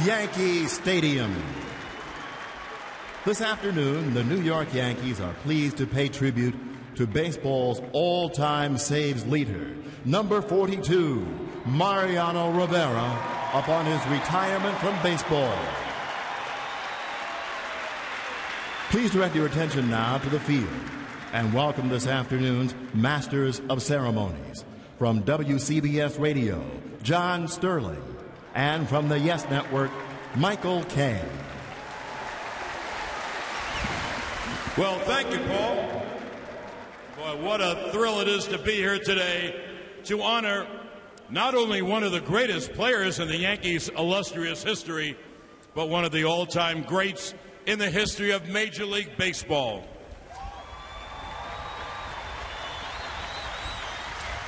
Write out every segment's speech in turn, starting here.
Yankee Stadium. This afternoon, the New York Yankees are pleased to pay tribute to baseball's all-time saves leader, number 42, Mariano Rivera, upon his retirement from baseball. Please direct your attention now to the field and welcome this afternoon's Masters of Ceremonies. From WCBS Radio, John Sterling, and from the Yes Network, Michael Kay. Well, thank you, Paul. Boy, what a thrill it is to be here today to honor not only one of the greatest players in the Yankees' illustrious history, but one of the all-time greats in the history of Major League Baseball.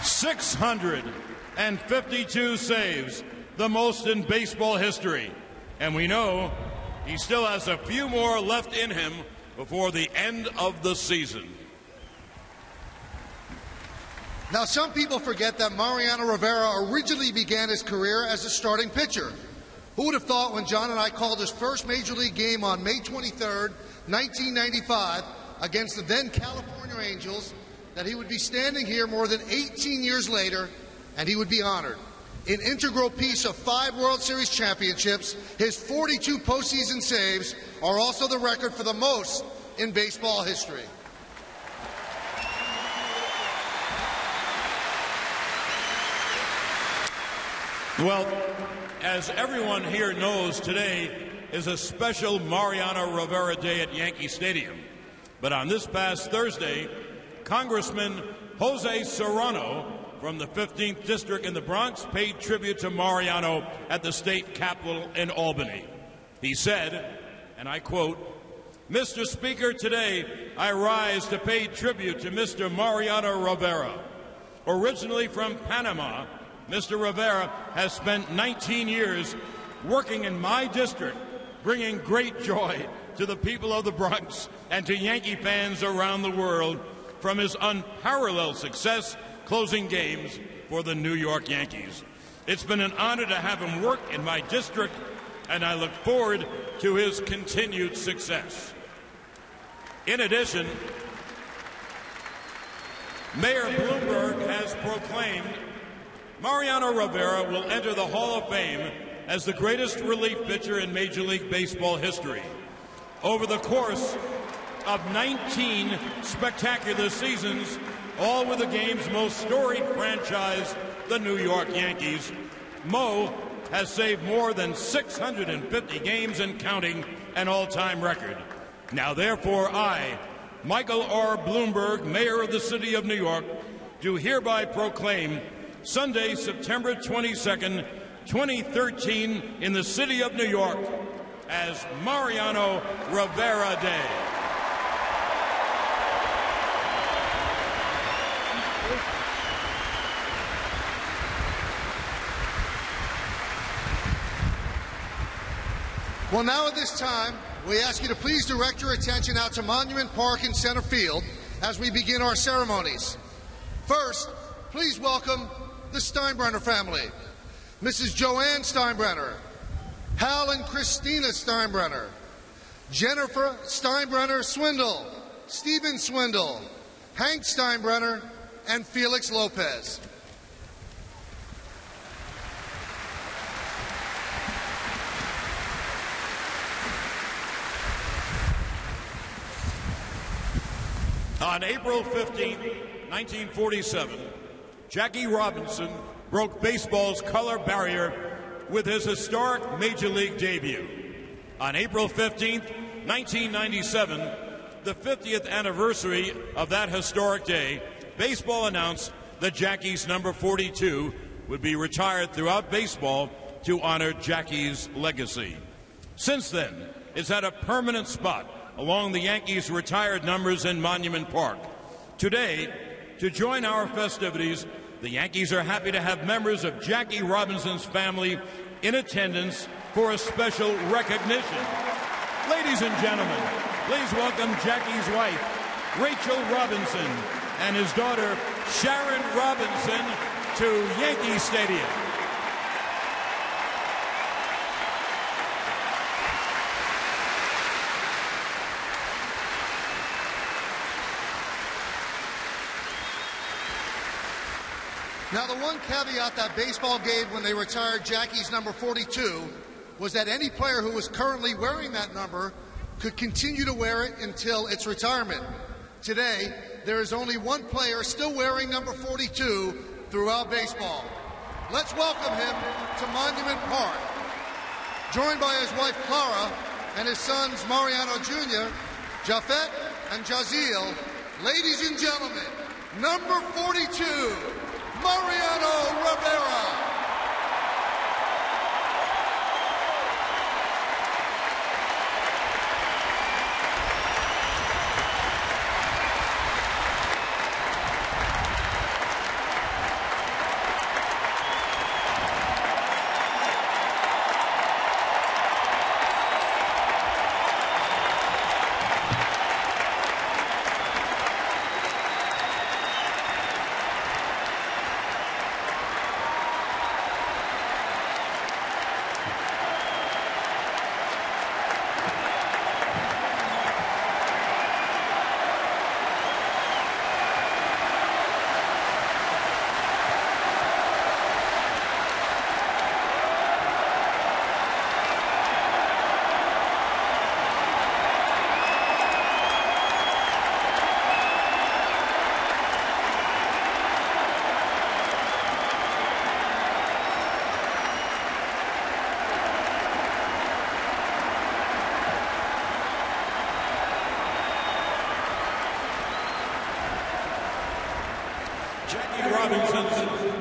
652 saves, the most in baseball history. And we know he still has a few more left in him before the end of the season. Now, some people forget that Mariano Rivera originally began his career as a starting pitcher. Who would have thought when John and I called his first Major League game on May 23rd, 1995, against the then California Angels, that he would be standing here more than 18 years later and he would be honored. An integral piece of 5 World Series championships, his 42 postseason saves are also the record for the most in baseball history. Well, as everyone here knows, today is a special Mariano Rivera Day at Yankee Stadium. But on this past Thursday, Congressman Jose Serrano from the 15th District in the Bronx paid tribute to Mariano at the state capitol in Albany. He said, and I quote, "Mr. Speaker, today I rise to pay tribute to Mr. Mariano Rivera. Originally from Panama, Mr. Rivera has spent 19 years working in my district, bringing great joy to the people of the Bronx and to Yankee fans around the world from his unparalleled success closing games for the New York Yankees. It's been an honor to have him work in my district, and I look forward to his continued success." In addition, Mayor Bloomberg has proclaimed Mariano Rivera will enter the Hall of Fame as the greatest relief pitcher in Major League Baseball history. Over the course of 19 spectacular seasons, all with the game's most storied franchise, the New York Yankees, Mo has saved more than 650 games and counting, an all-time record. Now, therefore, I, Michael R. Bloomberg, Mayor of the City of New York, do hereby proclaim Sunday, September 22nd, 2013, in the City of New York as Mariano Rivera Day. Well, now at this time, we ask you to please direct your attention out to Monument Park in center field as we begin our ceremonies. First, please welcome the Steinbrenner family. Mrs. Joanne Steinbrenner, Hal and Christina Steinbrenner, Jennifer Steinbrenner Swindle, Stephen Swindle, Hank Steinbrenner, and Felix Lopez. On April 15, 1947, Jackie Robinson broke baseball's color barrier with his historic Major League debut. On April 15, 1997, the 50th anniversary of that historic day, baseball announced that Jackie's number 42 would be retired throughout baseball to honor Jackie's legacy. Since then, it's had a permanent spot along the Yankees' retired numbers in Monument Park. Today, to join our festivities, the Yankees are happy to have members of Jackie Robinson's family in attendance for a special recognition. Ladies and gentlemen, please welcome Jackie's wife, Rachel Robinson, and his daughter, Sharon Robinson, to Yankee Stadium. Now, the one caveat that baseball gave when they retired Jackie's number 42 was that any player who was currently wearing that number could continue to wear it until its retirement. Today, there is only one player still wearing number 42 throughout baseball. Let's welcome him to Monument Park. Joined by his wife Clara and his sons Mariano Jr., Japhet, and Jazeel, ladies and gentlemen, number 42, Mariano Rivera.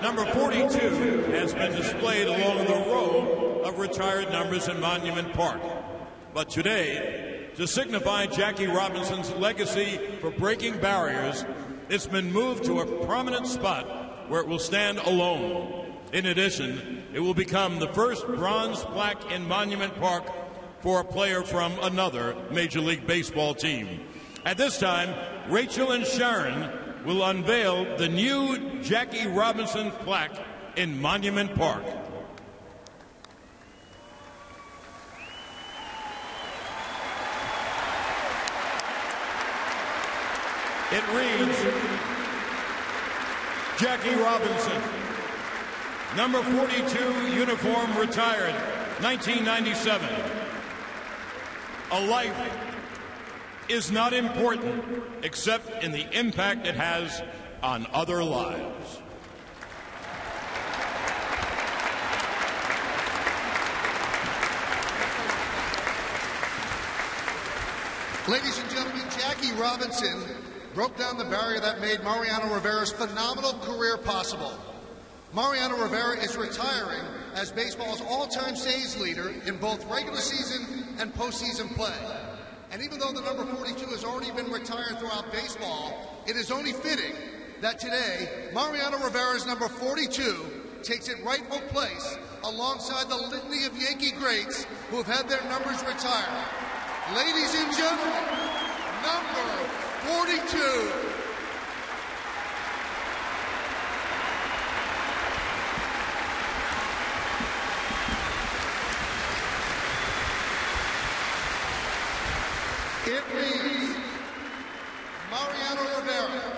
Number 42 has been displayed along the row of retired numbers in Monument Park. But today, to signify Jackie Robinson's legacy for breaking barriers, it's been moved to a prominent spot where it will stand alone. In addition, it will become the first bronze plaque in Monument Park for a player from another Major League Baseball team. At this time, Rachel and Sharon will unveil the new Jackie Robinson plaque in Monument Park. It reads, Jackie Robinson, number 42, uniform retired, 1997. A life is not important except in the impact it has on other lives. Ladies and gentlemen, Jackie Robinson broke down the barrier that made Mariano Rivera's phenomenal career possible. Mariano Rivera is retiring as baseball's all-time saves leader in both regular season and postseason play. And even though the number 42 has already been retired throughout baseball, it is only fitting that today, Mariano Rivera's number 42 takes its rightful place alongside the litany of Yankee greats who have had their numbers retired. Ladies and gentlemen, number 42. It reads, Mariano Rivera,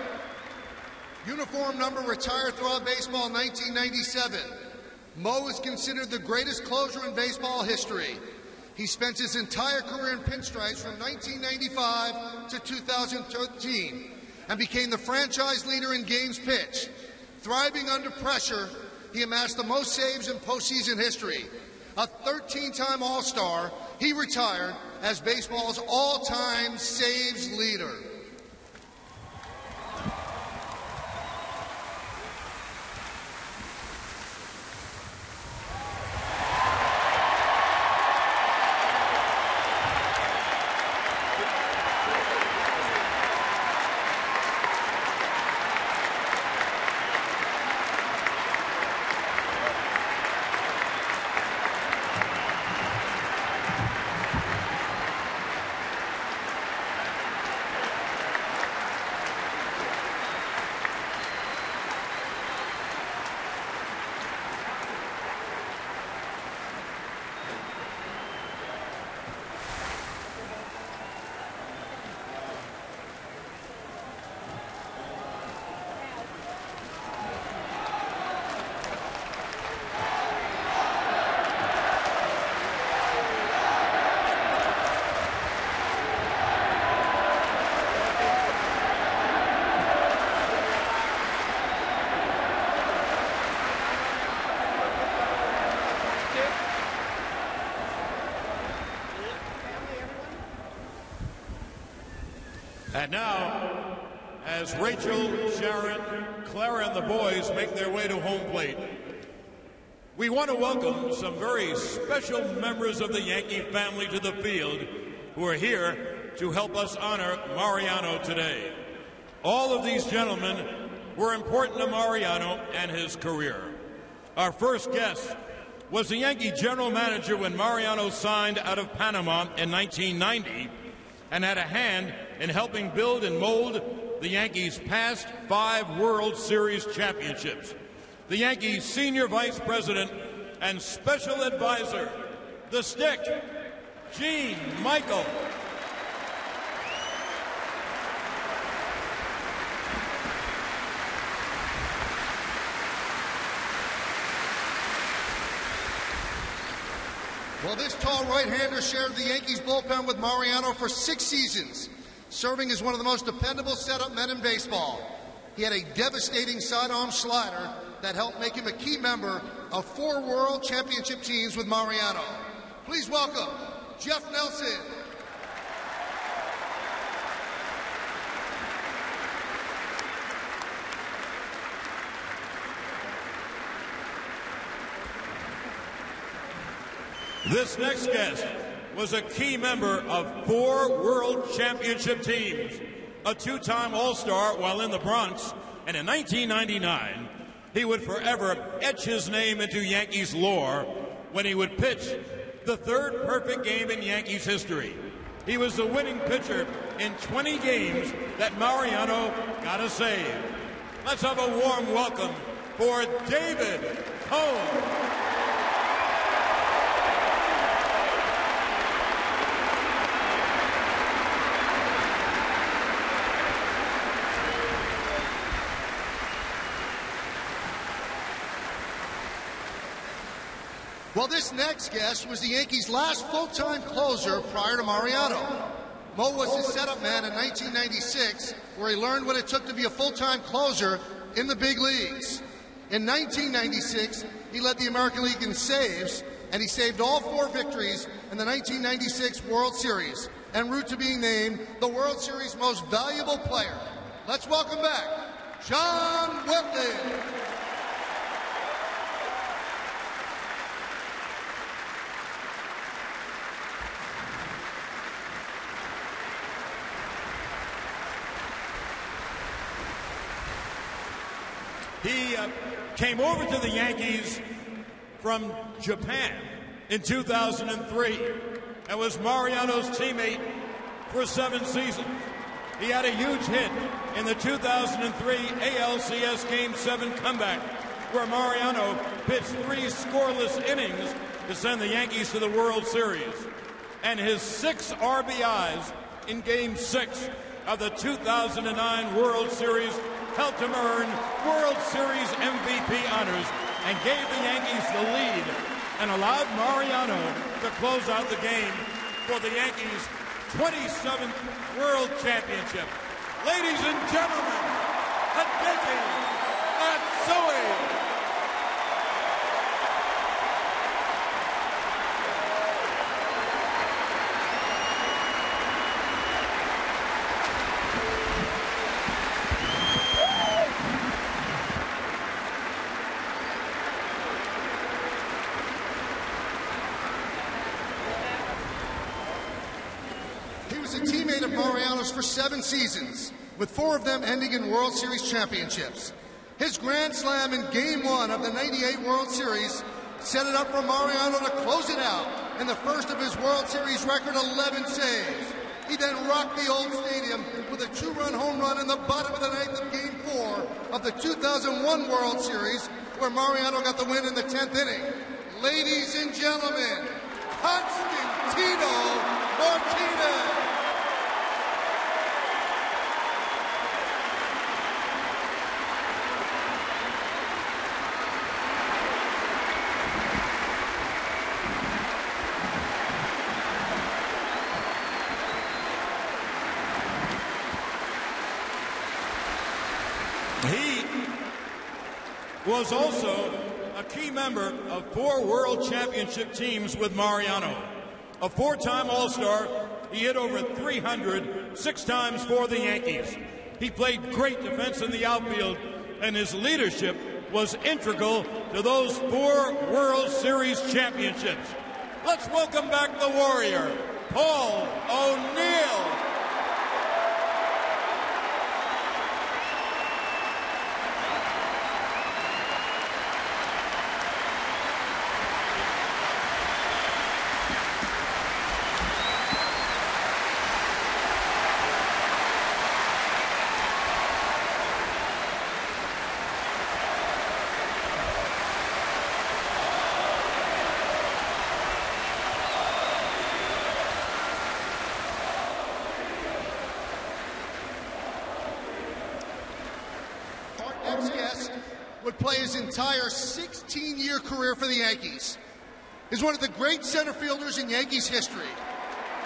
uniform number retired throughout baseball in 1997. Mo is considered the greatest closer in baseball history. He spent his entire career in pinstripes from 1995 to 2013 and became the franchise leader in games pitched. Thriving under pressure, he amassed the most saves in postseason history. A 13-time All-Star, he retired as baseball's all-time saves leader. And now, as Rachel, Sharon, Clara, and the boys make their way to home plate, we want to welcome some very special members of the Yankee family to the field who are here to help us honor Mariano today. All of these gentlemen were important to Mariano and his career. Our first guest was the Yankee general manager when Mariano signed out of Panama in 1990 and had a hand in helping build and mold the Yankees' past 5 World Series championships. The Yankees' senior vice president and special advisor, the Stick, Gene Michael. Well, this tall right-hander shared the Yankees bullpen with Mariano for 6 seasons, serving as one of the most dependable setup men in baseball. He had a devastating sidearm slider that helped make him a key member of 4 World Championship teams with Mariano. Please welcome Jeff Nelson. This next guest was a key member of 4 World Championship teams, a 2-time All-Star while in the Bronx, and in 1999, he would forever etch his name into Yankees lore when he would pitch the 3rd perfect game in Yankees history. He was the winning pitcher in 20 games that Mariano got a save. Let's have a warm welcome for David Cone. Well, this next guest was the Yankees' last full-time closer prior to Mariano. Mo was his setup man in 1996, where he learned what it took to be a full-time closer in the big leagues. In 1996, he led the American League in saves, and he saved all 4 victories in the 1996 World Series, en route to being named the World Series' most valuable player. Let's welcome back John Wetland. He came over to the Yankees from Japan in 2003 and was Mariano's teammate for 7 seasons. He had a huge hit in the 2003 ALCS Game 7 comeback, where Mariano pitched 3 scoreless innings to send the Yankees to the World Series. And his 6 RBIs in Game 6 of the 2009 World Series helped him earn World Series MVP honors and gave the Yankees the lead and allowed Mariano to close out the game for the Yankees' 27th World Championship. Ladies and gentlemen, Pettitte Matsui. Of Mariano's for 7 seasons, with 4 of them ending in World Series championships. His grand slam in Game 1 of the '98 World Series set it up for Mariano to close it out in the first of his World Series record 11 saves. He then rocked the old stadium with a 2-run home run in the bottom of the 9th of Game 4 of the 2001 World Series, where Mariano got the win in the 10th inning. Ladies and gentlemen, Constantino Martinez. He was also a key member of 4 World Championship teams with Mariano. A 4-time All-Star, he hit over 300 6 times for the Yankees. He played great defense in the outfield, and his leadership was integral to those 4 World Series championships. Let's welcome back the Warrior, Paul O'Neill. Would play his entire 16-year career for the Yankees. He's one of the great center fielders in Yankees history,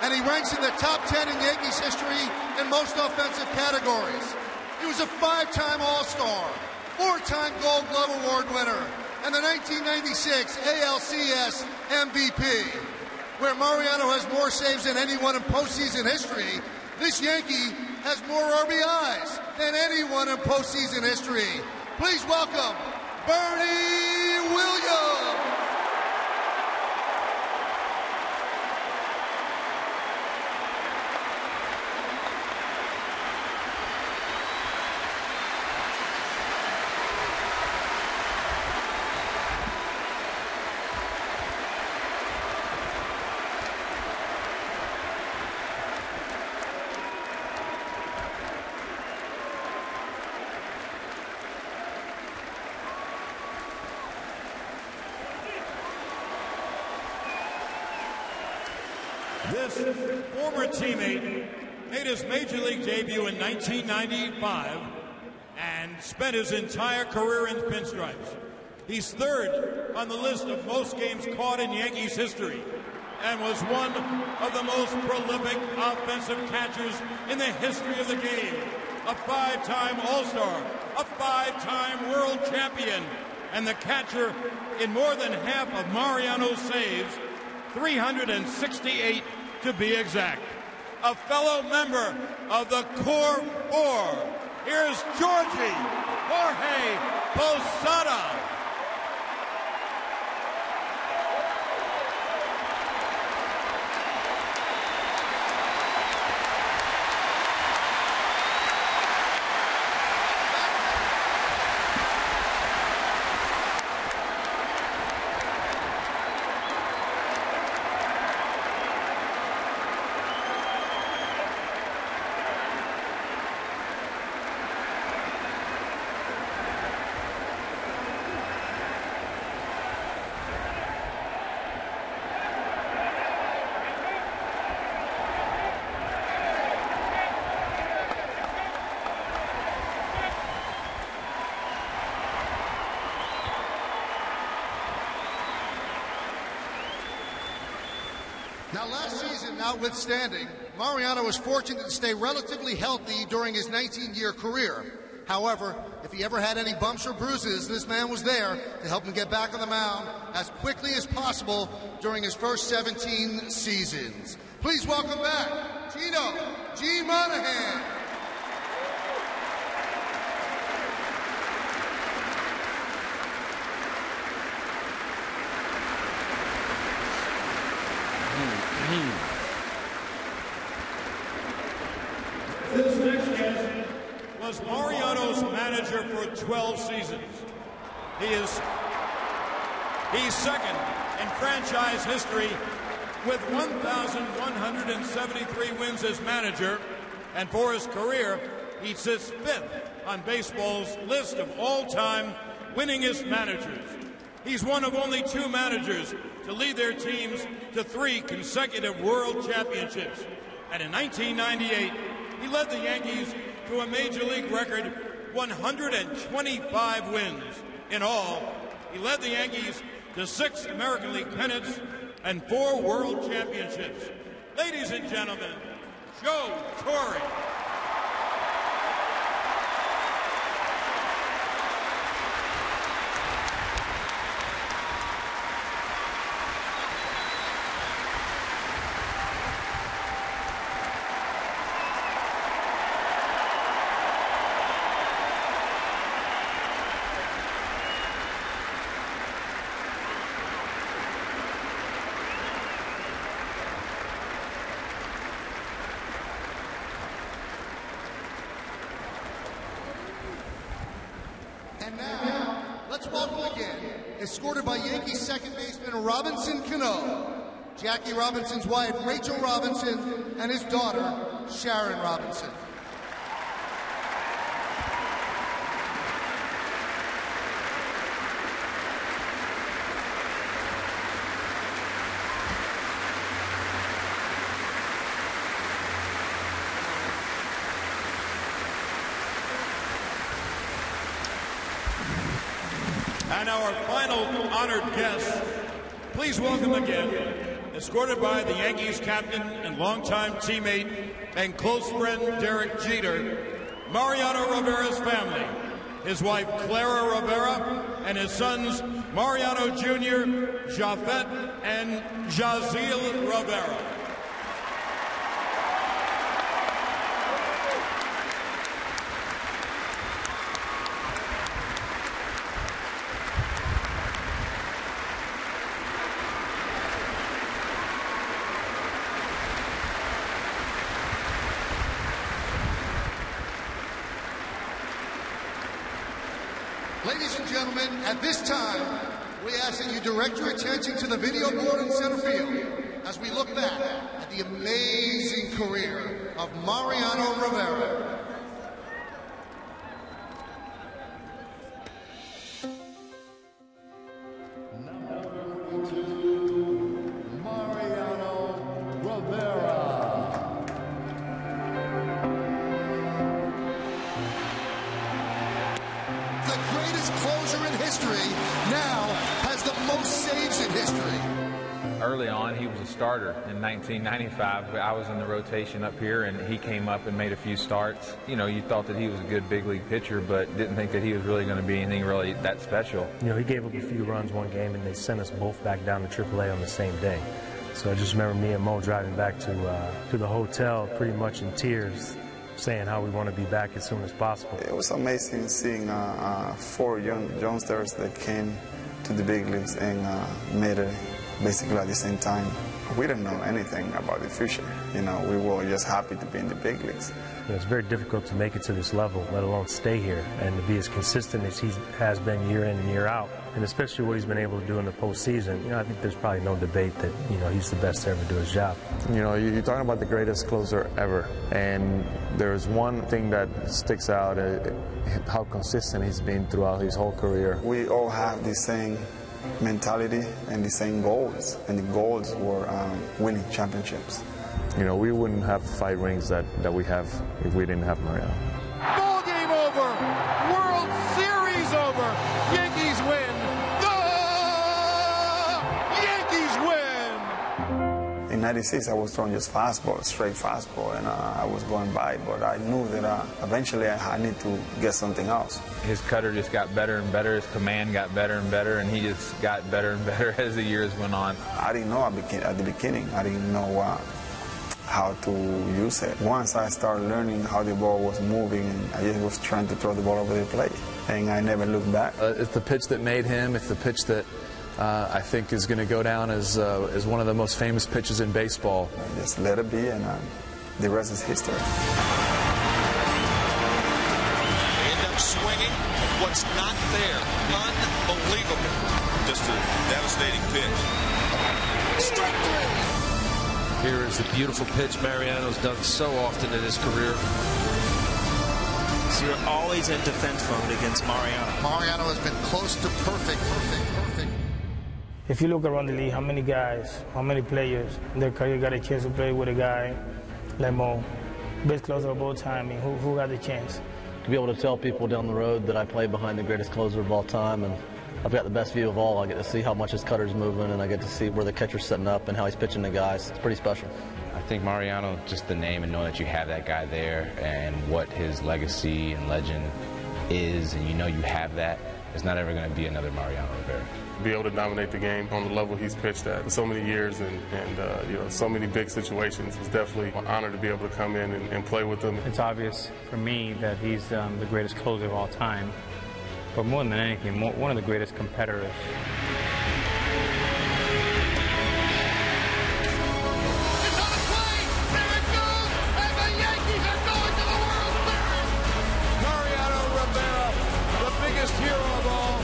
and he ranks in the top 10 in Yankees history in most offensive categories. He was a 5-time All-Star, 4-time Gold Glove Award winner, and the 1996 ALCS MVP. Where Mariano has more saves than anyone in postseason history, this Yankee has more RBIs than anyone in postseason history. Please welcome Bernie Williams. This former teammate made his Major League debut in 1995 and spent his entire career in pinstripes. He's 3rd on the list of most games caught in Yankees history and was one of the most prolific offensive catchers in the history of the game. A 5-time All-Star, a 5-time World Champion, and the catcher in more than half of Mariano's saves, 368 to be exact. A fellow member of the Core 4. Here's Jorge Posada. Now, last season, notwithstanding, Mariano was fortunate to stay relatively healthy during his 19-year career. However, if he ever had any bumps or bruises, this man was there to help him get back on the mound as quickly as possible during his first 17 seasons. Please welcome back Gino G. Monahan. This next guest was Mariano's manager for 12 seasons. He's second in franchise history with 1,173 wins as manager, and for his career, he sits 5th on baseball's list of all-time winningest managers. He's one of only 2 managers to lead their teams to 3 consecutive world championships. And in 1998, he led the Yankees to a Major League record 125 wins. In all, he led the Yankees to 6 American League pennants and 4 world championships. Ladies and gentlemen, Joe Torre. Let's welcome again, escorted by Yankee second baseman Robinson Cano, Jackie Robinson's wife Rachel Robinson, and his daughter Sharon Robinson. And our final honored guest, please welcome again, escorted by the Yankees captain and longtime teammate and close friend Derek Jeter, Mariano Rivera's family, his wife Clara Rivera, and his sons Mariano Jr., Japhet, and Jazeel Rivera. Ladies and gentlemen, at this time, we ask that you direct your attention to the video board in center field as we look back at the amazing career of Mariano Rivera. Number 42, Mariano Rivera. The greatest closer in history now has the most saves in history. Early on, he was a starter in 1995. I was in the rotation up here, and he came up and made a few starts. You know, you thought that he was a good big league pitcher, but didn't think that he was really going to be anything really that special. You know, he gave up a few runs one game, and they sent us both back down to AAA on the same day. So I just remember me and Mo driving back to the hotel pretty much in tears, saying how we want to be back as soon as possible. It was amazing seeing 4 youngsters that came to the big leagues and made it basically at the same time. We didn't know anything about the future. You know, we were just happy to be in the big leagues. You know, it's very difficult to make it to this level, let alone stay here, and to be as consistent as he has been year in and year out, and especially what he's been able to do in the postseason. You know, I think there's probably no debate that, you know, he's the best to ever do his job. You know, you're talking about the greatest closer ever, and there's one thing that sticks out, how consistent he's been throughout his whole career. We all have the same mentality and the same goals, and the goals were winning championships. You know, we wouldn't have 5 rings that we have if we didn't have Mariano. Ball game over. World Series over. Yankees win. The Yankees win. In '96, I was throwing just fastball, straight fastball, and I was going by, but I knew that eventually I need to get something else. His cutter just got better and better, his command got better and better, and he just got better and better as the years went on. I didn't know at the beginning. I didn't know how to use it. Once I started learning how the ball was moving, and I just was trying to throw the ball over the plate, and I never looked back. It's the pitch that made him. It's the pitch that I think is going to go down as one of the most famous pitches in baseball. Just let it be, and the rest is history. They end up swinging what's not there. Unbelievable. Just a devastating pitch. Strike 3. Here is the beautiful pitch Mariano's done so often in his career. So you're always in defense mode against Mariano. Mariano has been close to perfect. If you look around the league, how many guys, how many players in their career got a chance to play with a guy like Mo, best closer of all time? I mean, who got the chance? To be able to tell people down the road that I play behind the greatest closer of all time, and I've got the best view of all. I get to see how much his cutter's moving, and I get to see where the catcher's setting up and how he's pitching the guys. It's pretty special. I think Mariano, just the name and knowing that you have that guy there and what his legacy and legend is, and you know you have that, there's not ever going to be another Mariano Rivera. Be able to dominate the game on the level he's pitched at for so many years and you know, so many big situations. It's definitely an honor to be able to come in and play with him. It's obvious for me that he's the greatest closer of all time, but more than anything, one of the greatest competitors. Mariano Rivera, the biggest hero of all,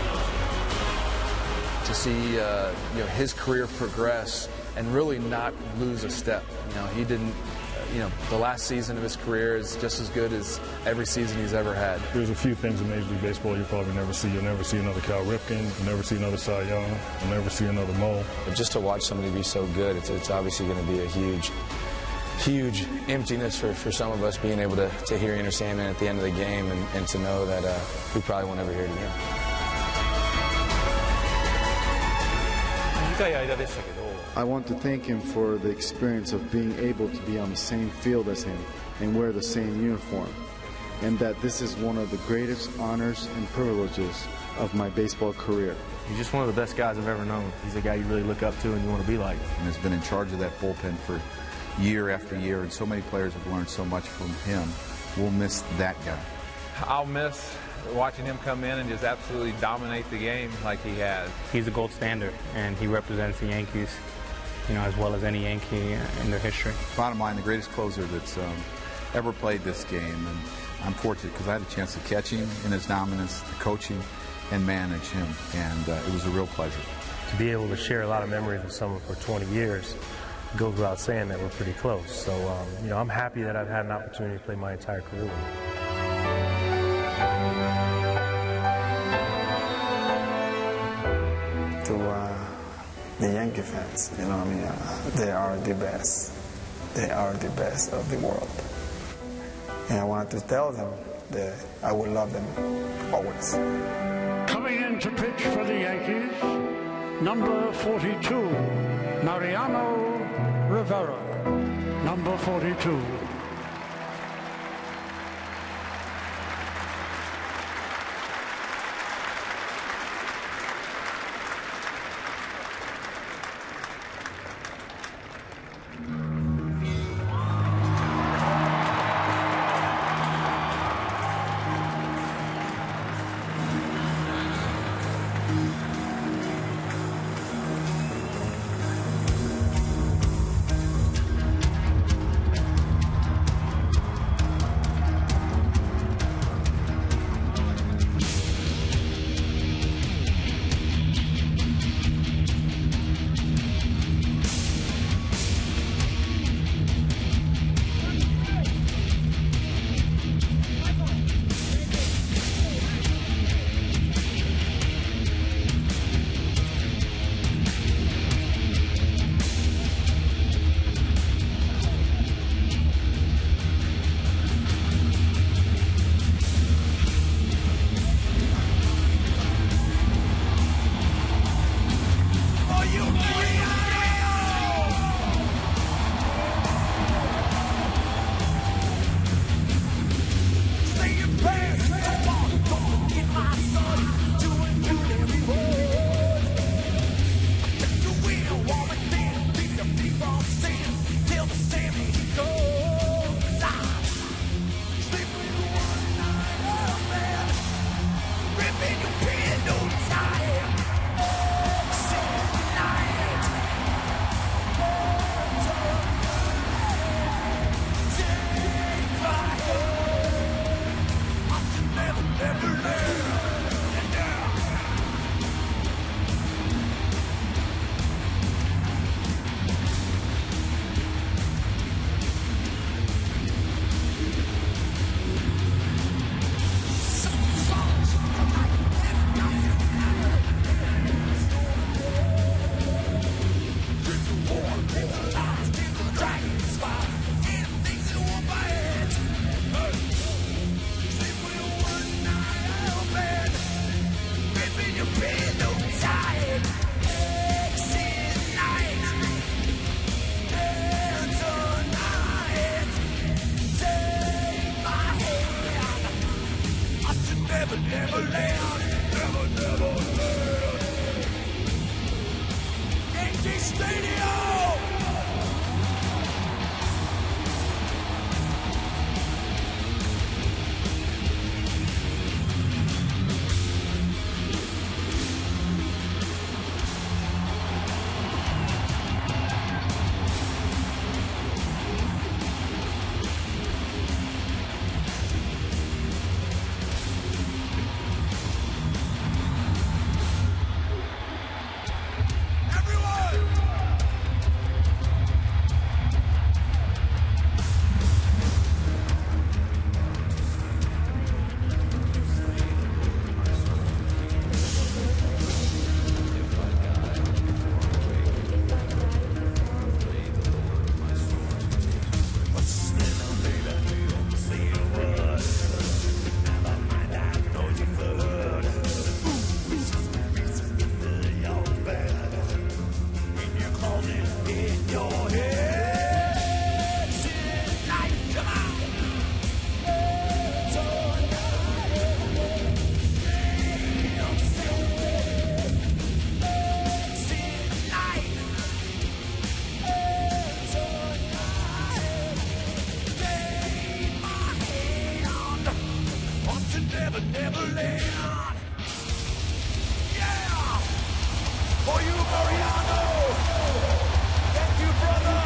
see his career progress and really not lose a step. He didn't. The last season of his career is just as good as every season he's ever had. There's a few things in Major League Baseball you'll probably never see. You'll never see another Cal Ripken. You'll never see another Cy Young. You'll never see another Mo. But just to watch somebody be so good, it's obviously going to be a huge emptiness for some of us being able to hear Enter Sandman at the end of the game and to know that we probably won't ever hear it again. I want to thank him for the experience of being able to be on the same field as him and wear the same uniform, and that this is one of the greatest honors and privileges of my baseball career. He's just one of the best guys I've ever known. He's a guy you really look up to and you want to be like. And has been in charge of that bullpen for year after year, and so many players have learned so much from him. We'll miss that guy. I'll miss watching him come in and just absolutely dominate the game like he has. He's the gold standard, and he represents the Yankees, as well as any Yankee in their history. Bottom line, the greatest closer that's ever played this game, and I'm fortunate because I had a chance to catch him in his dominance, to coach him, and manage him, and it was a real pleasure. To be able to share a lot of memories with someone for 20 years, it goes without saying that we're pretty close. So, I'm happy that I've had an opportunity to play my entire career with him. To the Yankee fans, they are the best. They are the best of the world. And I wanted to tell them that I will love them always. Coming in to pitch for the Yankees, number 42, Mariano Rivera, number 42. to Never, Never Land. Yeah! For you, Mariano! Thank you, brother!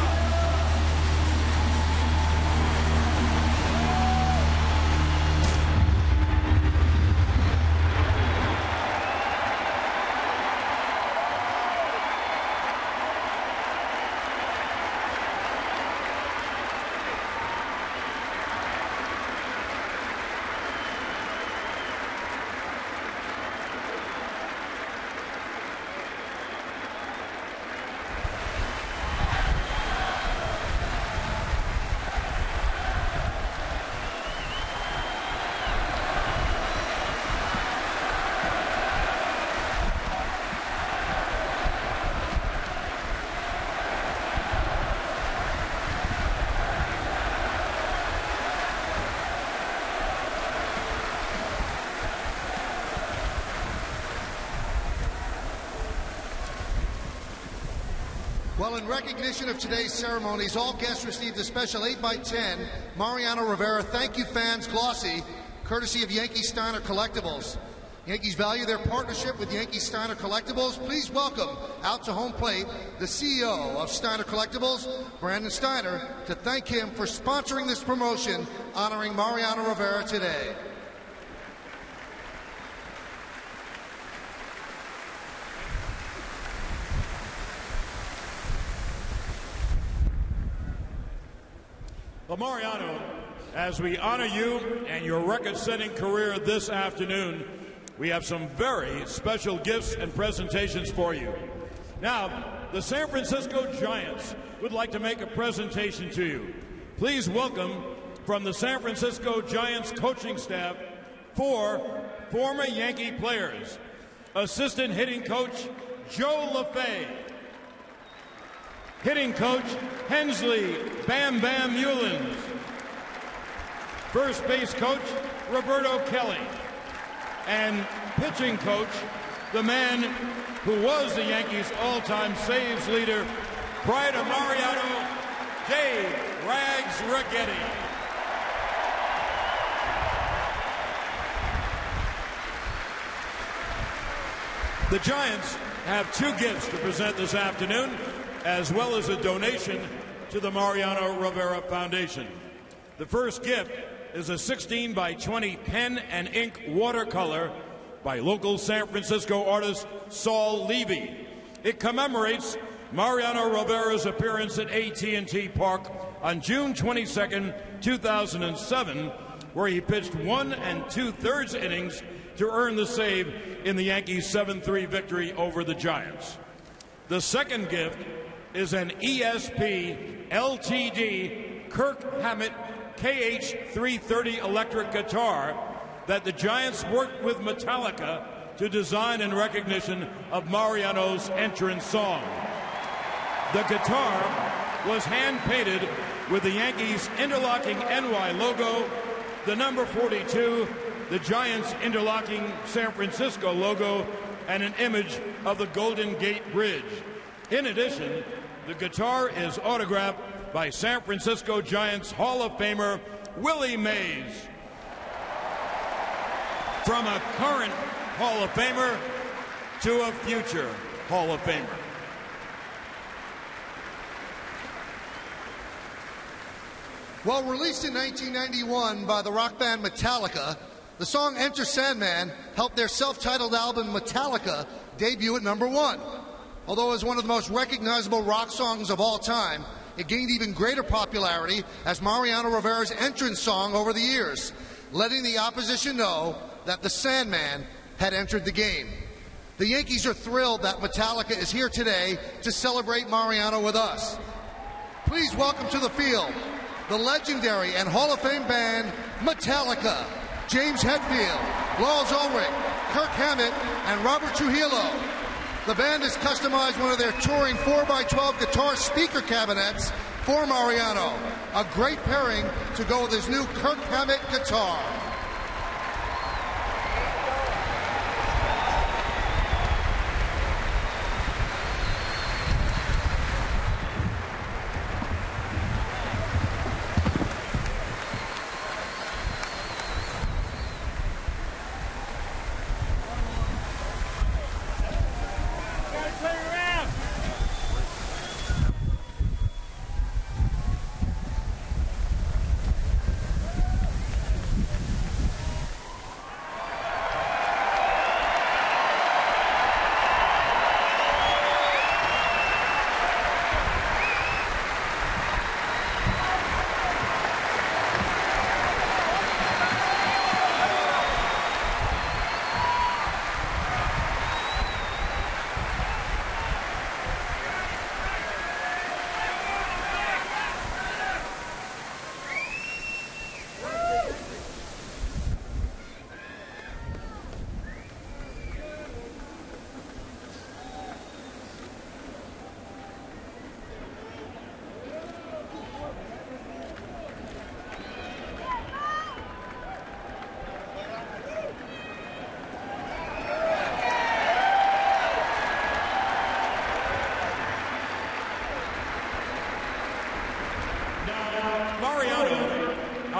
Well, in recognition of today's ceremonies, all guests received a special 8x10 Mariano Rivera Thank You Fans glossy, courtesy of Yankee Steiner Collectibles. Yankees value their partnership with Yankee Steiner Collectibles. Please welcome out to home plate the CEO of Steiner Collectibles, Brandon Steiner, to thank him for sponsoring this promotion honoring Mariano Rivera today. Well, Mariano, as we honor you and your record-setting career this afternoon, we have some very special gifts and presentations for you. Now, the San Francisco Giants would like to make a presentation to you. Please welcome from the San Francisco Giants coaching staff 4 former Yankee players. Assistant hitting coach Joe LaFay. Hitting coach Hensley Bam Bam Mullins. First base coach Roberto Kelly. And pitching coach, the man who was the Yankees' all-time saves leader prior to Mariano, Dave Rags Righetti. The Giants have 2 gifts to present this afternoon, as well as a donation to the Mariano Rivera Foundation. The first gift is a 16x20 pen and ink watercolor by local San Francisco artist Saul Levy. It commemorates Mariano Rivera's appearance at AT&T Park on June 22, 2007, where he pitched 1 2/3 innings to earn the save in the Yankees' 7-3 victory over the Giants. The second gift is an ESP LTD Kirk Hammett KH330 electric guitar that the Giants worked with Metallica to design in recognition of Mariano's entrance song. The guitar was hand-painted with the Yankees' interlocking NY logo, the number 42, the Giants' interlocking San Francisco logo, and an image of the Golden Gate Bridge. In addition, the guitar is autographed by San Francisco Giants Hall of Famer Willie Mays. From a current Hall of Famer to a future Hall of Famer. Well, released in 1991 by the rock band Metallica, the song Enter Sandman helped their self-titled album Metallica debut at #1. Although it was one of the most recognizable rock songs of all time, it gained even greater popularity as Mariano Rivera's entrance song over the years, letting the opposition know that the Sandman had entered the game. The Yankees are thrilled that Metallica is here today to celebrate Mariano with us. Please welcome to the field the legendary and Hall of Fame band Metallica, James Hetfield, Lars Ulrich, Kirk Hammett, and Robert Trujillo. The band has customized one of their touring 4x12 guitar speaker cabinets for Mariano, a great pairing to go with his new Kirk Hammett guitar.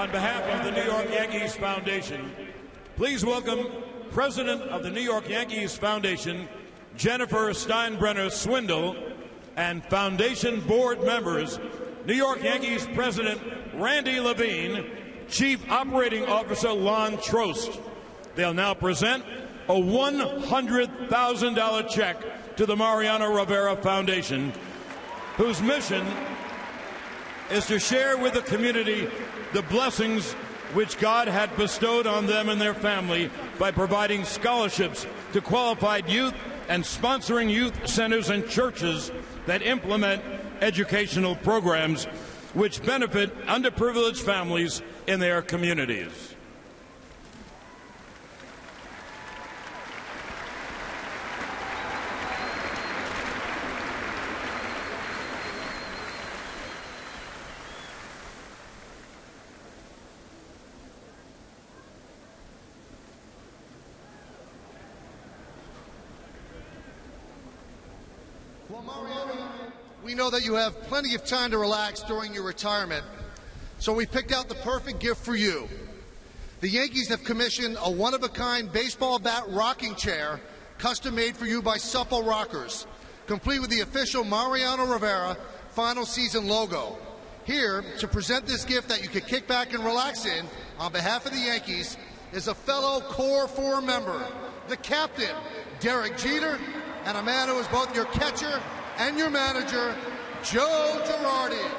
On behalf of the New York Yankees Foundation, please welcome President of the New York Yankees Foundation, Jennifer Steinbrenner Swindle, and Foundation Board members, New York Yankees President Randy Levine, Chief Operating Officer Lon Trost. They'll now present a $100,000 check to the Mariano Rivera Foundation, whose mission is to share with the community the blessings which God had bestowed on them and their family by providing scholarships to qualified youth and sponsoring youth centers and churches that implement educational programs which benefit underprivileged families in their communities. Well, Mariano, we know that you have plenty of time to relax during your retirement, so we picked out the perfect gift for you. The Yankees have commissioned a one-of-a-kind baseball bat rocking chair, custom-made for you by Supple Rockers, complete with the official Mariano Rivera final season logo. Here, to present this gift that you can kick back and relax in, on behalf of the Yankees, is a fellow Core 4 member, the captain, Derek Jeter, and a man who is both your catcher and your manager, Joe Girardi.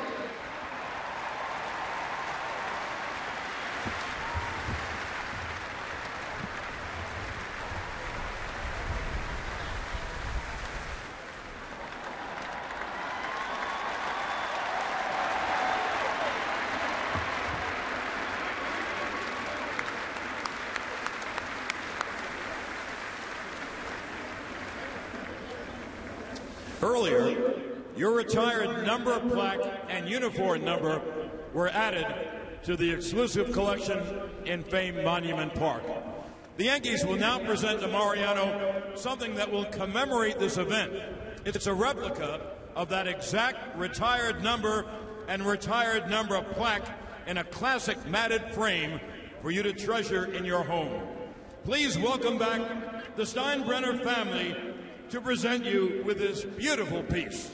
Earlier, your retired number plaque and uniform number were added to the exclusive collection in famed Monument Park. The Yankees will now present to Mariano something that will commemorate this event. It's a replica of that exact retired number and retired number plaque in a classic matted frame for you to treasure in your home. Please welcome back the Steinbrenner family to present you with this beautiful piece.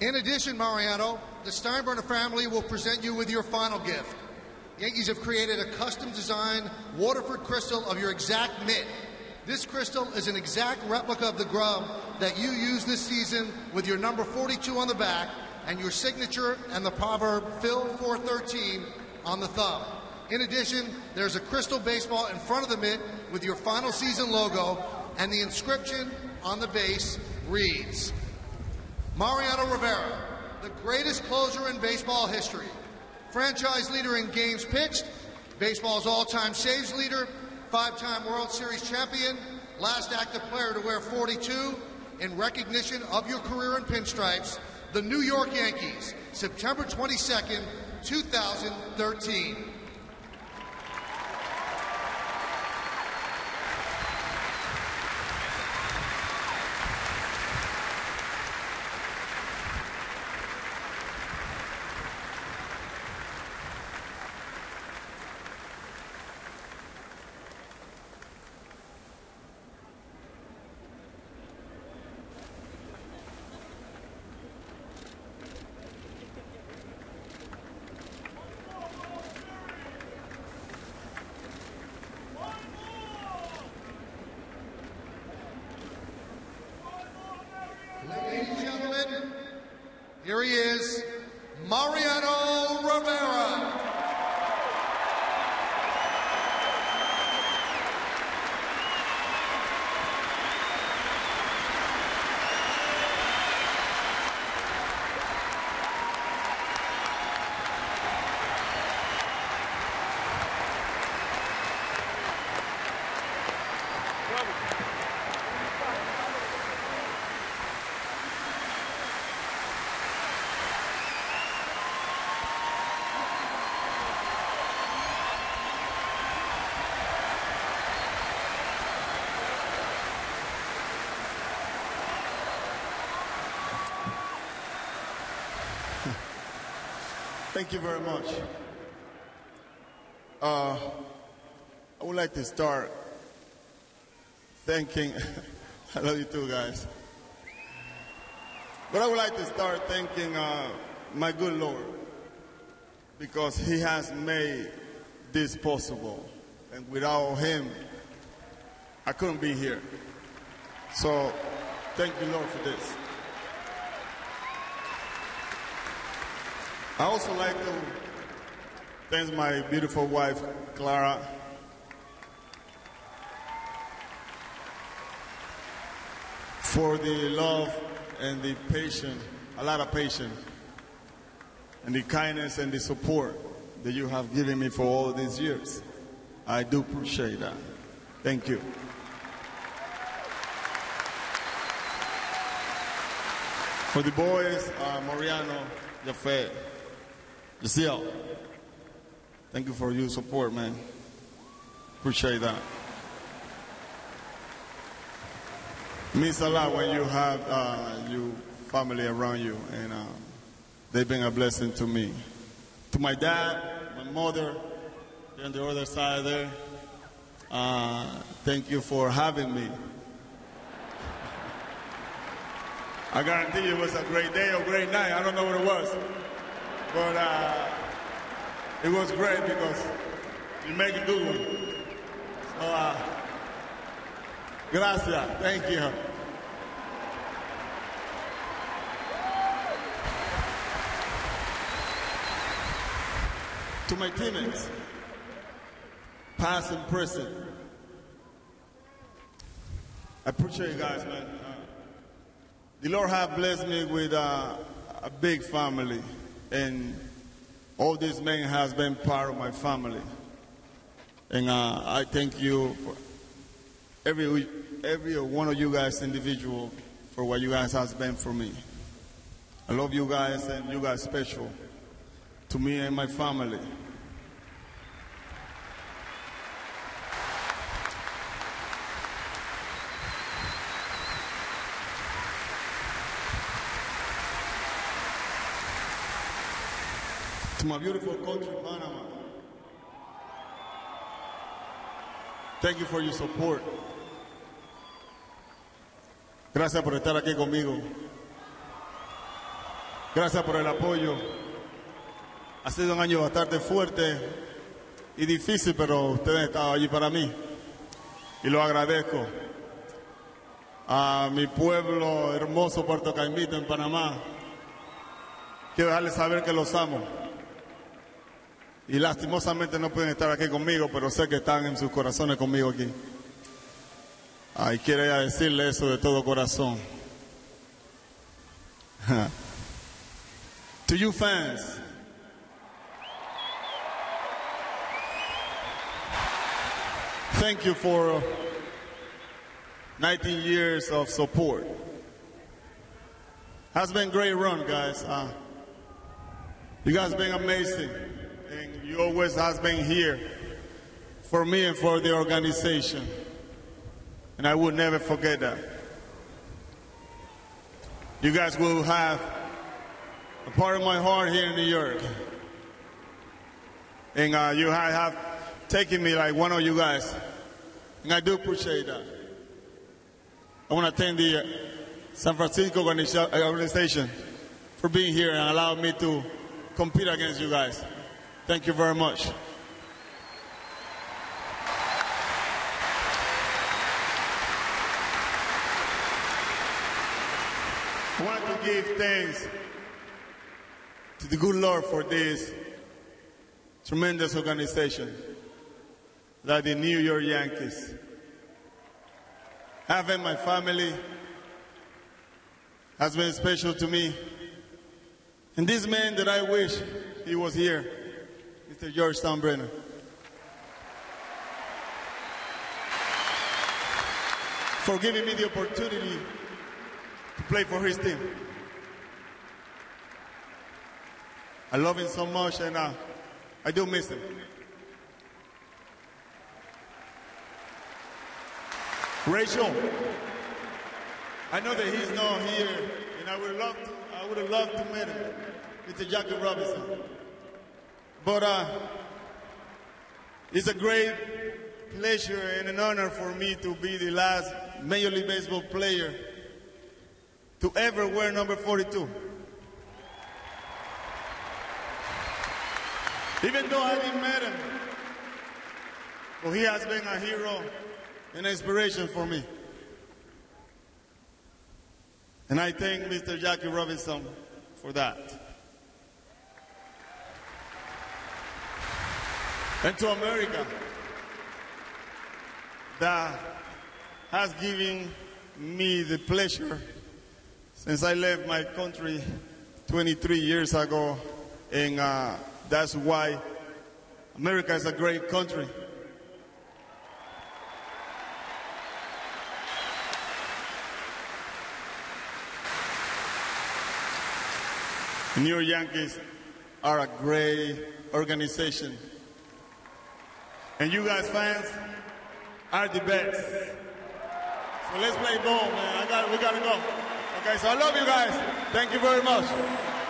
In addition, Mariano, the Steinbrenner family will present you with your final gift. Yankees have created a custom-designed Waterford crystal of your exact mitt. This crystal is an exact replica of the glove that you used this season with your number 42 on the back and your signature and the proverb Phil 413 on the thumb. In addition, there's a crystal baseball in front of the mitt with your final season logo, and the inscription on the base reads, Mariano Rivera, the greatest closer in baseball history, franchise leader in games pitched, baseball's all-time saves leader, 5-time World Series champion, last active player to wear 42, in recognition of your career in pinstripes, the New York Yankees, September 22nd, 2013. Thank you very much. I would like to start thanking, I love you too, guys. But I would like to start thanking my good Lord, because he has made this possible. And without him, I couldn't be here. So thank you, Lord, for this. I also like to thank my beautiful wife, Clara, for the love and the patience, a lot of patience, and the kindness and the support that you have given me for all these years. I do appreciate that. Thank you. For the boys, Mariano, Jafet, Giselle, thank you for your support, man. Appreciate that. It means a lot when you have your family around you, and they've been a blessing to me. To my dad, my mother, on the other side there, thank you for having me. I guarantee you it was a great day or great night. I don't know what it was. But it was great because you make a good one. So, gracias. Thank you. To my teammates, past and present, I appreciate you guys, man. The Lord has blessed me with a big family, and all these men has been part of my family. And I thank you for every one of you guys individual for what you guys has been for me. I love you guys, and you guys special to me and my family. To my beautiful country, Panama, thank you for your support. Gracias por estar aquí conmigo. Gracias por el apoyo. Ha sido un año bastante fuerte y difícil, pero ustedes han estado allí para mí y lo agradezco. A mi pueblo hermoso, Puerto Caimito, en Panamá, quiero dejarles saber que los amo. Y lastimosamente no pueden estar aquí conmigo, pero sé que están en sus corazones conmigo aquí. Y quiero decirle eso de todo corazón. To you fans, thank you for 19 years of support. Has been a great run, guys. You guys been amazing. And you always has been here for me and for the organization. And I would never forget that. You guys will have a part of my heart here in New York. And you have taken me like one of you guys. And I do appreciate that. I want to thank the San Francisco organization for being here and allowing me to compete against you guys. Thank you very much. I want to give thanks to the good Lord for this tremendous organization, like the New York Yankees. Having my family has been special to me. And this man that I wish he was here, Mr. George Steinbrenner. For giving me the opportunity to play for his team. I love him so much, and I do miss him. Rachel, I know that he's not here, and I would have loved to meet him. Mr. Jackie Robinson. But it's a great pleasure and an honor for me to be the last Major League Baseball player to ever wear number 42. Even though I didn't meet him, but he has been a hero and inspiration for me. And I thank Mr. Jackie Robinson for that. And to America, that has given me the pleasure since I left my country 23 years ago, and that's why America is a great country. The New York Yankees are a great organization. And you guys fans are the best. So let's play ball, man. We gotta go. Okay, so I love you guys. Thank you very much.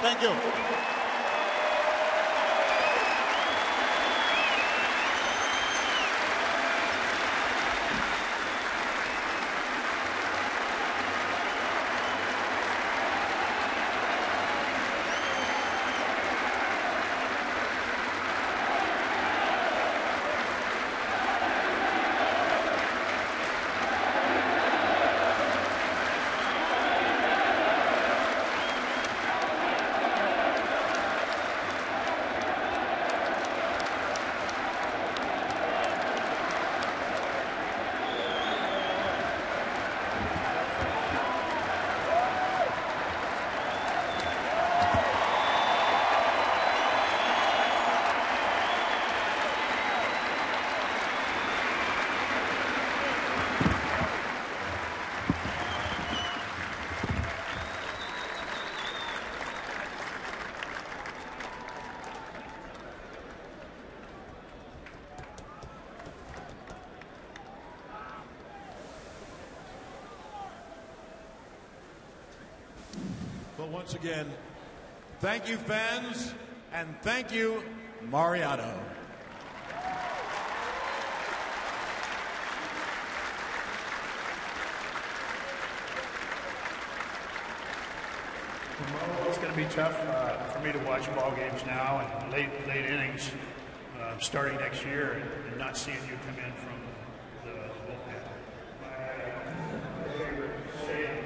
Thank you. Well, once again, thank you, fans, and thank you, Mariano. Well, it's going to be tough for me to watch ball games now and late innings starting next year and not seeing you come in from the bullpen. My favorite saying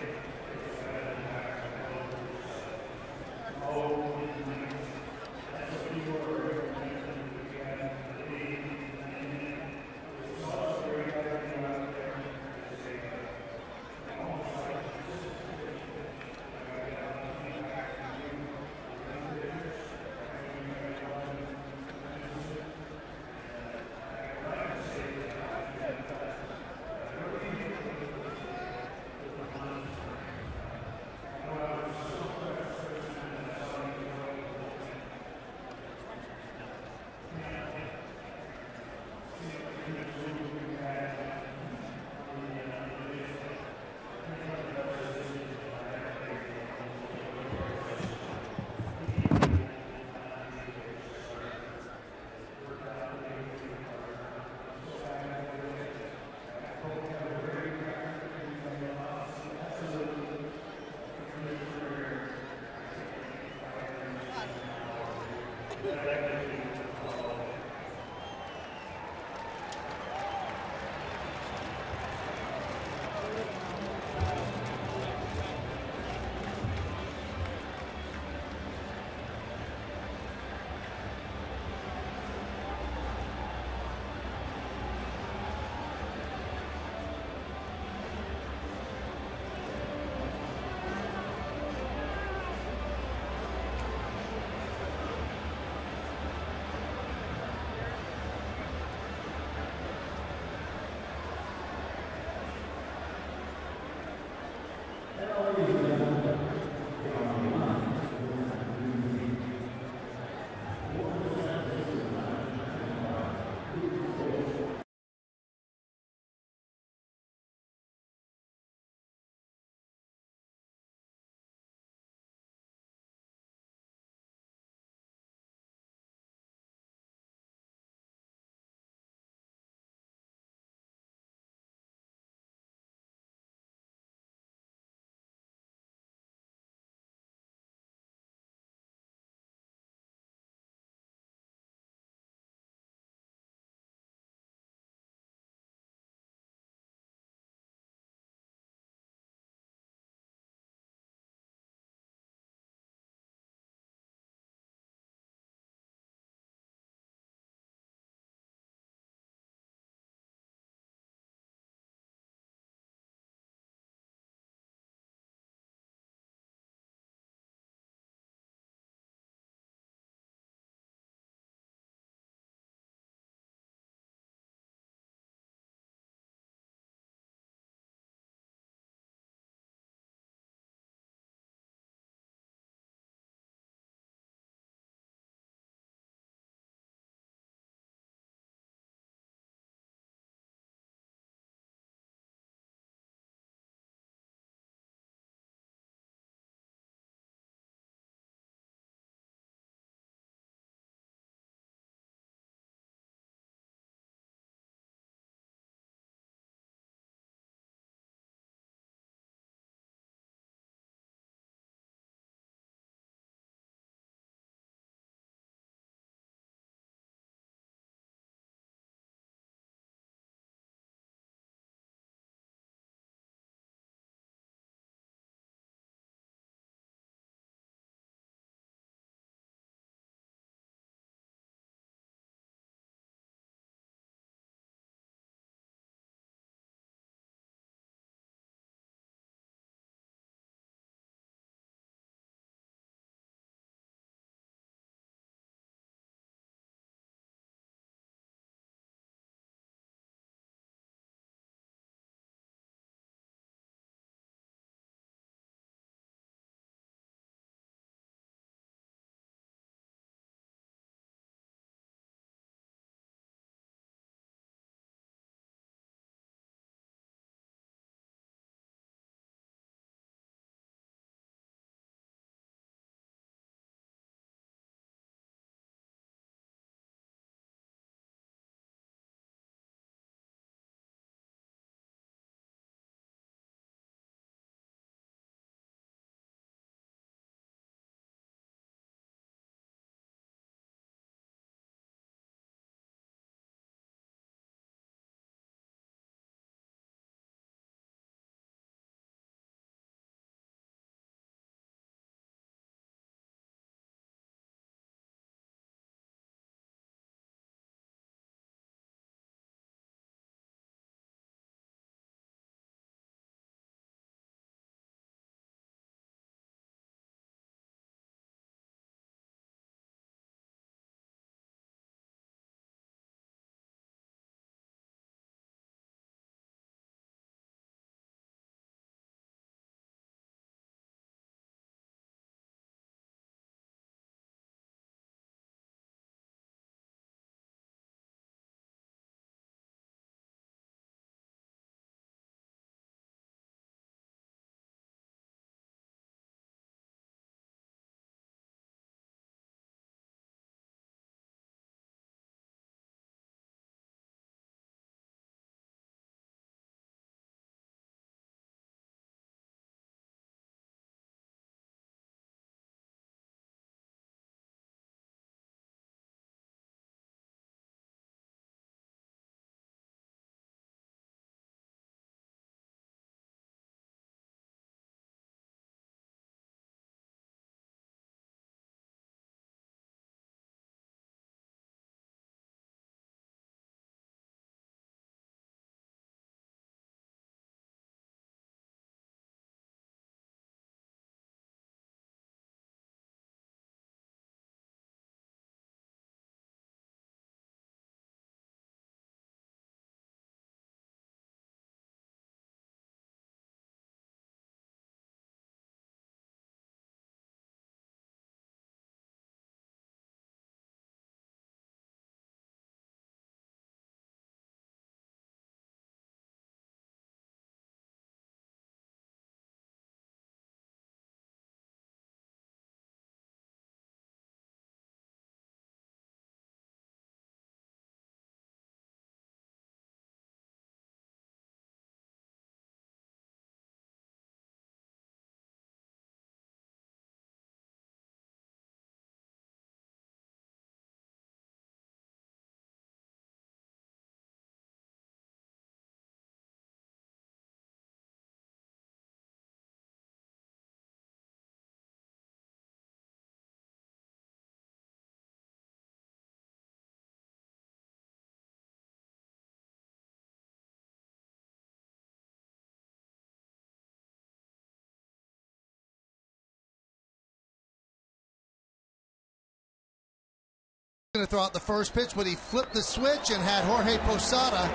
Going to throw out the first pitch, but he flipped the switch and had Jorge Posada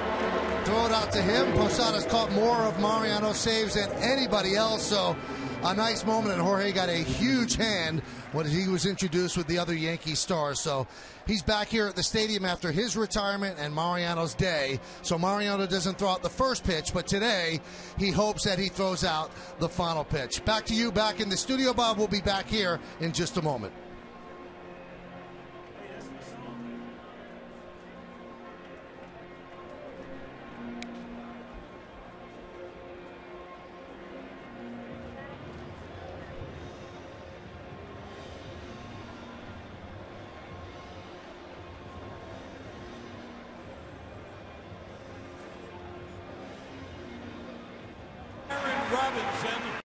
throw it out to him. Posada's caught more of Mariano's saves than anybody else, so a nice moment, and Jorge got a huge hand when he was introduced with the other Yankee stars. So he's back here at the stadium after his retirement and Mariano's day. So Mariano doesn't throw out the first pitch, but today he hopes that he throws out the final pitch. Back to you, back in the studio, Bob. We'll be back here in just a moment. Robinson.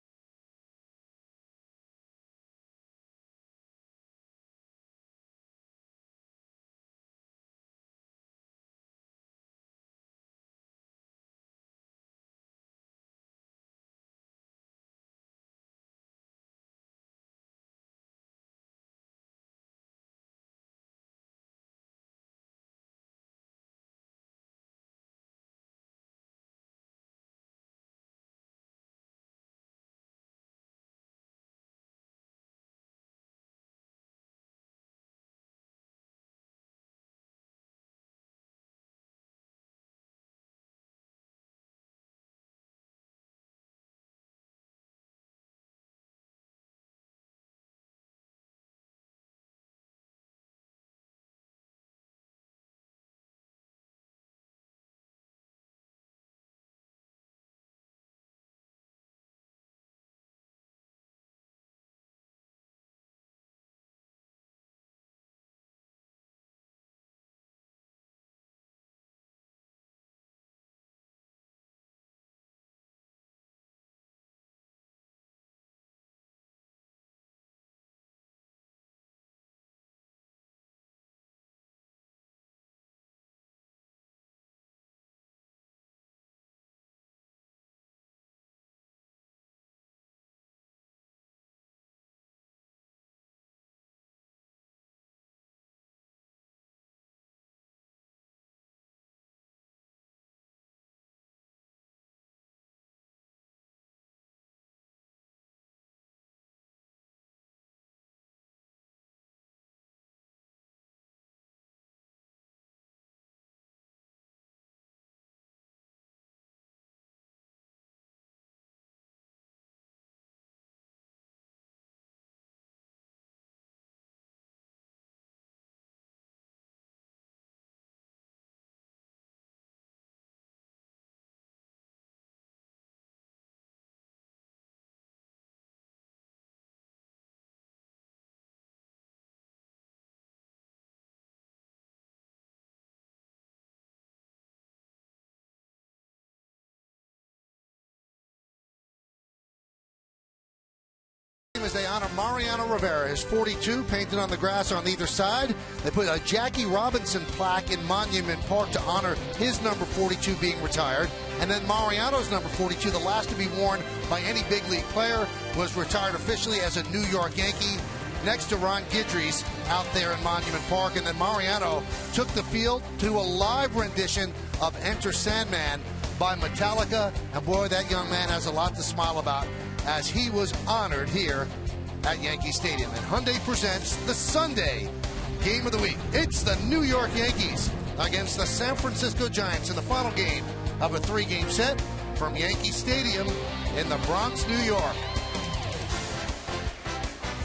As they honor Mariano Rivera, his 42 painted on the grass on either side. They put a Jackie Robinson plaque in Monument Park to honor his number 42 being retired. And then Mariano's number 42, the last to be worn by any big league player, was retired officially as a New York Yankee next to Ron Guidry's out there in Monument Park. And then Mariano took the field to a live rendition of Enter Sandman by Metallica. And boy, that young man has a lot to smile about as he was honored here at Yankee Stadium. And Hyundai presents the Sunday game of the week. It's the New York Yankees against the San Francisco Giants in the final game of a 3-game set from Yankee Stadium in the Bronx, New York.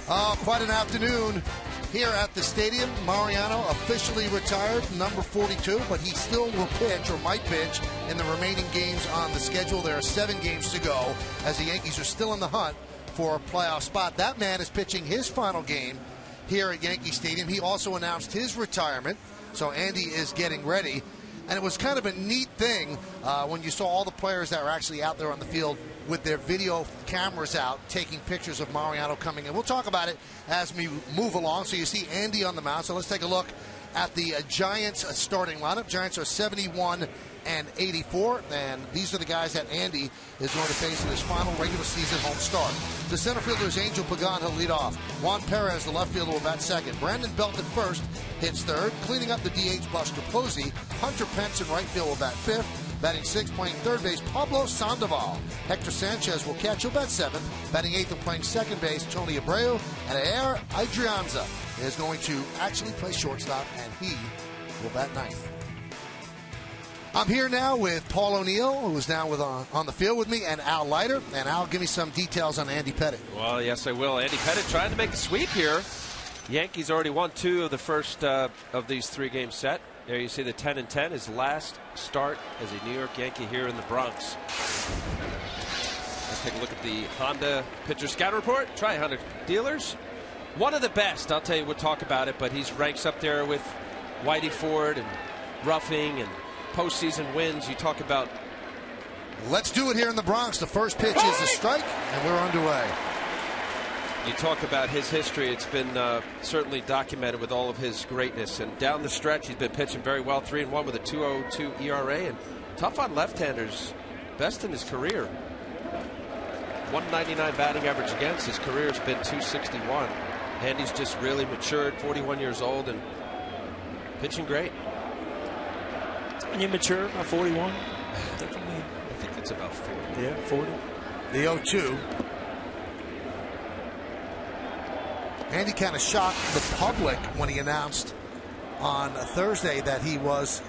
Oh, quite an afternoon here at the stadium. Mariano officially retired, number 42, but he still will pitch or might pitch in the remaining games on the schedule. There are 7 games to go as the Yankees are still in the hunt for a playoff spot. That man is pitching his final game here at Yankee Stadium. He also announced his retirement, so Andy is getting ready. And it was kind of a neat thing when you saw all the players that were actually out there on the field with their video cameras out taking pictures of Mariano coming in. We'll talk about it as we move along. So you see Andy on the mound. So let's take a look at the Giants starting lineup. Giants are 71 and 84, and these are the guys that Andy is going to face in his final regular season home start. The center fielder is Angel Pagan, he'll lead off. Juan Perez, the left fielder, will bat second. Brandon Belt at first, hits third. Cleaning up the DH, Buster Posey. Hunter Pence in right field will bat fifth. Batting sixth, playing third base, Pablo Sandoval. Hector Sanchez will catch, he'll bat seventh. Batting eighth and playing second base, Tony Abreu. And Air Adrianza is going to actually play shortstop, and he will bat ninth. I'm here now with Paul O'Neill, who is now on the field with me, and Al Leiter. And Al, give me some details on Andy Pettitte. Well, yes, I will. Andy Pettitte trying to make a sweep here. Yankees already won 2 of the first of these 3-game set. There you see the 10-10, his last start as a New York Yankee here in the Bronx. Let's take a look at the Honda pitcher scout report. Try Honda dealers. One of the best. I'll tell you, we'll talk about it, but he ranks up there with Whitey Ford and Ruffing and postseason wins. You talk about. Let's do it here in the Bronx. The first pitch is a strike, and we're underway. You talk about his history. It's been certainly documented with all of his greatness. And down the stretch, he's been pitching very well. 3-1 with a 2.02 ERA. And tough on left-handers. Best in his career. 199 batting average against. His career has been 261. And he's just really matured. 41 years old and pitching great. When you mature about 41? I think it's about 40. Yeah, 40. The 0-2. Andy kind of shocked the public when he announced on Thursday that he was,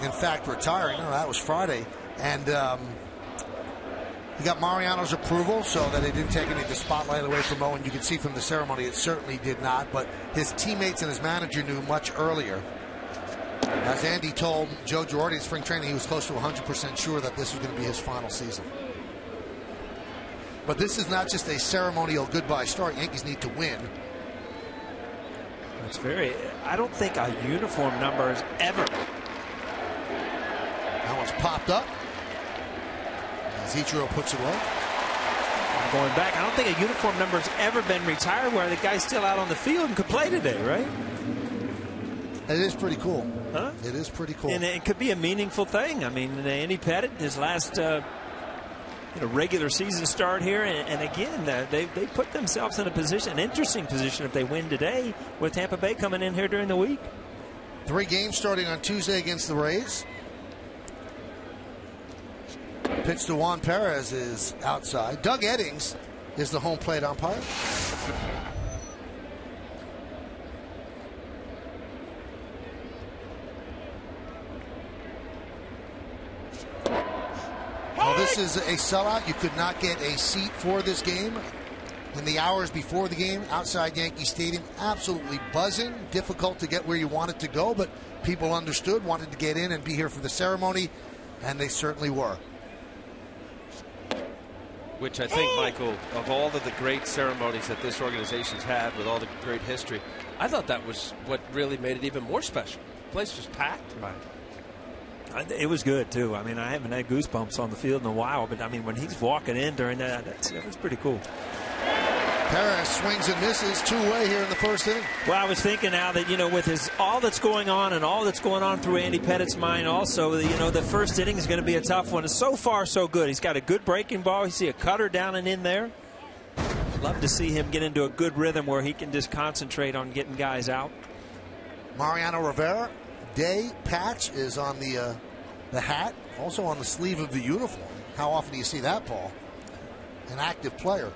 in fact, retiring. No, that was Friday. And he got Mariano's approval so that it didn't take any of the spotlight away from Owen. You can see from the ceremony it certainly did not. But his teammates and his manager knew much earlier. As Andy told Joe Girardi in spring training, he was close to 100% sure that this was going to be his final season. But this is not just a ceremonial goodbye start. Yankees need to win. It's I don't think a uniform number has ever. That one's popped up. As Ichiro puts it away. Going back, I don't think a uniform number has ever been retired where the guy's still out on the field and could play today, right? It is pretty cool. Huh? It is pretty cool. And it could be a meaningful thing. I mean, Andy Pettitte, his last regular season start here, and again, they put themselves in a position, an interesting position if they win today, with Tampa Bay coming in here during the week. 3 games starting on Tuesday against the Rays. Pitch to Juan Perez is outside. Doug Eddings is the home plate umpire. This is a sellout. You could not get a seat for this game. In the hours before the game, outside Yankee Stadium, absolutely buzzing. Difficult to get where you wanted to go, but people understood, wanted to get in and be here for the ceremony, and they certainly were. Which I think, Michael, of all of the great ceremonies that this organization's had with all the great history, I thought that was what really made it even more special. The place was packed. Right. It was good, too. I mean, I haven't had goosebumps on the field in a while, but, I mean, when he's walking in during that, that's pretty cool. Perez swings and misses 2-way here in the first inning. Well, I was thinking now that, with all that's going on and all that's going on through Andy Pettitte's mind also, the first inning is going to be a tough one. And so far, so good. He's got a good breaking ball. You see a cutter down and in there. Love to see him get into a good rhythm where he can just concentrate on getting guys out. Mariano Rivera. Day patch is on the hat, also on the sleeve of the uniform. How often do you see that, Paul? An active player.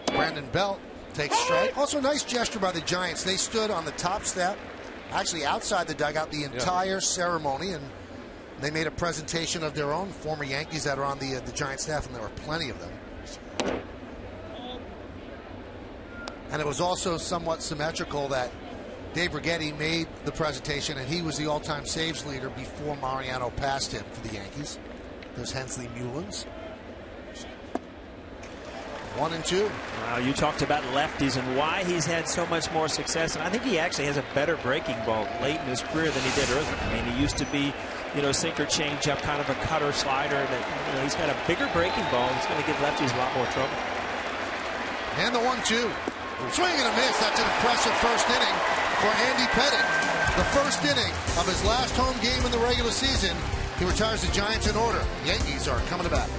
Brandon Belt takes strike. Also a nice gesture by the Giants. They stood on the top step, actually outside the dugout, the entire ceremony, and they made a presentation of their own former Yankees that are on the Giant staff, and there were plenty of them. And it was also somewhat symmetrical that Dave Righetti made the presentation, and he was the all-time saves leader before Mariano passed him for the Yankees. There's Hensley Mullins. 1-2. Wow, you talked about lefties and why he's had so much more success, and I think he actually has a better breaking ball late in his career than he did earlier. I mean, he used to be, sinker changeup, kind of a cutter slider. That he's got a bigger breaking ball. He's going to give lefties a lot more trouble. And the 1-2. Swing and a miss. That's an impressive first inning for Andy Pettitte. The first inning of his last home game in the regular season. He retires the Giants in order. Yankees are coming to bat.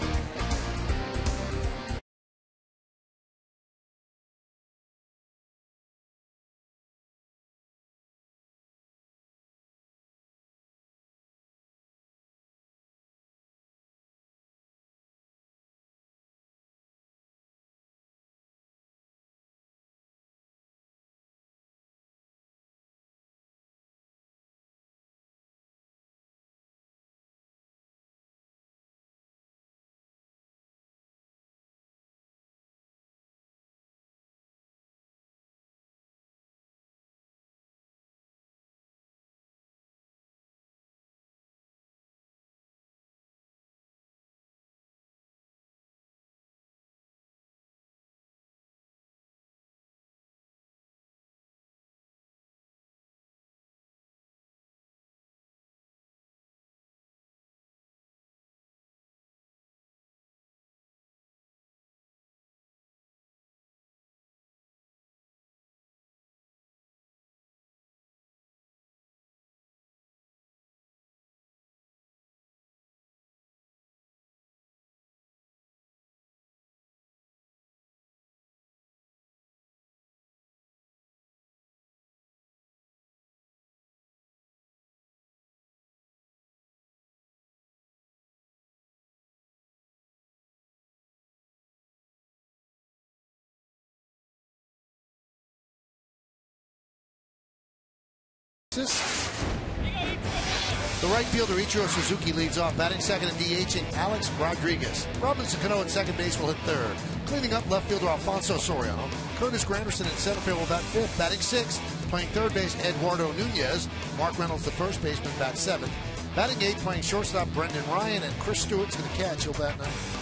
The right fielder Ichiro Suzuki leads off, batting second and DHing Alex Rodriguez. Robinson Cano at second base will hit third. Cleaning up left fielder Alfonso Soriano. Curtis Granderson in center field will bat fifth. Batting sixth, playing third base Eduardo Nunez. Mark Reynolds, the first baseman, bats seventh. Batting eighth, playing shortstop Brendan Ryan, and Chris Stewart's going to catch. He'll bat ninth.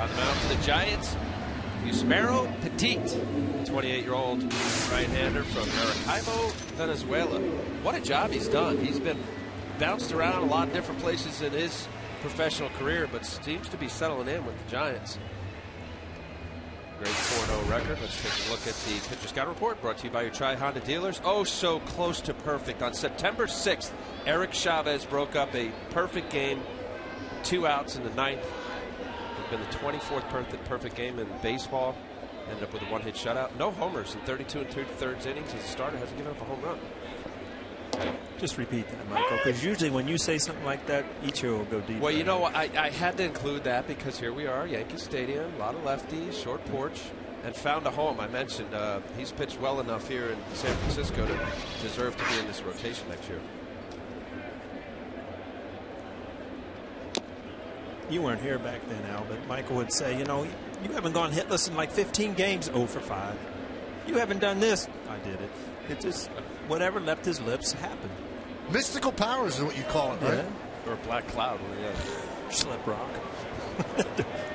On the mound for the Giants, Yusmeiro Pettitte, 28-year-old right-hander from Maracaibo, Venezuela. What a job he's done. He's been bounced around a lot of different places in his professional career, but seems to be settling in with the Giants. Great 4-0 record. Let's take a look at the Pitcher Scout Report, brought to you by your Tri-Honda dealers. Oh, so close to perfect. On September 6th, Eric Chavez broke up a perfect game, 2 outs in the ninth. Been the 24th perfect game in baseball. Ended up with a 1-hit shutout. No homers in 32 and 2/3 innings as a starter. Hasn't given up a home run. Just repeat that, Michael, because usually when you say something like that, Ichiro will go deep. Well, you know, I had to include that because here we are, Yankee Stadium, a lot of lefties, short porch, and found a home. I mentioned he's pitched well enough here in San Francisco to deserve to be in this rotation next year. You weren't here back then, Al, but Michael would say, you know, you haven't gone hitless in like 15 games, 0 for 5. You haven't done this. I did it. It just, whatever left his lips happened. Mystical powers is what you call it, right? Yeah. Or a black cloud. Yeah. Slip rock.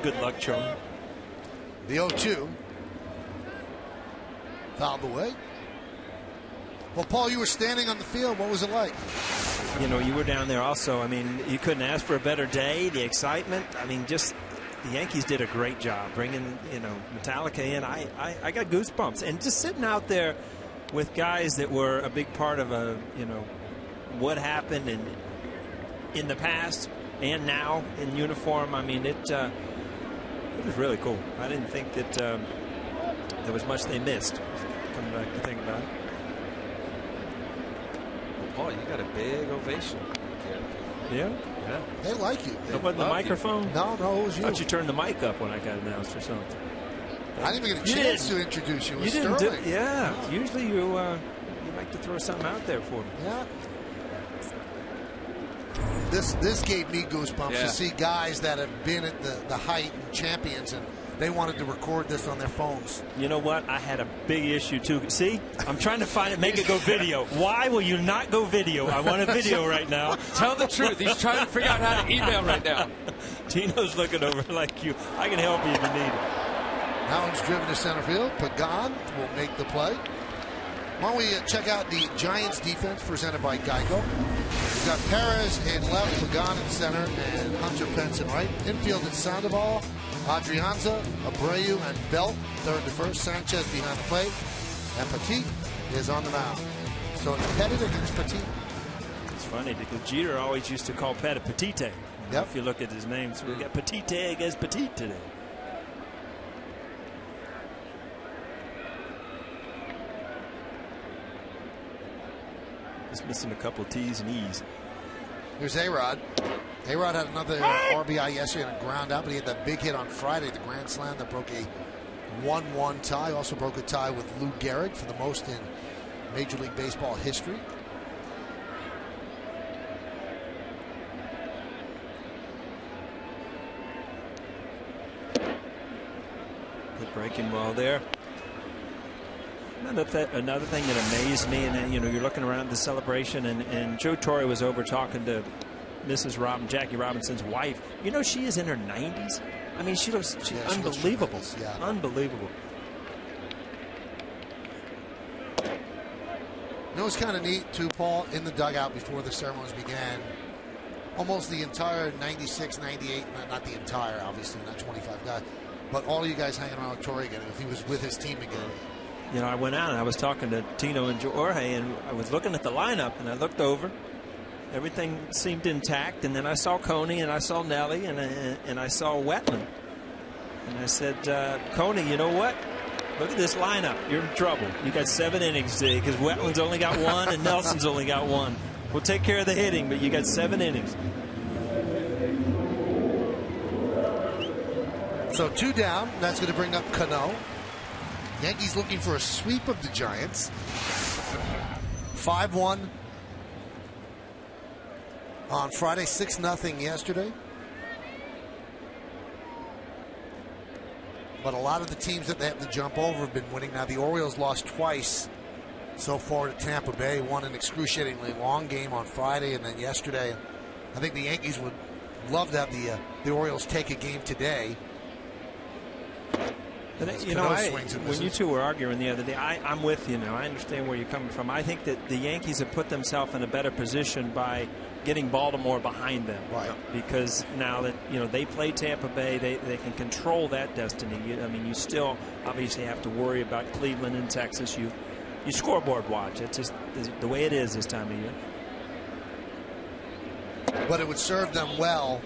Good luck, Chum. The 0-2. Fouled away. Well, Paul, you were standing on the field. What was it like? You know, you were down there also. I mean, you couldn't ask for a better day. The excitement. I mean, just the Yankees did a great job bringing, you know, Metallica in. I got goosebumps. And just sitting out there with guys that were a big part of you know, what happened in the past and now in uniform. I mean, it was really cool. I didn't think that there was much they missed. Coming back to think about it. Paul, you got a big ovation. Yeah? Yeah. They like you. It wasn't the microphone? You. No, it was you. I thought you turned the mic up when I got announced or something. I didn't even get a chance to introduce you. It was didn't Sterling. Yeah. Usually you like to throw something out there for me. Yeah. This gave me goosebumps to see guys that have been at the height and champions, and they wanted to record this on their phones. You know what? I had a big issue too. See, I'm trying to find it, make it go video. Why will you not go video? I want a video right now. Tell the truth. He's trying to figure out how to email right now. Tino's looking over like you. I can help you if you need it. Now it's driven to center field. Pagan will make the play. Why don't we check out the Giants defense presented by Geico. We've got Perez in left, Pagan in center, and Hunter Pence in right. Infield it's Sandoval, Adrianza, Abreu, and Belt, third to first. Sanchez behind the plate. And Pettitte is on the mound. So Pettitte against Pettitte. It's funny because Jeter always used to call Pettitte Pettitte. Yep. If you look at his name, so we got Pettitte against Pettitte today. Just missing a couple T's and E's. Here's A-Rod. A-Rod had another RBI yesterday and a ground out, but he had that big hit on Friday, the grand slam that broke a 1-1 tie. Also broke a tie with Lou Gehrig for the most in Major League Baseball history. Good breaking ball there. Another thing that amazed me, and then, you know, you're looking around the celebration, and Joe Torre was over talking to Mrs. Jackie Robinson's wife. You know, she is in her 90s. I mean, she's unbelievable. Yeah. Unbelievable. You know, it's kind of neat, too, Paul, in the dugout before the ceremonies began. Almost the entire 96, 98, not the entire, obviously, not 25 guys, but all you guys hanging around with Torre again, if he was with his team again. You know, I went out and I was talking to Tino and Jorge, and I was looking at the lineup, and I looked over. Everything seemed intact, and then I saw Coney, and I saw Nelly, and I saw Wetland. And I said, Coney, you know what? Look at this lineup. You're in trouble. You got 7 innings today because Wetland's only got 1 and Nelson's only got 1. We'll take care of the hitting, but you got 7 innings. So 2 down. That's going to bring up Cano. Yankees looking for a sweep of the Giants. 5-1 on Friday, 6-0 yesterday. But a lot of the teams that they have to jump over have been winning. Now the Orioles lost twice so far to Tampa Bay. Won an excruciatingly long game on Friday and then yesterday. I think the Yankees would love to have the Orioles take a game today. But, you know, when you two were arguing the other day, I'm with you now. I understand where you're coming from. I think that the Yankees have put themselves in a better position by getting Baltimore behind them. Right. Because now that, you know, they play Tampa Bay, they can control that destiny. I mean, you still obviously have to worry about Cleveland and Texas. You scoreboard watch. It's just the way it is this time of year. But it would serve them well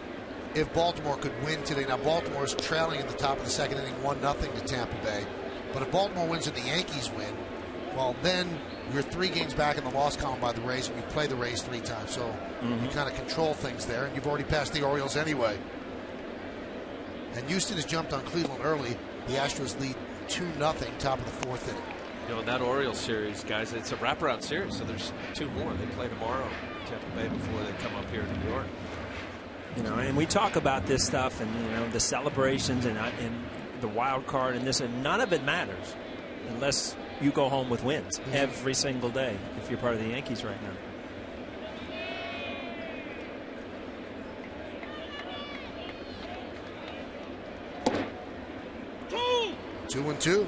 if Baltimore could win today. Now, Baltimore is trailing in the top of the second inning 1-0 to Tampa Bay. But if Baltimore wins and the Yankees win, well, then you're 3 games back in the loss column by the Rays, and you play the Rays 3 times. So you kind of control things there, and you've already passed the Orioles anyway. And Houston has jumped on Cleveland early. The Astros lead 2-0, top of the 4th inning. You know, in that Orioles series, guys, it's a wraparound series, so there's 2 more. They play tomorrow in Tampa Bay before they come up here to New York. You know, and we talk about this stuff and, you know, the celebrations and the wild card and this, and none of it matters unless you go home with wins every single day if you're part of the Yankees right now. 2-2.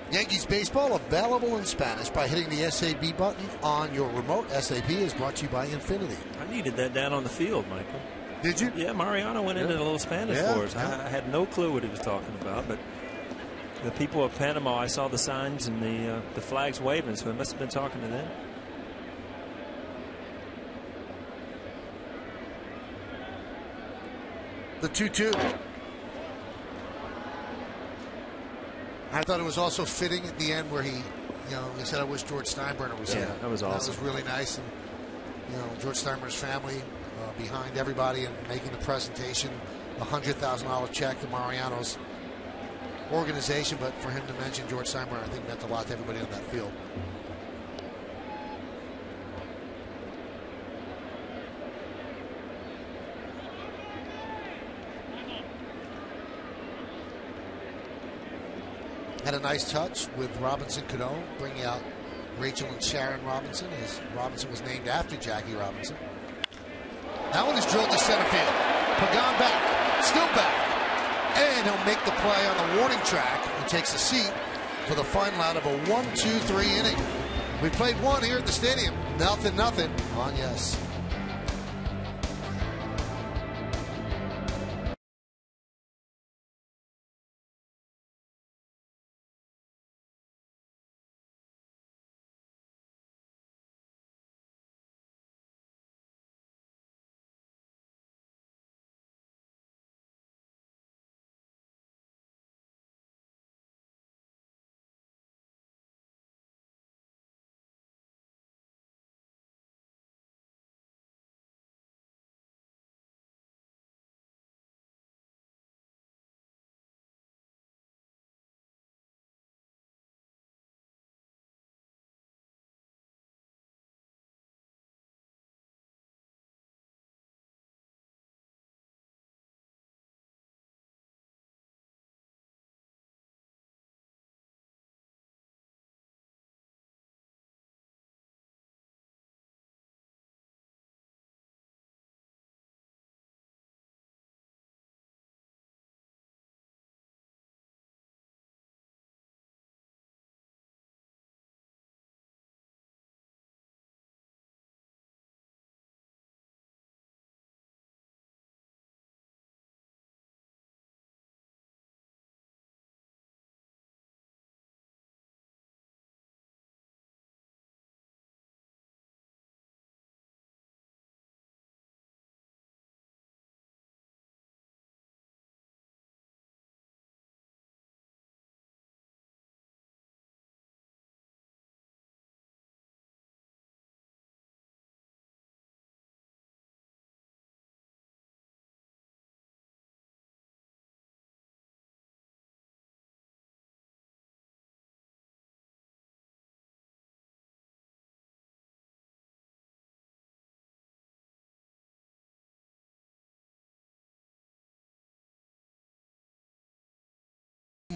Yankees baseball available in Spanish by hitting the SAB button on your remote. SAB is brought to you by Infinity. I needed that down on the field, Michael. Did you? Yeah, Mariano went into a little Spanish for us. Yeah. I had no clue what he was talking about, but the people of Panama, I saw the signs and the flags waving, so he must have been talking to them. The 2-2. I thought it was also fitting at the end where he said, I wish George Steinbrenner was here. That was awesome. That was really nice. And, you know, George Steinbrenner's family behind everybody and making the presentation. A $100,000 check to Mariano's organization. But for him to mention George Steinbrenner, I think meant a lot to everybody on that field. Had a nice touch with Robinson Cano, bringing out Rachel and Sharon Robinson, as Robinson was named after Jackie Robinson. That one is drilled to center field. Pagan back, still back, and he'll make the play on the warning track and takes a seat for the final out of a 1-2-3 inning. We played 1 here at the stadium. 0-0 on yes.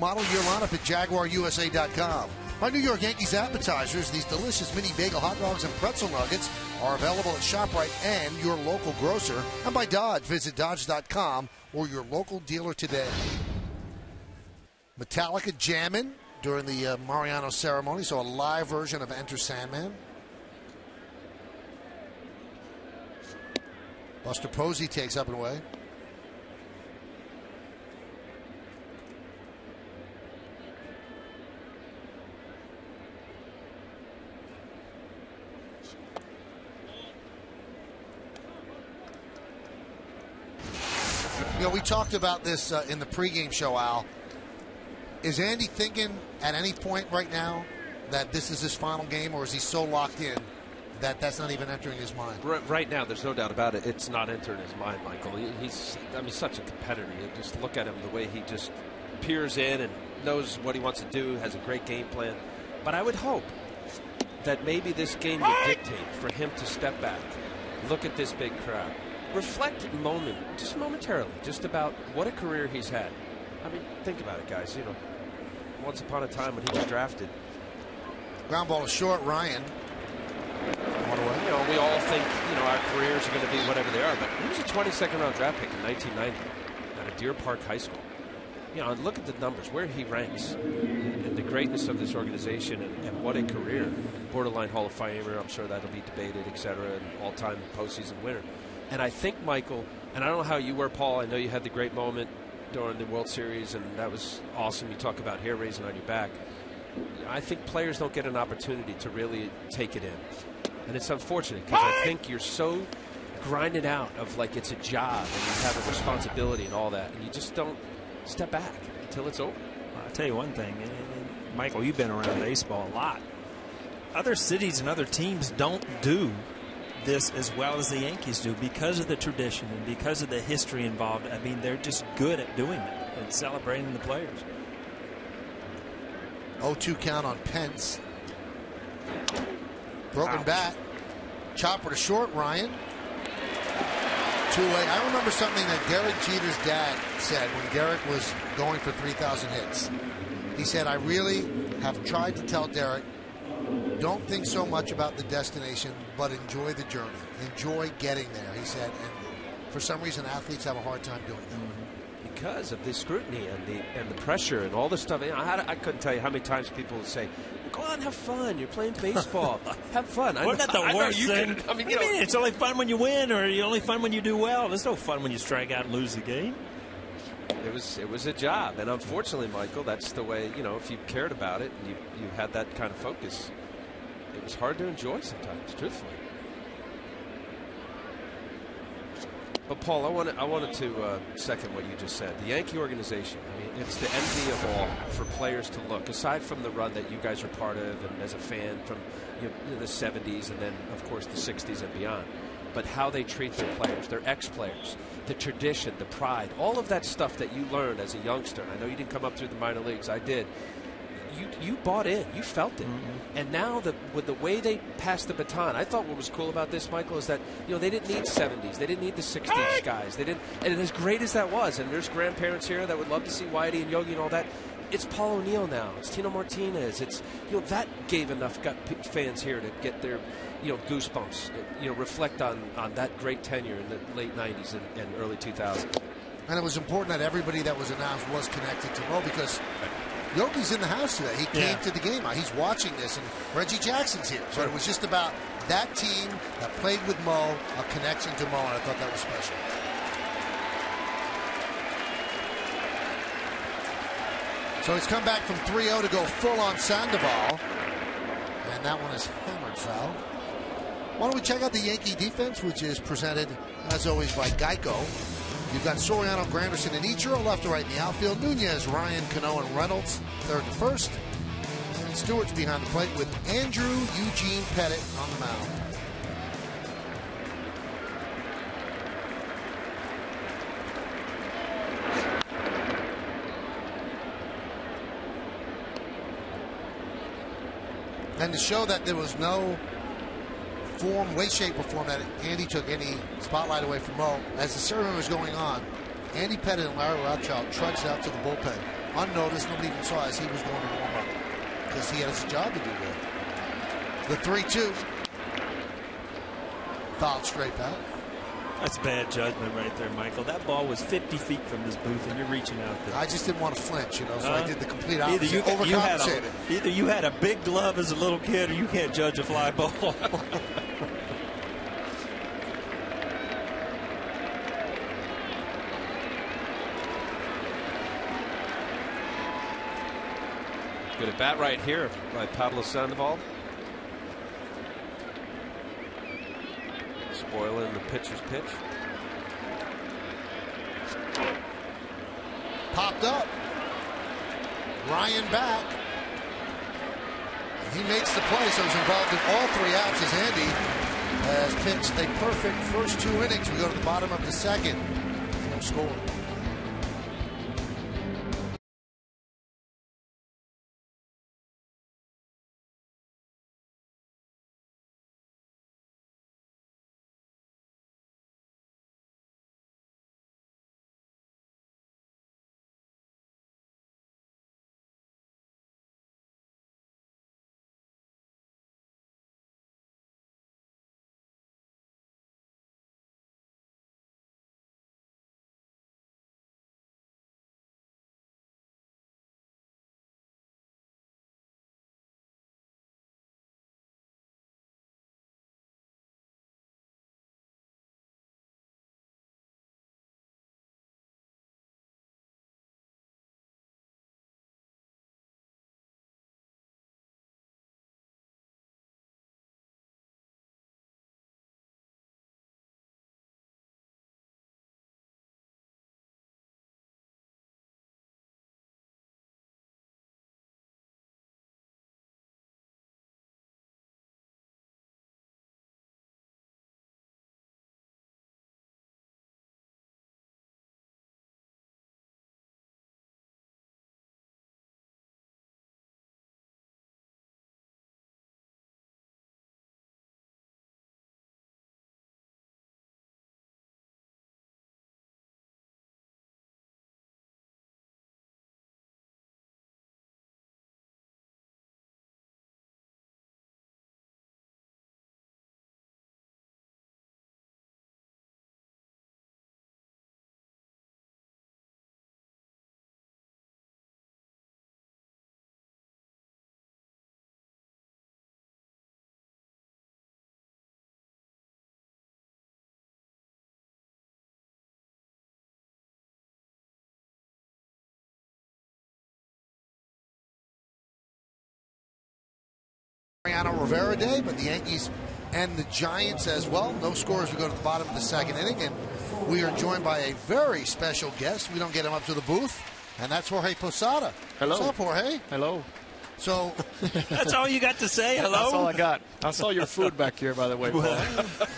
model year lineup at JaguarUSA.com. Our New York Yankees appetizers, these delicious mini bagel hot dogs and pretzel nuggets, are available at ShopRite and your local grocer. And by Dodge, visit Dodge.com or your local dealer today. Metallica jamming during the Mariano ceremony, so a live version of Enter Sandman. Buster Posey takes up and away. You know, we talked about this in the pregame show, Al. Is Andy thinking at any point right now that this is his final game, or is he so locked in that that's not even entering his mind? Right now, there's no doubt about it. It's not entering his mind, Michael. He's such a competitor. You just look at him, the way he just peers in and knows what he wants to do, has a great game plan. But I would hope that maybe this game would dictate for him to step back, look at this big crowd, reflect just momentarily, just about what a career he's had. I mean, think about it, guys. You know, once upon a time when he was drafted. Ground ball is short, Ryan. You know, we all think, you know, our careers are going to be whatever they are, but he was a 22nd round draft pick in 1990 at a Deer Park High School. You know, and look at the numbers, where he ranks, and the greatness of this organization, and what a career. Borderline Hall of Famer, I'm sure that'll be debated, etc., and all-time postseason winner. And I think, Michael, and I don't know how you were, Paul, I know you had the great moment during the World Series, and that was awesome. You talk about hair raising on your back. I think players don't get an opportunity to really take it in. And it's unfortunate because I think you're so grinded out of like it's a job and you have a responsibility and all that, and you just don't step back until it's over. Well, I'll tell you one thing, and Michael, you've been around baseball a lot. Other cities and other teams don't do this as well as the Yankees do because of the tradition and because of the history involved. I mean, they're just good at doing that and celebrating the players. 0-2 count on Pence. Broken bat. Chopper to short, Ryan. Two-way. I remember something that Derek Jeter's dad said when Derek was going for 3,000 hits. He said, I really have tried to tell Derek, don't think so much about the destination, but enjoy the journey. Enjoy getting there, he said. And for some reason, athletes have a hard time doing that. Because of the scrutiny and the pressure and all the stuff. You know, I couldn't tell you how many times people would say, go on, have fun. You're playing baseball. Have fun. Well, not the worst thing. I mean, you mean it's only fun when you win, or it's only fun when you do well. There's no fun when you strike out and lose the game. It was a job, and unfortunately, Michael, that's the way. You know, if you cared about it and you had that kind of focus, it was hard to enjoy sometimes, truthfully. But Paul, I wanted to second what you just said. The Yankee organization, I mean, it's the envy of all for players to look. Aside from the run that you guys are part of, and as a fan from the 70s, and then of course the 60s and beyond. But how they treat their players, their ex-players, the tradition, the pride, all of that stuff that you learned as a youngster. I know you didn't come up through the minor leagues. I did. You bought in. You felt it. Mm-hmm. And now with the way they passed the baton, I thought what was cool about this, Michael, is that they didn't need 70s. They didn't need the 60s guys. They didn't. And as great as that was, and there's grandparents here that would love to see Whitey and Yogi and all that. It's Paul O'Neill now. It's Tino Martinez. It's that gave enough fans here to get their goosebumps. Reflect on that great tenure in the late 90s and early 2000s. And it was important that everybody that was announced was connected to Mo, because Yogi's in the house today. He came to the game. He's watching this, and Reggie Jackson's here. So it was just about that team that played with Mo, a connection to Mo, and I thought that was special. So he's come back from 3-0 to go full on Sandoval. And that one is hammered foul. Why don't we check out the Yankee defense, which is presented, as always, by Geico. You've got Soriano, Granderson, and Ichiro left to right in the outfield. Nunez, Ryan, Cano, and Reynolds third to first. And Stewart's behind the plate with Andrew Eugene Pettitte on the mound. And to show that there was no form, way, shape, or form that Andy took any spotlight away from Mo, as the ceremony was going on, Andy Pettitte and Larry Rothschild trudged out to the bullpen. unnoticed. Nobody even saw as he was going to warm up because he has a job to do there. The 3-2. Fouled straight back. That's bad judgment right there, Michael. That ball was 50 feet from this booth, and you're reaching out there. I just didn't want to flinch, you know, so I did the complete opposite. Either you had a big glove as a little kid, or you can't judge a fly ball. Good at bat right here by Pablo Sandoval. Spoiling the pitcher's pitch. Popped up. Ryan back. He makes the play, so he's involved in all 3 outs as Andy has pitched a perfect first 2 innings. We go to the bottom of the second. No score. Mariano Rivera Day, but the Yankees and the Giants as well. No scores. We go to the bottom of the second inning, and we are joined by a very special guest. We don't get him up to the booth, and that's Jorge Posada. Hello. What's up, Jorge? Hello. So that's all you got to say. Hello. That's all I got. I saw your food back here, by the way.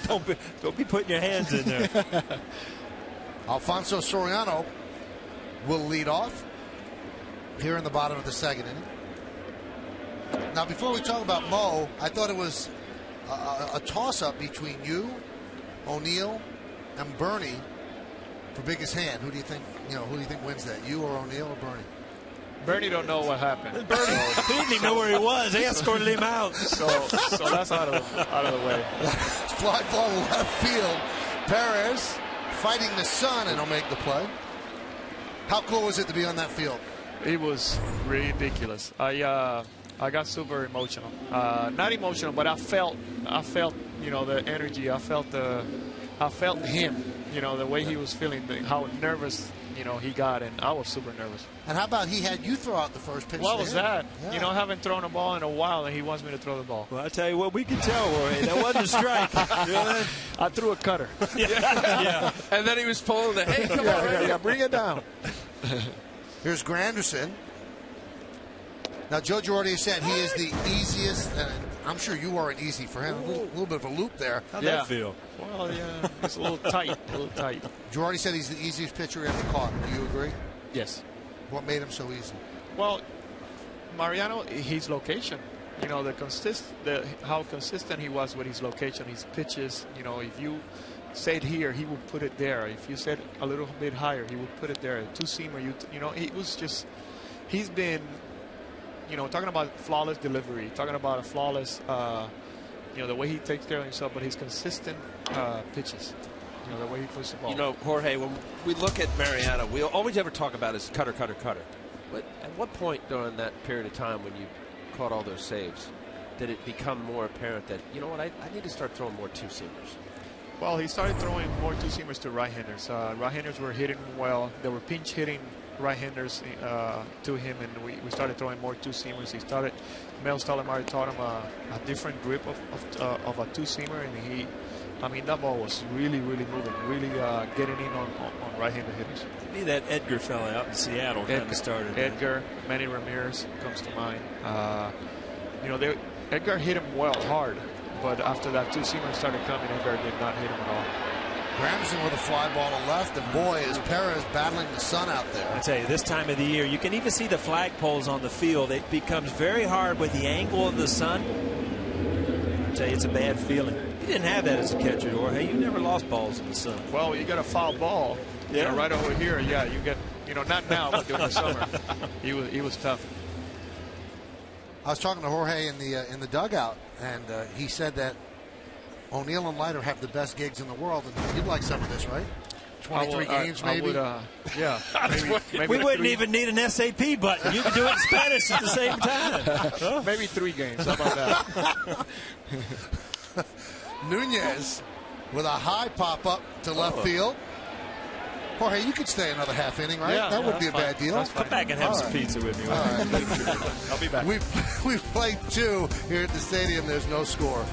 Don't be putting your hands in there. Alfonso Soriano will lead off here in the bottom of the second inning. Now, before we talk about Mo, I thought it was a toss-up between you, O'Neill, and Bernie for biggest hand. Who do you think? Who do you think wins that? You or O'Neill or Bernie? Bernie don't know what happened. Bernie he didn't even know where he was. They escorted him out. So that's out of the way. Fly ball left field. Perez fighting the sun, and he'll make the play. How cool was it to be on that field? It was ridiculous. I got super emotional. Not emotional, but I felt the energy. I felt him, the way he was feeling, how nervous, he got, and I was super nervous. And how about he had you throw out the first pitch? What was that? Yeah. I haven't thrown a ball in a while, and he wants me to throw the ball. Well, I tell you what, we can tell, Roy, that wasn't a strike. I threw a cutter. Yeah. And then he was pulling the, hey, come on. Yeah, bring it down. Here's Granderson. Now, Joe Girardi said he is the easiest, and I'm sure you weren't easy for him. A little bit of a loop there. How'd that feel? Well, yeah, it's a little tight. Girardi said he's the easiest pitcher he ever caught. Do you agree? Yes. What made him so easy? Well, Mariano, his location. How consistent he was with his location, his pitches. If you said here, he would put it there. If you said a little bit higher, he would put it there. Two-seamer, it was just he's been, you know, talking about flawless delivery, talking about a flawless, you know, the way he takes care of himself, but his consistent pitches, you know, the way he puts the ball. You know, Jorge, when we look at Mariano, we always ever talk about his cutter. But at what point during that period of time when you caught all those saves did it become more apparent that, you know what, I need to start throwing more two-seamers? Well, he started throwing more two-seamers to right-handers. Right-handers were hitting well. They were pinch hitting right-handers to him, and we started throwing more two-seamers. He started, Mel Stottlemyre taught him a different grip of a two-seamer, and I mean, that ball was really, really moving, really getting in on right-handed hitters. Maybe that Edgar fella out in Seattle kind of started. Edgar, Manny Ramirez comes to mind. You know, Edgar hit him well, hard, but after that two-seamer started coming, Edgar did not hit him at all. Gramson with a fly ball to left, and boy, is Perez battling the sun out there. I tell you, this time of the year, you can even see the flagpoles on the field. It becomes very hard with the angle of the sun. I tell you, it's a bad feeling. You didn't have that as a catcher, Jorge. You never lost balls in the sun. Well, you got a foul ball, you know, right over here. Yeah, you get, you know, not now, but during the summer, he was tough. I was talking to Jorge in the dugout, and he said that O'Neill and Leiter have the best gigs in the world, and you'd like some of this, right? 23 games, maybe? Yeah. Maybe we wouldn't even need an SAP button. You could do it in Spanish at the same time. Maybe 3 games. How about that? Nunez with a high pop-up to left field. Jorge, you could stay another half inning, right? Yeah, that wouldn't be a bad deal. Come back and have some pizza with me. I'll be back. We've played 2 here at the stadium. There's no score.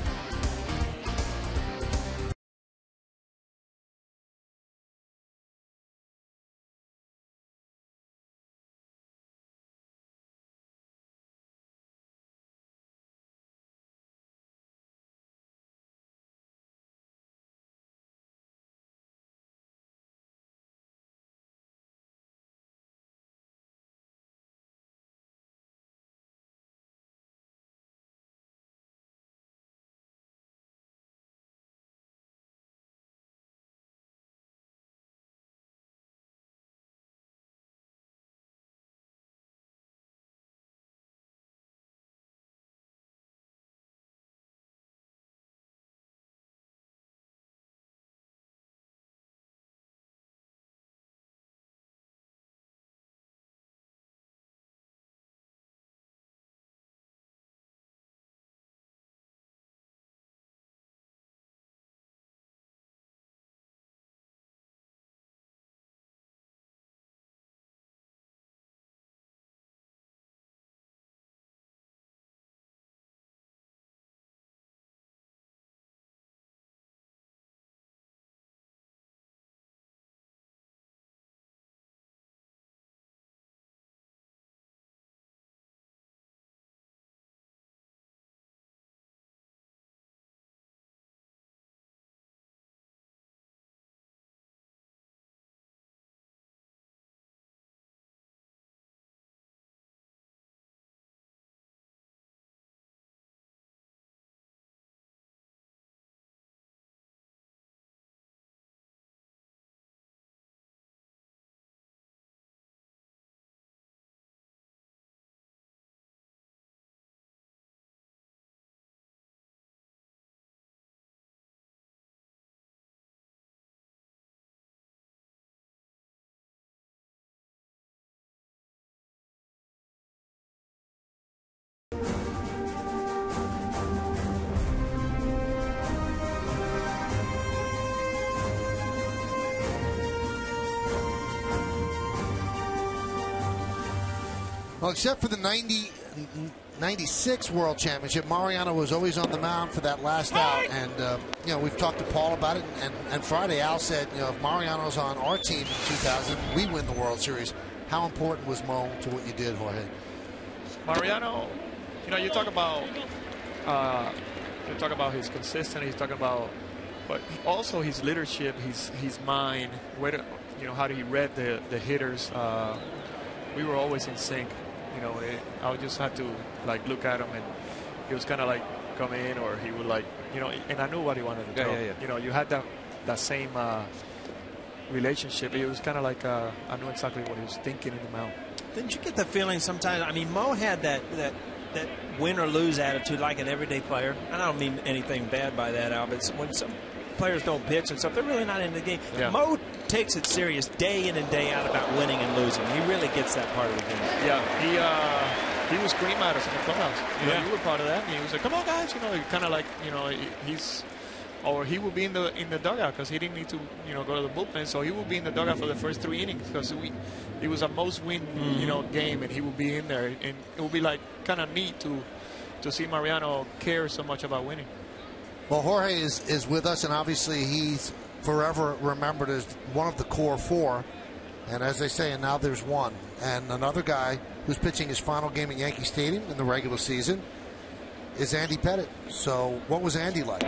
Well, except for the 96 World Championship, Mariano was always on the mound for that last out. And, you know, we've talked to Paul about it. And Friday, Al said, you know, if Mariano's on our team in 2000, we win the World Series. How important was Mo to what you did, Jorge? Mariano, you know, you talk about his consistency. He's talking about, but also his leadership, his mind. Where, you know, how did he read the hitters? We were always in sync. You know, I would just have to like look at him, and he was kind of like come in, or he would like, you know, and I knew what he wanted to do. You know, you had that same relationship. It was kind of like I knew exactly what he was thinking in the mound. Didn't you get the feeling sometimes? I mean, Mo had that win or lose attitude like an everyday player. I don't mean anything bad by that, Al, but when some players don't pitch and stuff, they're really not in the game. Yeah. Mo takes it serious day in and day out about winning and losing. He really gets that part of the game. Yeah, he was screaming at us in the clubhouse. You know, you were part of that. And he was like, "Come on, guys!" You know, kind of like, you know, he would be in the dugout because he didn't need to, you know, go to the bullpen. So he would be in the dugout for the first 3 innings because it was a most-win, you know, game, and he would be in there, and it would be like kind of neat to see Mariano care so much about winning. Well, Jorge is with us, and obviously he's forever remembered as one of the core 4. And as they say, and now there's one. And another guy who's pitching his final game at Yankee Stadium in the regular season is Andy Pettitte. So what was Andy like?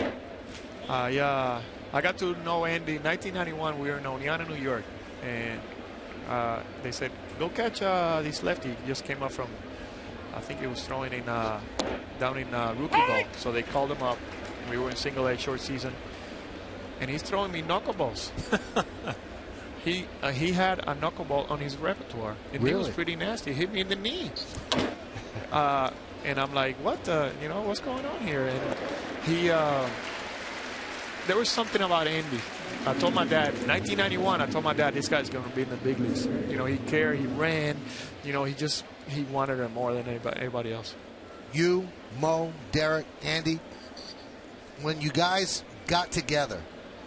Yeah, I got to know Andy in 1991. We were in Oneonta, New York, and they said, "Go catch this lefty." He just came up from, I think he was throwing in down in rookie ball. So they called him up. We were in single A short season, and he's throwing me knuckleballs. He had a knuckleball on his repertoire, and Really? it was pretty nasty. It hit me in the knee. And I'm like, what? You know, what's going on here? And he. There was something about Andy. I told my dad, 1991, I told my dad, this guy's going to be in the big leagues. You know, he cared, he ran. You know, he wanted it more than anybody else. You, Mo, Derek, Andy, when you guys got together,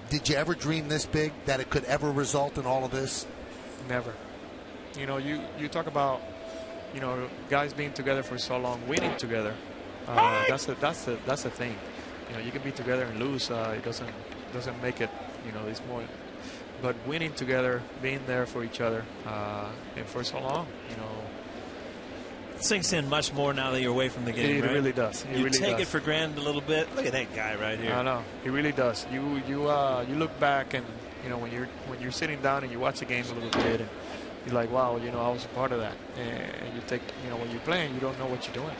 did you ever dream this big, that it could ever result in all of this? Never. You know, you talk about, you know, guys being together for so long, winning together. That's the thing. You know, you can be together and lose. It doesn't make it. You know, it's more. But winning together, being there for each other, and for so long, you know. It sinks in much more now that you're away from the game. It right? really does. It you really take does. it for granted a little bit. Look at that guy right here. I know. He really does. You look back, and you know, when you're sitting down and you watch the game a little bit, and you're like, wow, you know, I was a part of that. And you take, you know, when you're playing, you don't know what you're doing.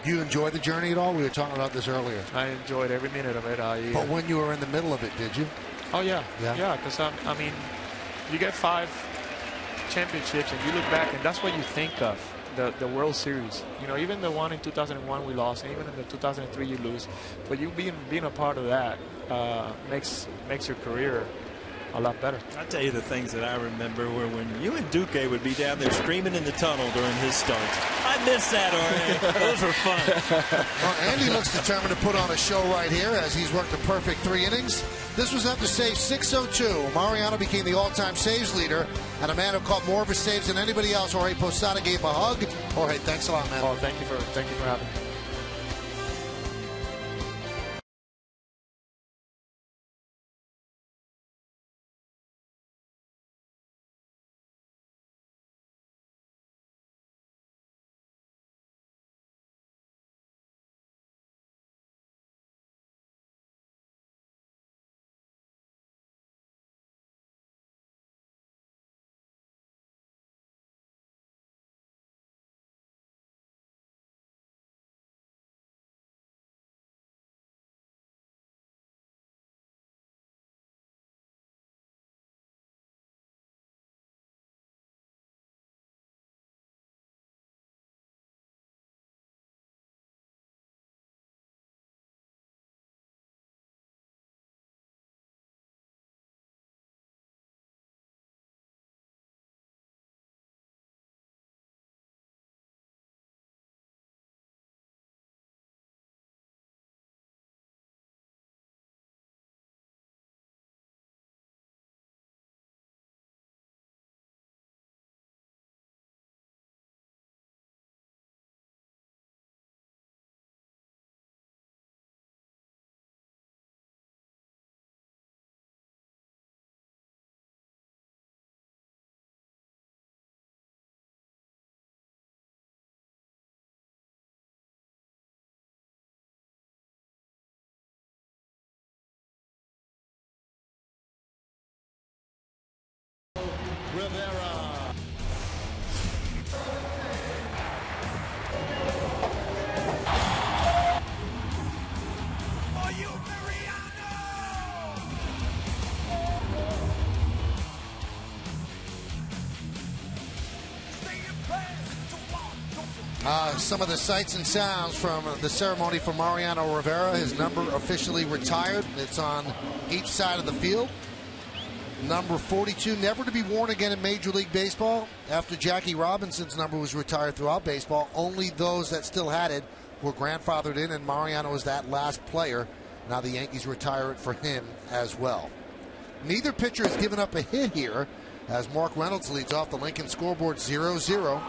Do you enjoy the journey at all? We were talking about this earlier. I enjoyed every minute of it. But when you were in the middle of it, did you? Oh, yeah. Yeah, because, I mean, you get 5 championships, and you look back, and that's what you think of, the World Series. You know, even the one in 2001 we lost, and even in the 2003 you lose. But you being a part of that makes your career a lot better. I'll tell you the things that I remember were when you and Duque would be down there screaming in the tunnel during his starts. I miss that, Jorge. Those were fun. Well, Andy looks determined to put on a show right here as he's worked a perfect 3 innings. This was after save 602. Mariano became the all-time saves leader and a man who caught more of his saves than anybody else. Jorge Posada gave him a hug. Jorge, thanks a lot, man. Oh, thank you for having me. Some of the sights and sounds from the ceremony for Mariano Rivera. His number officially retired. It's on each side of the field. Number 42, never to be worn again in Major League Baseball. After Jackie Robinson's number was retired throughout baseball, only those that still had it were grandfathered in, and Mariano was that last player. Now the Yankees retire it for him as well. Neither pitcher has given up a hit here as Mark Reynolds leads off the Lincoln scoreboard 0-0.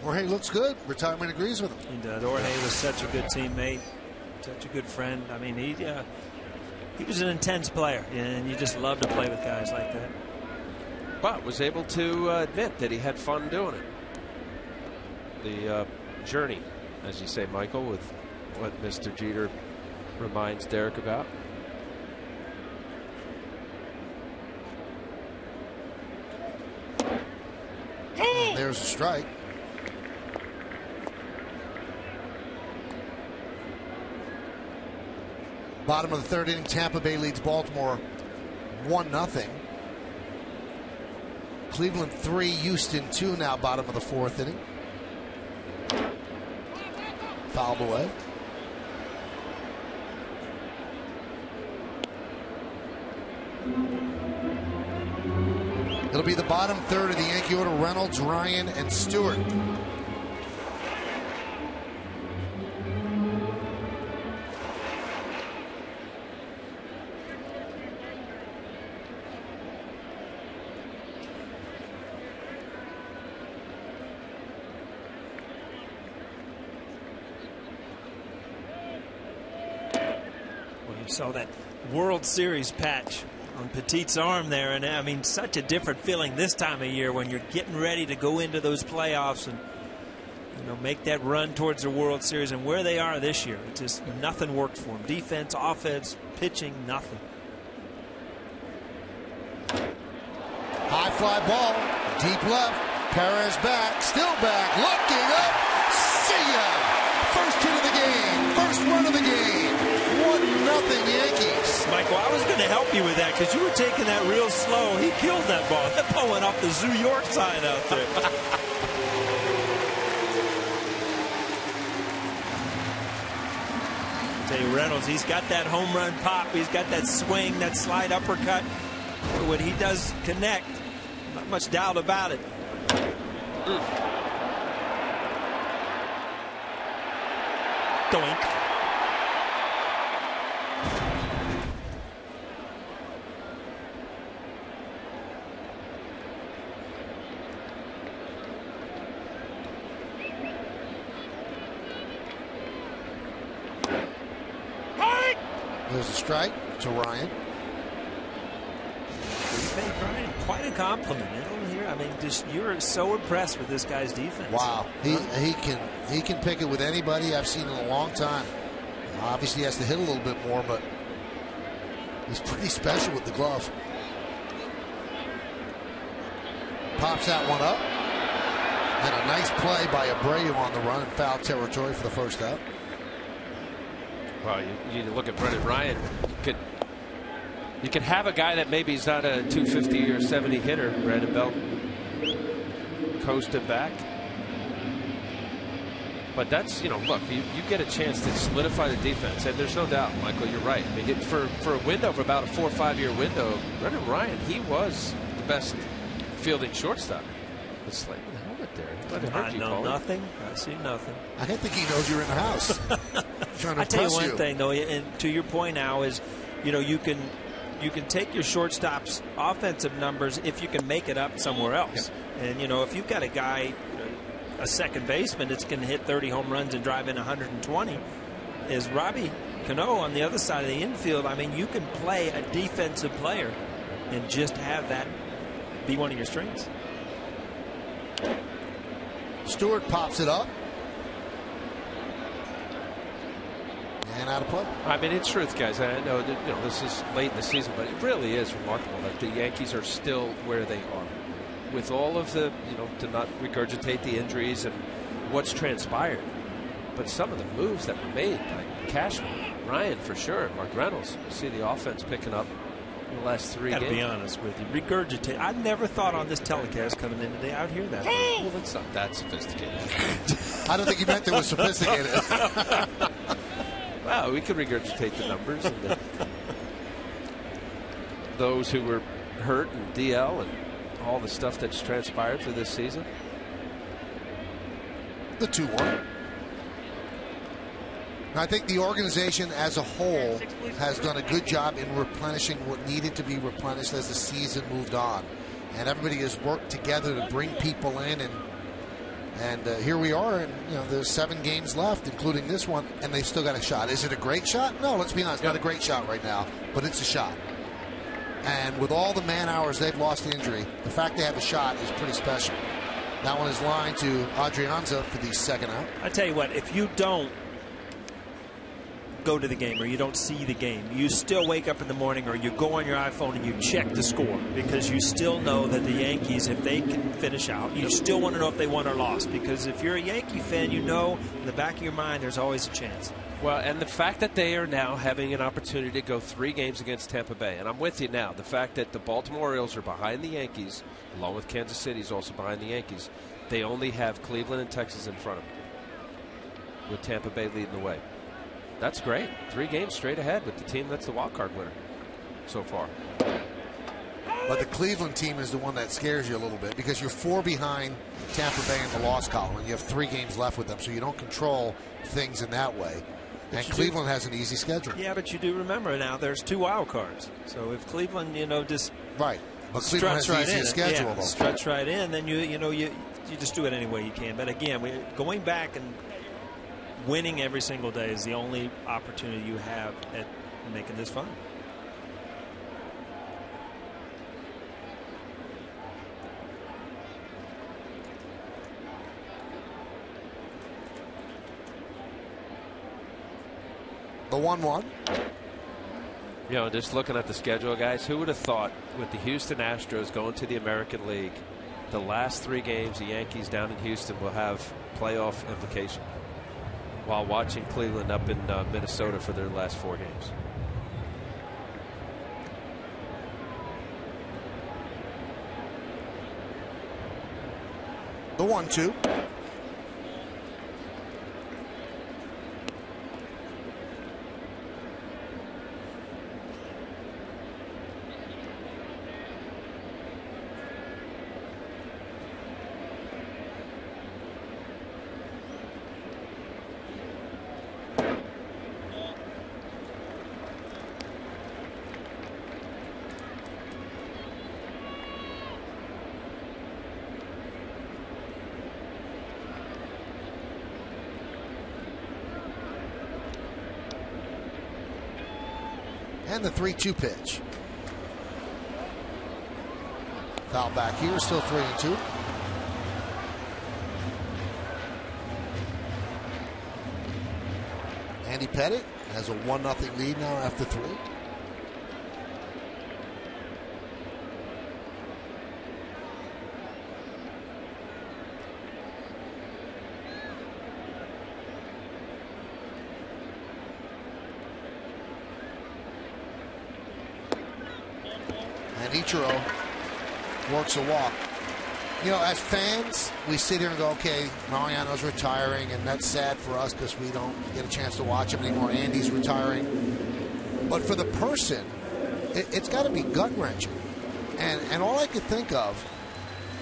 Jorge looks good. Retirement agrees with him. He did. Jorge was such a good teammate, such a good friend. I mean, he was an intense player, and you just love to play with guys like that. But was able to admit that he had fun doing it. The journey, as you say, Michael, with what Mr. Jeter reminds Derek about. There's a strike. Bottom of the third inning, Tampa Bay leads Baltimore 1-0. Cleveland 3, Houston 2 now, bottom of the fourth inning. Fouled away. It'll be the bottom third of the Yankee order, Reynolds, Ryan, and Stewart. Saw that World Series patch on Pettitte's arm there, and I mean, such a different feeling this time of year when you're getting ready to go into those playoffs and, you know, make that run towards the World Series. And where they are this year, it just nothing worked for them. Defense, offense, pitching, nothing. High fly ball, deep left. Perez back, still back, looking up. See ya! First hit of the game, first run of the game. 1-0 Yankees. Michael, I was going to help you with that because you were taking that real slow. He killed that ball. That ball went off the Zoo York side out there. Tell you, Reynolds, he's got that home run pop. He's got that swing, that slide uppercut. When he does connect, not much doubt about it. Doink. There's a strike to Ryan. You paid Ryan quite a compliment. I mean, just you're so impressed with this guy's defense. Wow, he can pick it with anybody I've seen in a long time. Obviously, he has to hit a little bit more, but he's pretty special with the glove. Pops that one up, and a nice play by Abreu on the run in foul territory for the first out. Well, you look at Brendan Ryan. You could have a guy that maybe he's not a 250 or 70 hitter. Brandon Belt coasted back, but that's, you know, look, you get a chance to solidify the defense, and there's no doubt, Michael, you're right. I mean, for a window of about a 4 or 5 year window, Brendan Ryan, he was the best fielding shortstop. It's like the helmet there. I know nothing. I see nothing. I don't think he knows you're in the house. I tell you one thing though, and to your point now is, you know, you can take your shortstop's offensive numbers if you can make it up somewhere else. Yeah. And you know, if you've got a guy, a second baseman that's going to hit 30 home runs and drive in 120, is Robbie Cano on the other side of the infield. I mean, you can play a defensive player and just have that be one of your strengths. Stewart pops it up. And out of play. I mean, in truth, guys, I know that, you know, this is late in the season, but it really is remarkable that the Yankees are still where they are. With all of the, you know, to not regurgitate the injuries and what's transpired, but some of the moves that were made, like Cashman, Ryan for sure, Mark Reynolds, you see the offense picking up. the last 3 games. games. To be honest with you, regurgitate. I never thought on this telecast coming in today I'd hear that. Well, that's not that sophisticated. I don't think you meant it was sophisticated. Well, we could regurgitate the numbers and those who were hurt and DL and all the stuff that's transpired through this season. The 2-1. I think the organization as a whole has done a good job in replenishing what needed to be replenished as the season moved on. And everybody has worked together to bring people in, and here we are, and there's 7 games left, including this one, and they've still got a shot. Is it a great shot? No, let's be honest, not a great shot right now, but it's a shot. And with all the man hours they've lost to injury, the fact they have a shot is pretty special. That one is lined to Adrianza for the second out. I tell you what, if you don't go to the game or you don't see the game, you still wake up in the morning or you go on your iPhone and you check the score, because you still know that the Yankees, if they can finish out, you still want to know if they won or lost, because if you're a Yankee fan, you know in the back of your mind there's always a chance. Well, and the fact that they are now having an opportunity to go 3 games against Tampa Bay, and I'm with you now, the fact that the Baltimore Orioles are behind the Yankees, along with Kansas City is also behind the Yankees, they only have Cleveland and Texas in front of them, with Tampa Bay leading the way. That's great. 3 games straight ahead with the team that's the wild card winner so far. But the Cleveland team is the one that scares you a little bit, because you're 4 behind Tampa Bay in the loss column, and you have 3 games left with them, so you don't control things in that way. And Cleveland has an easy schedule. Yeah, but you do remember now there's 2 wild cards. So if Cleveland, just right, but Cleveland has the easiest schedule. Yeah, stretch right in, then you just do it any way you can. But again, going back and winning every single day is the only opportunity you have at making this fun. The 1-1. Just looking at the schedule, guys, who would have thought with the Houston Astros going to the American League, the last 3 games the Yankees down in Houston will have playoff implication, while watching Cleveland up in Minnesota for their last 4 games. The 1-2. And the 3-2 pitch. Foul back here, still 3-2. Andy Pettitte has a 1-0 lead now after 3. And Ichiro works a walk. As fans, we sit here and go, okay, Mariano's retiring, and that's sad for us because we don't get a chance to watch him anymore. Andy's retiring. But for the person, it's got to be gut-wrenching. And all I could think of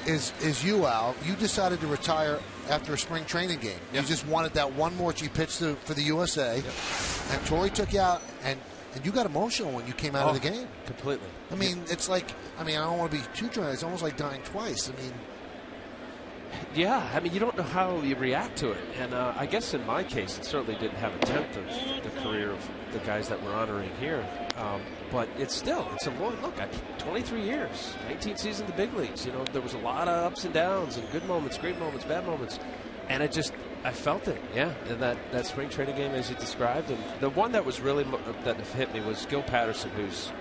is you, Al. You decided to retire after a spring training game. Yep. You just wanted that one more. You pitched for the USA, yep. And Torrey took you out, and you got emotional when you came out of the game. Completely. I mean, it's like, I don't want to be too dramatic. It's almost like dying twice. Yeah, you don't know how you react to it. And I guess in my case, it certainly didn't have a tenth of the career of the guys that we're honoring here. But it's a long look. 23 years, 19 seasons in the big leagues. There was a lot of ups and downs and good moments, great moments, bad moments. And I felt it, yeah. And that spring training game, as you described, and the one that was really that hit me was Gil Patterson, who's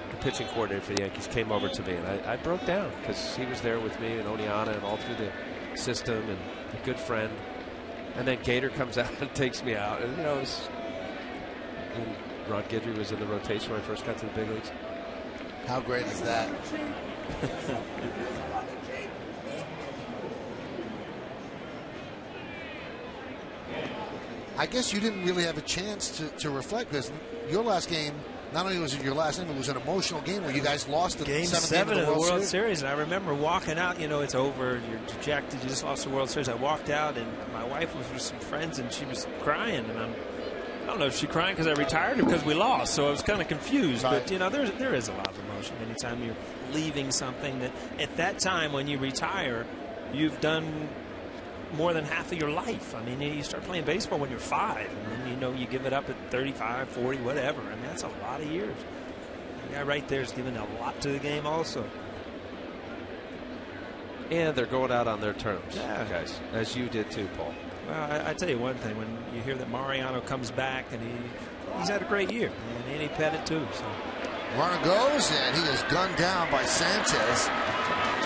the pitching coordinator for the Yankees, came over to me, and I broke down because he was there with me and Oneana and all through the system, and a good friend. And then Gator comes out and takes me out, and and Ron Guidry was in the rotation when I first got to the big leagues. How great is that? I guess you didn't really have a chance to reflect, because your last game, not only was it your last game, it was an emotional game where you guys lost the Game 7 of the World Series. And I remember walking out, you know, it's over, you're dejected, you just lost the World Series. I walked out, and my wife was with some friends, and she was crying. And I don't know if she crying because I retired or because we lost, so I was kind of confused. Right. But, you know, there is a lot of emotion anytime you're leaving something that at that time when you retire, you've done more than half of your life. I mean, you start playing baseball when you're 5, and then, you know, you give it up at 35, 40, whatever. I mean, that's a lot of years. The guy right there is giving a lot to the game also. And they're going out on their terms, Yeah. guys, as you did too, Paul. Well, I tell you one thing, when you hear that Mariano comes back, and he's had a great year, and Andy Pettitte too. So. Runner goes, and he is gunned down by Sanchez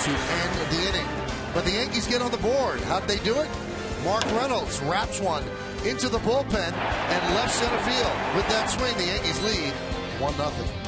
to end the inning. But the Yankees get on the board. How'd they do it? Mark Reynolds wraps one into the bullpen and left center field. With that swing, the Yankees lead 1-0.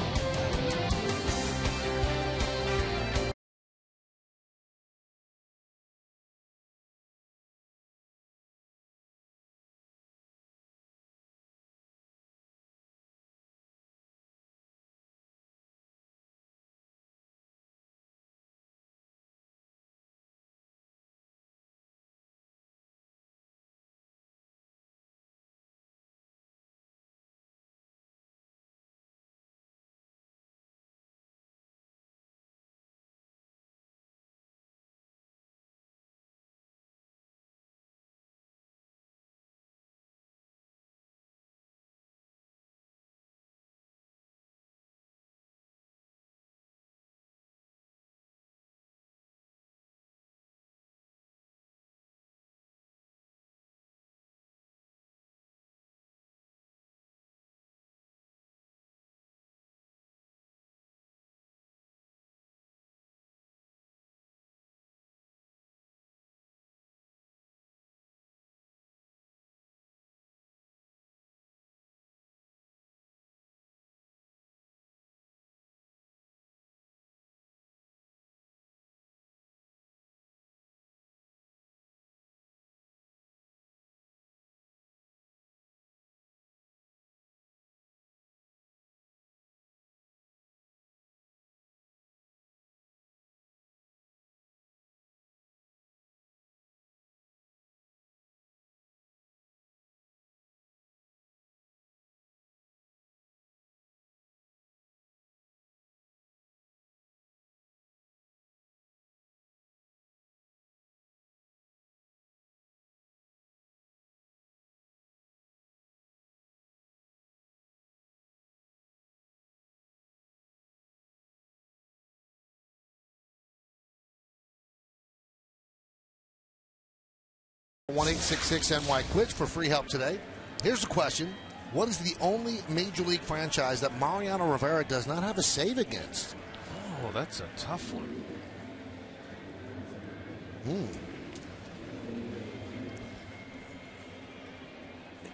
(1-866-NY quits) for free help today. Here's the question: what is the only major league franchise that Mariano Rivera does not have a save against? Oh, that's a tough one.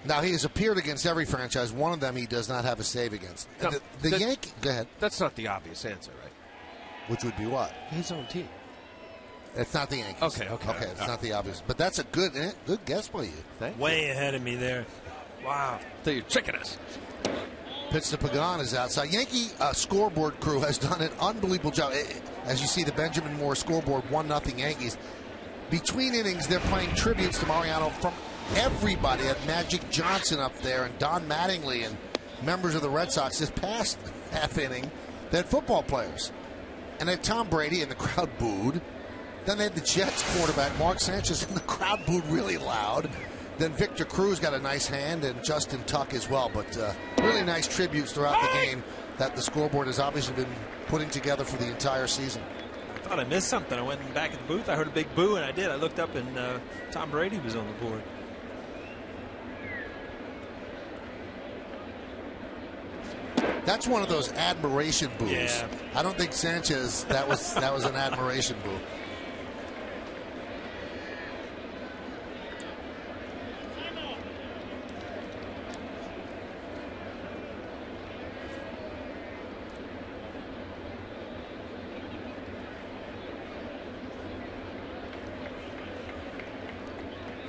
Now, he has appeared against every franchise. One of them he does not have a save against. No, the Yankee. Go ahead. That's not the obvious answer, right? Which would be what? His own team. It's not the Yankees. Okay. It's not the obvious, but that's a good guess by you. Way ahead of me there. Wow. So you're tricking us. Pitch to Pagan is outside. Yankee scoreboard crew has done an unbelievable job. As you see, the Benjamin Moore scoreboard, 1-0 Yankees. Between innings, they're playing tributes to Mariano from everybody. At Magic Johnson up there and Don Mattingly and members of the Red Sox. This past half inning, they had football players. And they had Tom Brady, and the crowd booed. Then they had the Jets quarterback, Mark Sanchez, and the crowd booed really loud. Then Victor Cruz got a nice hand, and Justin Tuck as well. But really nice tributes throughout the game that the scoreboard has obviously been putting together for the entire season. I thought I missed something. I went back in the booth. I heard a big boo, and I did. I looked up, and Tom Brady was on the board. That's one of those admiration boos. Yeah. I don't think Sanchez, that was an admiration boo.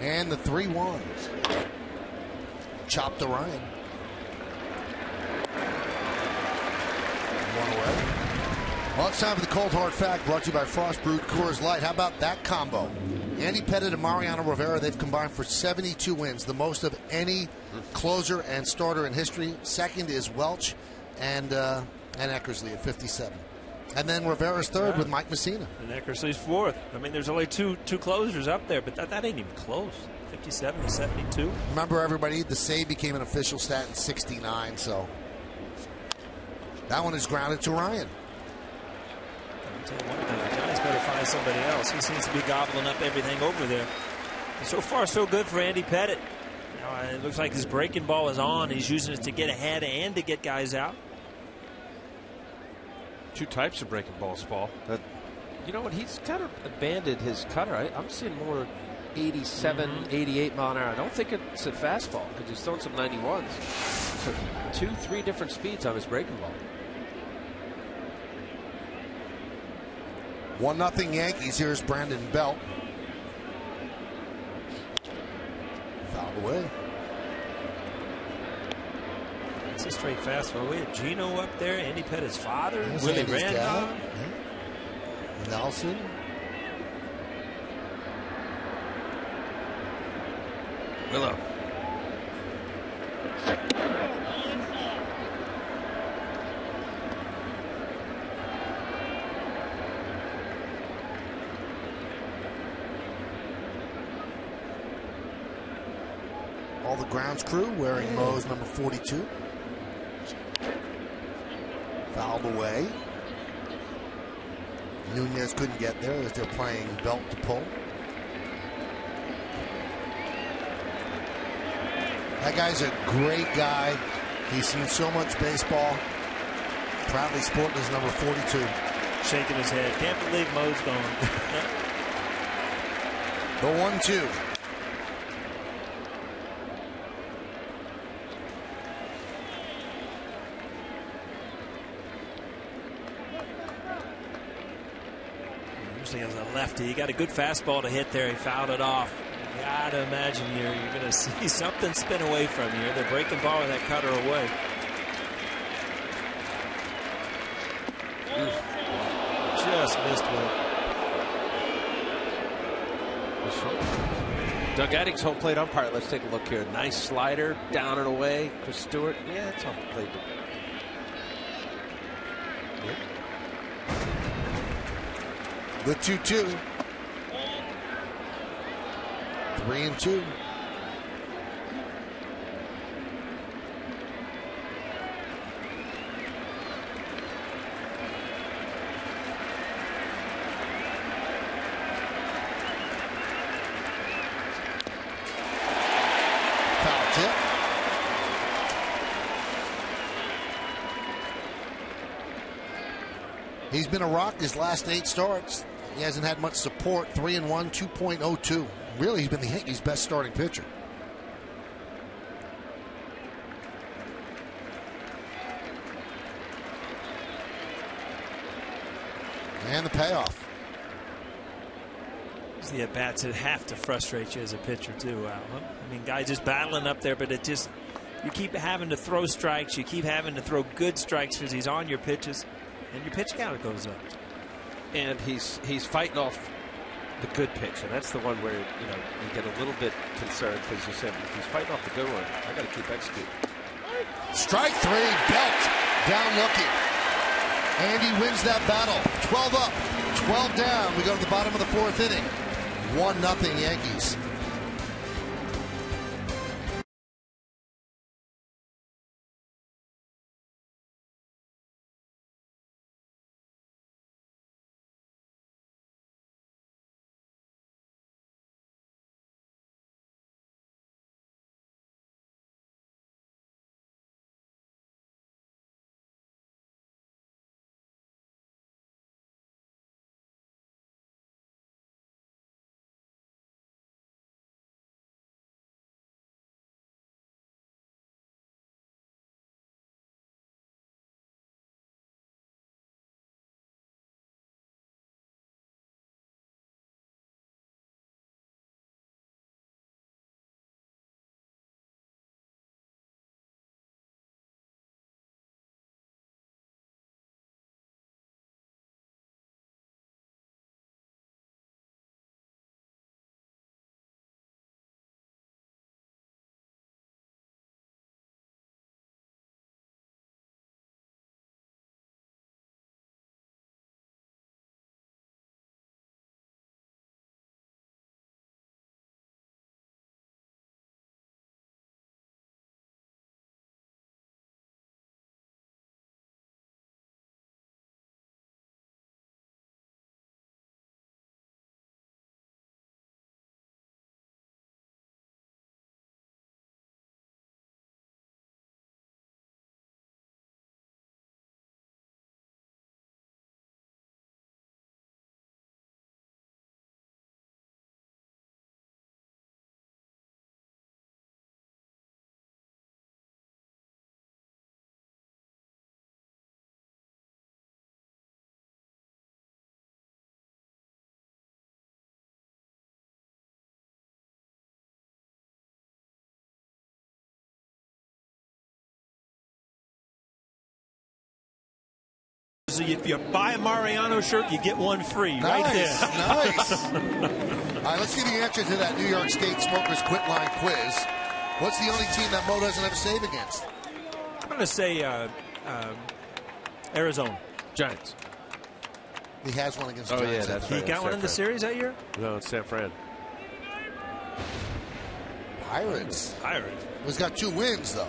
And the 3-1. Chopped to Ryan. One away. Well, it's time for the Cold Hard Fact, brought to you by Frost Brewed Coors Light. How about that combo? Andy Pettitte and Mariano Rivera, they've combined for 72 wins, the most of any closer and starter in history. Second is Welch and Eckersley at 57. And then Rivera's third with Mike Messina. And Eckersley's fourth. I mean, there's only two closers up there, but that ain't even close. 57 to 72. Remember, everybody, the save became an official stat in 69, so that one is grounded to Ryan. I'll tell you one thing, the Giants better find somebody else. He seems to be gobbling up everything over there. And so far, so good for Andy Pettitte. It looks like his breaking ball is on. He's using it to get ahead and to get guys out. Two types of breaking balls, Paul. You know what? He's kind of abandoned his cutter. I'm seeing more 87, 88 mile an hour. I don't think it's a fastball because he's throwing some 91s. So 2-3 different speeds on his breaking ball. 1-0 Yankees. Here's Brandon Belt. Fouled away. It's a straight fastball. We had Gino up there, Andy Pettitte's father, Willie Randolph. Nelson. Willow. All the grounds crew wearing Moe's number 42. Fouled away. Nunez couldn't get there as they're playing Belt to pull. That guy's a great guy. He's seen so much baseball. Proudly sporting his number 42. Shaking his head. Can't believe Moe's gone. The 1-2. Usually as a lefty, he got a good fastball to hit there. He fouled it off. You gotta imagine you're going to see something spin away from you. They're breaking ball with that cutter away. Just missed one. Doug Eddings, home plate umpire. Let's take a look here. Nice slider, down and away. Chris Stewart, yeah, it's off the plate. The 2-2. 3-2. Foul tip. He's been a rock his last 8 starts. He hasn't had much support. 3-1, 2.02. Really, he's been the Yankees' best starting pitcher. And the payoff. It's the at-bats that have to frustrate you as a pitcher, too, Al. I mean, guys just battling up there, but it just, you keep having to throw strikes. You keep having to throw good strikes because he's on your pitches, and your pitch count goes up. And he's fighting off the good pitch, and that's the one where you get a little bit concerned because you said if he's fighting off the good one, I got to keep executing. Strike 3, Belt down looking. Andy wins that battle. 12 up, 12 down. We go to the bottom of the 4th inning. 1-0 Yankees. is if you buy a Mariano shirt, you get one free right there. Nice. All right, let's see the answer to that New York State Smokers Quit Line quiz. What's the only team that Mo doesn't have a save against? I'm going to say Arizona Giants. He has one against the Yeah, Giants. that's He right. got one in the series that year? No, it's San Fran. Pirates. Pirates. He's got 2 wins, though.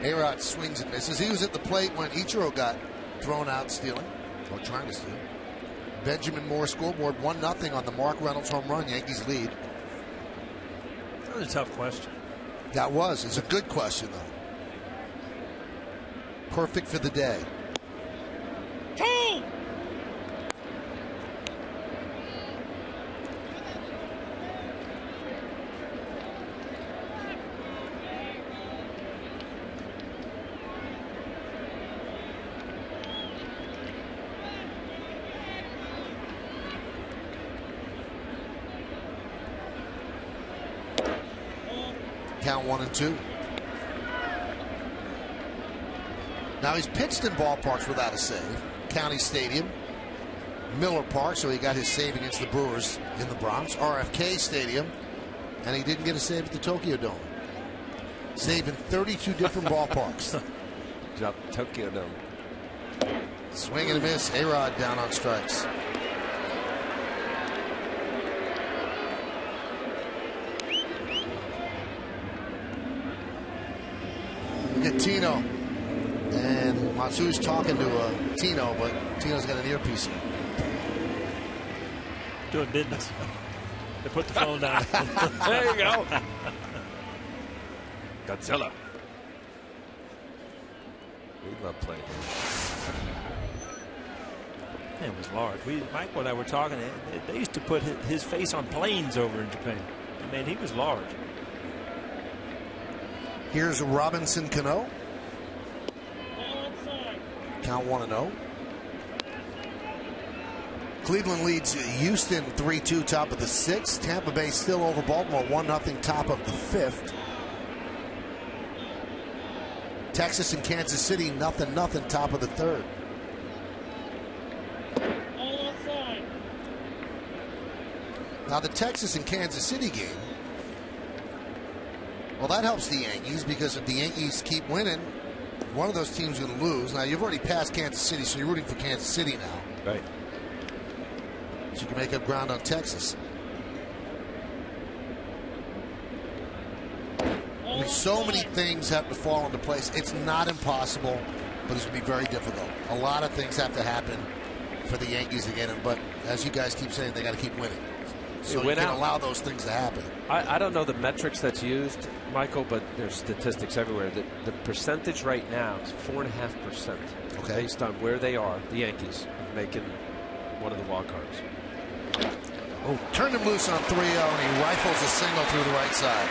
A-Rod swings and misses. He was at the plate when Ichiro got thrown out stealing, or trying to steal. Benjamin Moore scoreboard 1-0 on the Mark Reynolds home run. Yankees lead. That was a tough question. That was. It's a good question, though. Perfect for the day. Count 1-2. Now he's pitched in ballparks without a save. County Stadium, Miller Park, so he got his save against the Brewers in the Bronx. RFK Stadium, and he didn't get a save at the Tokyo Dome. Save in 32 different ballparks. Drop Tokyo Dome. Swing and a miss. A-Rod down on strikes. Look at Tino. And Matsu's talking to Tino, but Tino's got an earpiece in. Doing business. They put the phone down. There you go. Godzilla. We love playing him. It was large. Michael and I were talking. They used to put his face on planes over in Japan. I mean, he was large. Here's Robinson Cano. Count 1-0. Cleveland leads Houston 3-2, top of the 6th. Tampa Bay still over Baltimore 1-0, top of the 5th. Texas and Kansas City 0-0, top of the 3rd. Now the Texas and Kansas City game, well, that helps the Yankees, because if the Yankees keep winning, one of those teams is going to lose. Now you've already passed Kansas City, so you're rooting for Kansas City now. Right. So you can make up ground on Texas. I mean, so many things have to fall into place. It's not impossible, but it's going to be very difficult. A lot of things have to happen for the Yankees to get in, but as you guys keep saying, they got to keep winning. So you can allow those things to happen. I don't know the metrics that's used, Michael, but there's statistics everywhere. The percentage right now is 4.5%. Okay. Based on where they are, the Yankees, of making one of the wild cards. Oh, turned him loose on 3-0, and he rifles a single through the right side.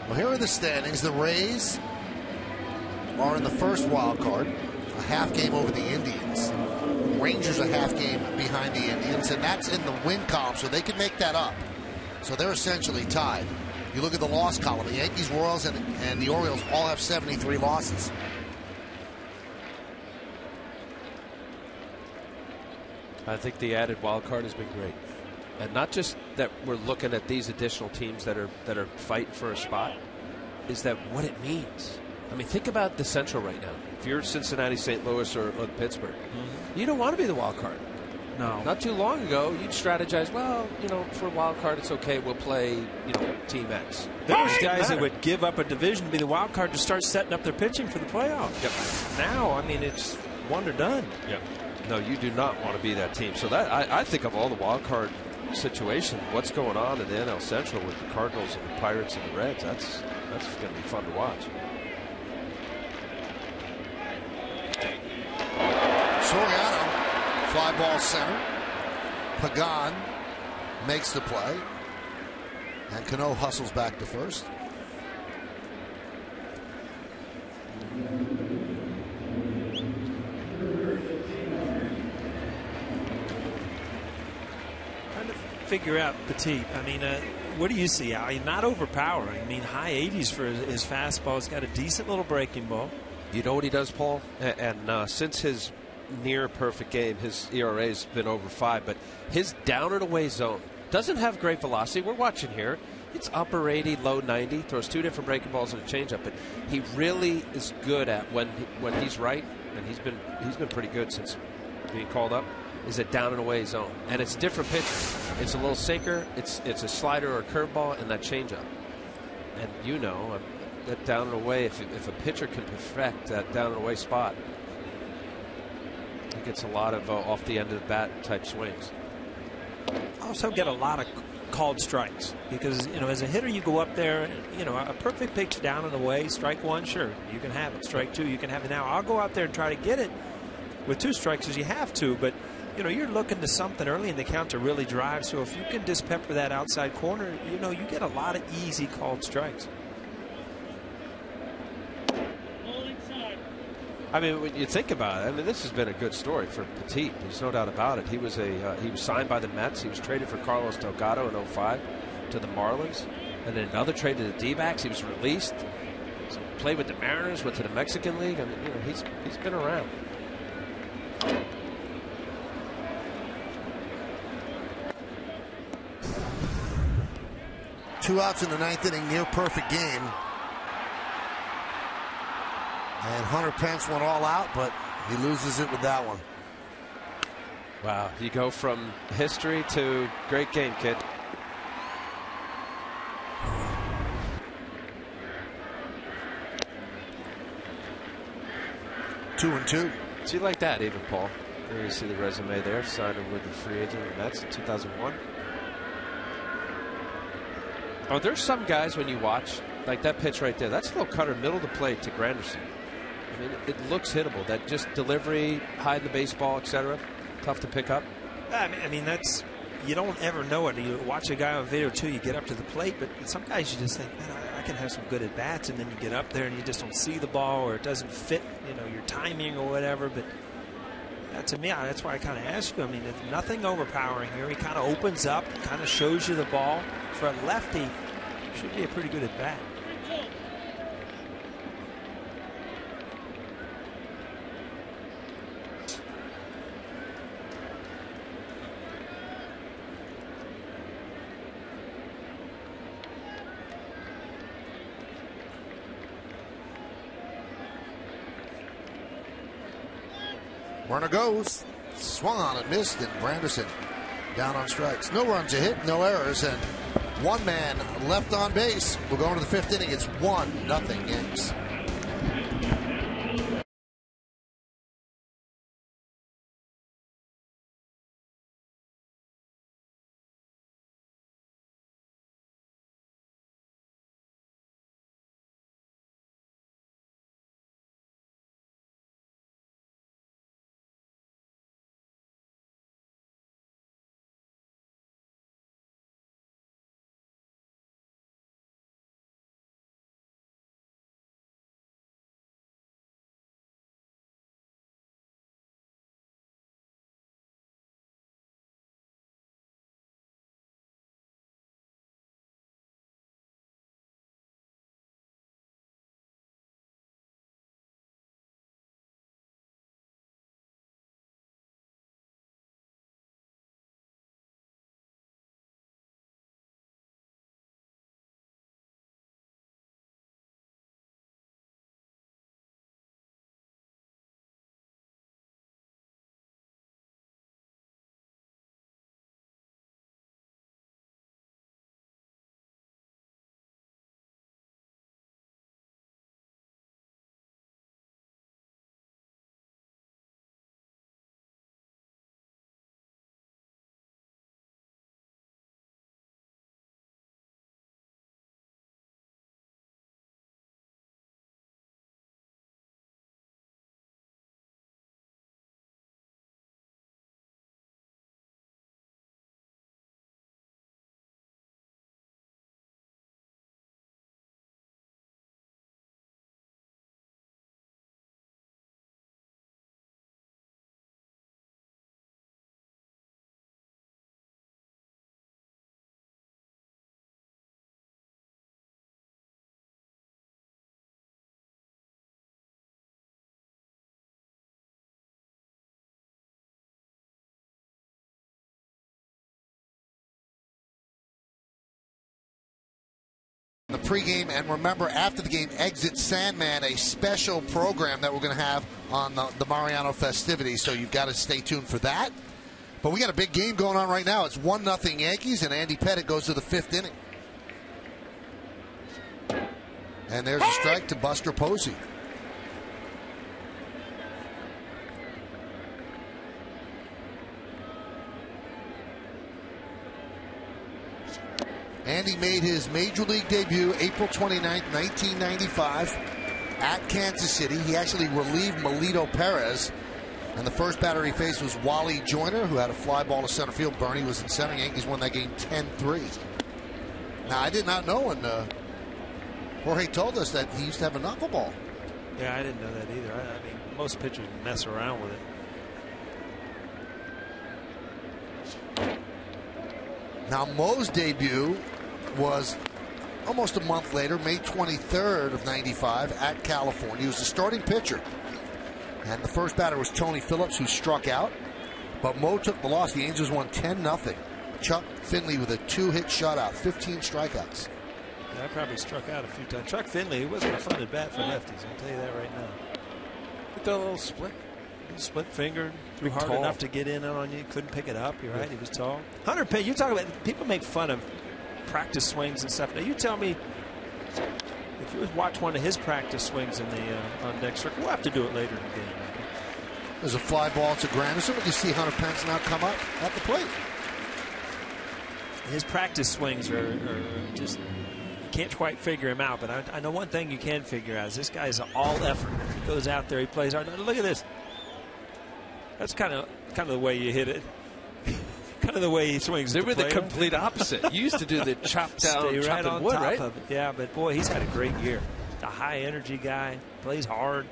Well, here are the standings. The Rays are in the first wild card, a half game over the Indians. Rangers a half game behind the Indians, and that's in the win column, so they can make that up. So they're essentially tied. You look at the loss column, the Yankees, Royals, and the Orioles all have 73 losses. I think the added wild card has been great. And not just that we're looking at these additional teams that are fighting for a spot, is that what it means. I mean, think about the Central right now. If you're Cincinnati, St. Louis, or Pittsburgh, you don't want to be the wild card. No. Not too long ago, you'd strategize, well, for a wild card, it's okay. We'll play, Team X. Those guys that would give up a division to be the wild card to start setting up their pitching for the playoffs. Yep. Now, I mean, it's one or done. Yep. No, you do not want to be that team. So that I think of all the wild card situation, what's going on in the NL Central with the Cardinals and the Pirates and the Reds, that's going to be fun to watch. Soriano, fly ball center. Pagan makes the play. And Cano hustles back to first. figure out Pettitte. I mean, what do you see, Al? He's not overpowering. I mean, high 80s for his fastball. He's got a decent little breaking ball. You know what he does, Paul? And since his near perfect game, his ERA has been over 5, but his down and away zone doesn't have great velocity. We're watching here. It's upper 80, low 90. Throws 2 different breaking balls and a changeup, but he really is good at when he's right, and he's been pretty good since being called up. Is a down and away zone, and it's different pitches. It's a little sinker, it's a slider or a curveball, and that changeup. And you know that down and away. If a pitcher can perfect that down and away spot, he gets a lot of off the end of the bat type swings. Also get a lot of called strikes because, you know, as a hitter you go up there, you know, a perfect pitch down and away, strike 1, sure, you can have it. Strike 2, you can have it. Now I'll go out there and try to get it with 2 strikes as you have to, but you know, you're looking to something early in the count to really drive. So if you can dispepper that outside corner, you know, you get a lot of easy called strikes. I mean, when you think about it, I mean, this has been a good story for Pettitte. There's no doubt about it. He was signed by the Mets. He was traded for Carlos Delgado in 05 to the Marlins, and then another trade to the D-backs. He was released. So played with the Mariners, went to the Mexican League. I mean, you know, he's been around. 2 outs in the 9th inning, near perfect game. And Hunter Pence went all out, but he loses it with that one. Wow, you go from history to great game, kid. Two and two. So you like that, even, Paul? There you see the resume there, signed him with the free agent of the Mets in 2001. Oh, there's some guys when you watch, like that pitch right there, that's a little cutter middle of the plate to Granderson. I mean, it looks hittable. That just delivery, high in the baseball, etc. Tough to pick up. I mean, that's, you don't ever know it. You watch a guy on video too, you get up to the plate, but some guys you just think, man, I can have some good at bats, and then you get up there and you just don't see the ball, or it doesn't fit, you know, your timing or whatever. But to me, that's why I kind of asked you. I mean, there's nothing overpowering here. He kind of opens up, kind of shows you the ball. For a lefty, should be a pretty good at bat. Runner goes. Swung on and missed, and Granderson down on strikes. No runs a hit, no errors, and one man left on base. We'll go into the 5th inning. It's 1-0 Yanks. the pregame, and remember, after the game, Exit Sandman, a special program that we're going to have on the Mariano festivities. So you've got to stay tuned for that. But we got a big game going on right now. It's 1-0 Yankees, and Andy Pettitte goes to the 5th inning. And there's a strike to Buster Posey. Andy made his Major League debut April 29th, 1995 at Kansas City. He actually relieved Melito Perez. And the first batter he faced was Wally Joyner, who had a fly ball to center field. Bernie was in center. Yankees won that game 10-3. Now, I did not know when Jorge told us that he used to have a knuckleball. Yeah, I didn't know that either. I mean, most pitchers mess around with it. Now, Mo's debut was almost a month later, May 23rd of 95 at California. He was the starting pitcher. And the first batter was Tony Phillips, who struck out. But Mo took the loss. The Angels won 10-0. Chuck Finley with a 2-hit shutout, 15 strikeouts. Yeah, I probably struck out a few times. Chuck Finley, he wasn't a fun at bat for lefties. I'll tell you that right now. He did a little split. Split finger, threw hard tall enough to get in on you. Couldn't pick it up. You're right. He was tall. Hunter Payne, you talk about people make fun of practice swings and stuff. Now you tell me if you watch one of his practice swings in the on deck circle. We'll have to do it later in the game. There's a fly ball to Granderson, but you see Hunter Pence now come up at the plate. His practice swings are just, you can't quite figure him out. But I know one thing you can figure out is this guy's an all effort. He goes out there, he plays hard. Now, look at this. That's kind of the way you hit it. Kind of the way he swings. They were the complete opposite. You used to do the chop down, stay right chopping on wood, top right? of it. Yeah, but boy, he's had a great year. A high energy guy, plays hard,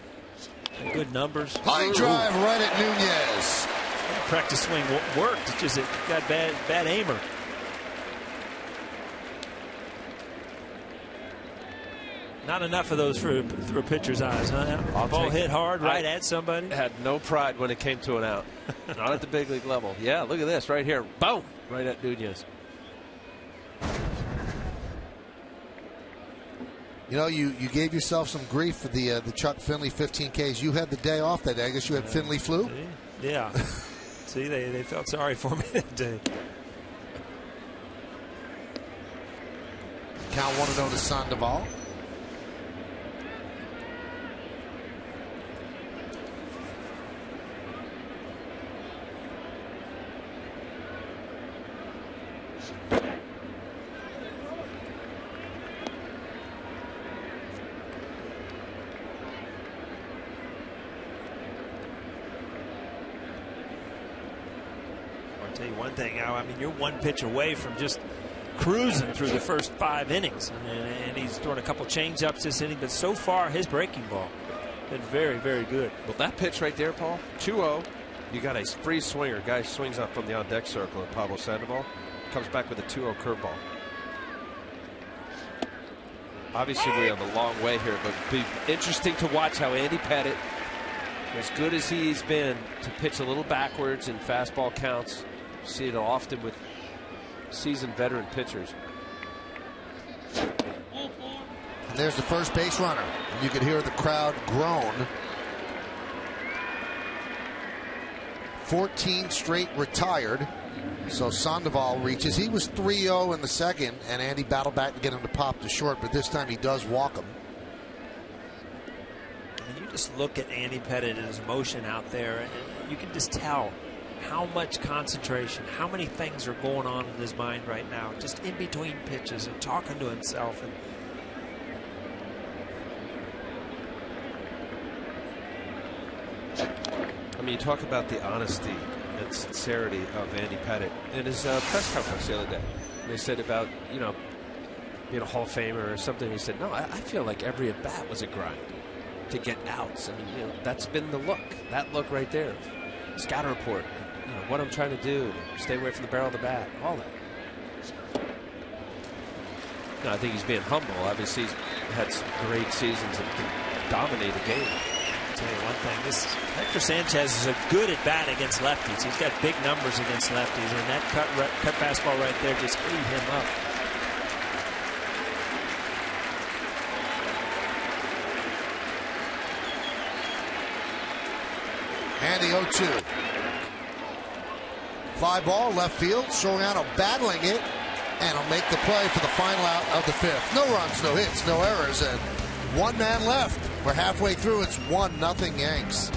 good numbers. High drive right at Nunez. Practice swing worked. It's just it got bad aimer. Not enough of those for a pitcher's eyes, huh? Ball hit hard right at somebody. Had no pride when it came to an out. Not at the big league level. Yeah, look at this right here. Boom! Right at Nunez. You know, you gave yourself some grief for the Chuck Finley 15Ks. You had the day off that day. I guess you had Finley flu? Yeah. See, they felt sorry for me that day. Count 1-0 to Sandoval. One thing, I mean, you're one pitch away from just cruising through the first 5 innings, and he's throwing a couple change-ups this inning, but so far his breaking ball been very, very good. Well, that pitch right there, Paul, 2-0. You got a free swinger. Guy swings up from the on-deck circle, and Pablo Sandoval comes back with a 2-0 curveball. Obviously, we have a long way here, but it'll be interesting to watch how Andy Pettitte, as good as he's been, to pitch a little backwards in fastball counts. See it often with seasoned veteran pitchers. And there's the first base runner. You could hear the crowd groan. 14 straight retired. So Sandoval reaches. He was 3-0 in the second, and Andy battled back to get him to pop to short, but this time he does walk him. I mean, you just look at Andy Pettitte and his motion out there, and you can just tell how much concentration, how many things are going on in his mind right now, just in between pitches and talking to himself. I mean, you talk about the honesty and sincerity of Andy Pettitte in his press conference the other day. They said about, you know, being a Hall of Famer or something. He said, no, I feel like every at bat was a grind to get outs. I mean, you know, that's been the look. That look right there. Scouting report. You know, what I'm trying to do, to stay away from the barrel of the bat, all that. No, I think he's being humble. Obviously, he's had some great seasons and can dominate a game. I'll tell you one thing, Hector Sanchez is a good at bat against lefties. He's got big numbers against lefties, and that cut fastball right there just ate him up. And the 0-2. Fly ball, left field. Soriano battling it, and he'll make the play for the final out of the fifth. No runs, no hits, no errors, and one man left. We're halfway through. It's 1-0 Yanks.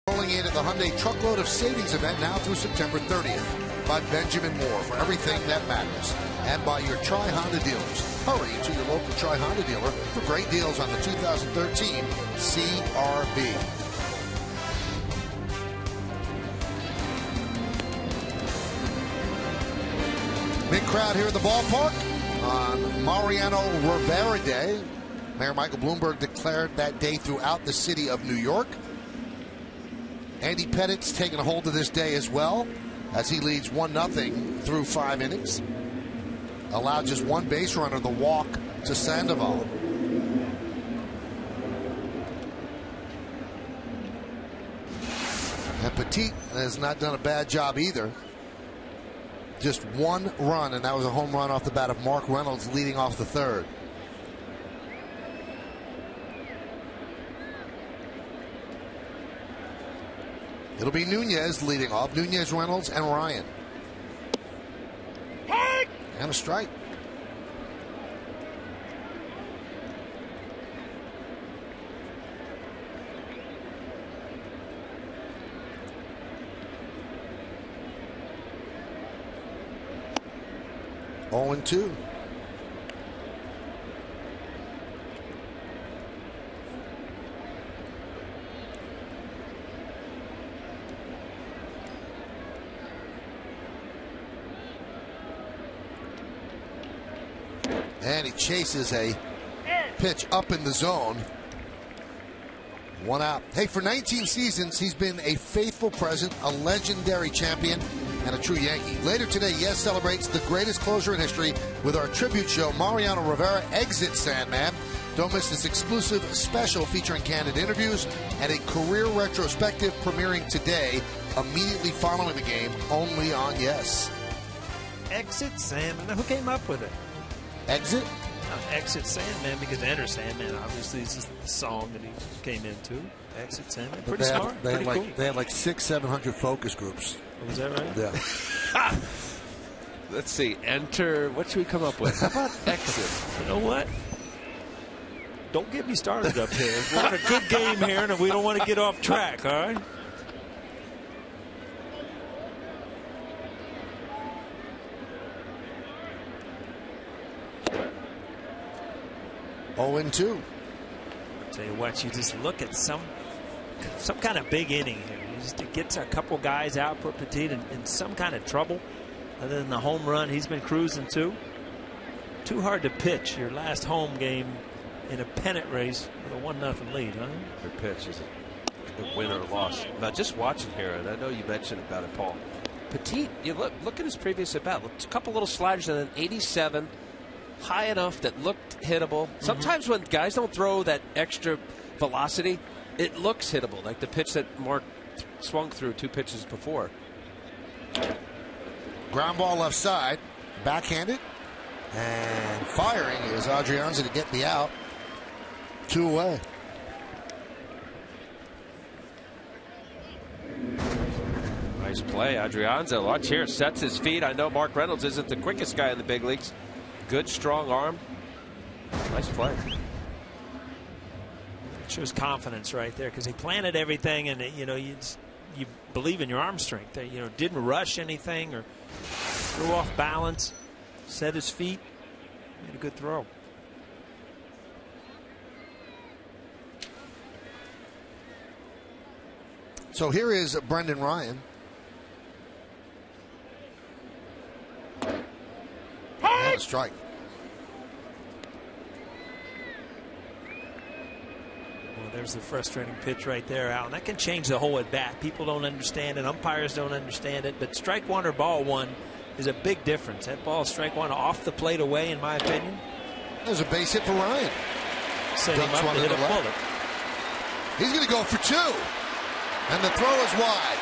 Rolling in at the Hyundai Truckload of Savings event now through September 30th by Benjamin Moore for everything that matters, and by your Tri-Honda dealers. Hurry to your local Tri-Honda dealer for great deals on the 2013 CRV. Big crowd here at the ballpark on Mariano Rivera Day. Mayor Michael Bloomberg declared that day throughout the city of New York. Andy Pettitte's taking a hold of this day as well, as he leads 1-0 through 5 innings. Allowed just one base runner, the walk to Sandoval. And Pettitte has not done a bad job either. Just one run, and that was a home run off the bat of Mark Reynolds leading off the third. It'll be Nunez leading off. Nunez, Reynolds, and Ryan. And a strike. Oh, and 2. And he chases a pitch up in the zone. 1 out. Hey, for 19 seasons, he's been a faithful present, a legendary champion, and a true Yankee. Later today, Yes celebrates the greatest closer in history with our tribute show, Mariano Rivera Exit Sandman. Don't miss this exclusive special featuring candid interviews and a career retrospective premiering today, immediately following the game, only on Yes. Exit Sandman. Now, who came up with it? Exit? Exit Sandman, because Enter Sandman, obviously, this is the song that he came into. Exit Sandman. Pretty smart. Pretty cool. They had like 600-700 focus groups. Oh, was that right? Yeah. Let's see. Enter. What should we come up with? How about Exit? You know what? Don't get me started up here. We're on a good game here, and we don't want to get off track, all right? Oh, and 2. Tell you what, you just look at some some kind of big inning here. He just gets a couple guys out, put Pettitte in some kind of trouble. Other than the home run he's been cruising to. Too hard to pitch your last home game in a pennant race with a 1-0 lead, huh? Good pitch is a win or a loss. Now, just watching here, and I know you mentioned about it, Paul. Pettitte, you look at his previous at bat. A couple little sliders and an 87, high enough that looked hittable. Sometimes when guys don't throw that extra velocity, it looks hittable, like the pitch that Mark swung through 2 pitches before. Ground ball left side, backhanded, and firing is Adrianza to get the out. 2 away. Nice play, Adrianza. Watch here, sets his feet. I know Mark Reynolds isn't the quickest guy in the big leagues. Good, strong arm. Nice play. Shows confidence right there because he planted everything, and you know you believe in your arm strength. You know, didn't rush anything or threw off balance, set his feet, made a good throw. So here is Brendan Ryan. And a strike. Well, there's the frustrating pitch right there, Al. And that can change the whole at bat. People don't understand it. Umpires don't understand it. But strike one or ball one is a big difference. That ball, strike one, off the plate away, in my opinion. There's a base hit for Ryan. Set him up to hit a bullet. He's going to go for 2. And the throw is wide.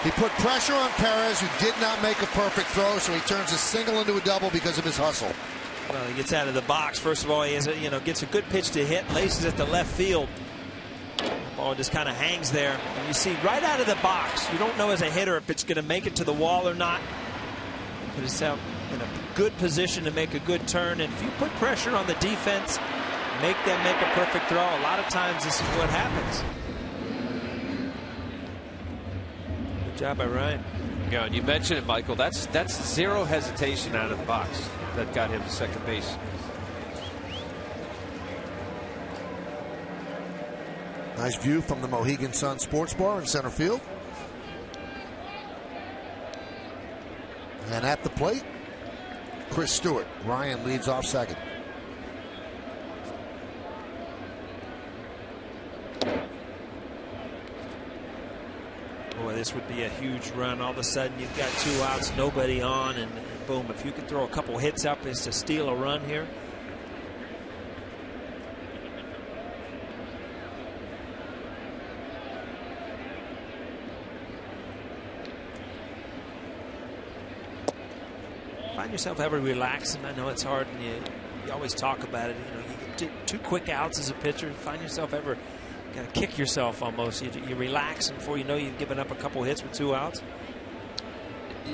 He put pressure on Perez, who did not make a perfect throw, so he turns a single into a double because of his hustle. Well, he gets out of the box. First of all, he has gets a good pitch to hit, laces at the left field. The ball just kind of hangs there. And you see right out of the box, you don't know as a hitter if it's going to make it to the wall or not. Put himself in a good position to make a good turn. And if you put pressure on the defense, make them make a perfect throw, a lot of times this is what happens. Good job by Ryan. Yeah, and you mentioned it, Michael. That's zero hesitation out of the box that got him to second base. Nice view from the Mohegan Sun Sports Bar in center field. And at the plate, Chris Stewart. Ryan leads off second. Boy, this would be a huge run. All of a sudden, you've got 2 outs, nobody on, and boom, if you could throw a couple hits up, is to steal a run here. Find yourself ever relaxing. I know it's hard, and you always talk about it. You know, you get 2 quick outs as a pitcher. Find yourself ever kind of kick yourself almost. You relax, and before you know, you've given up a couple hits with 2 outs.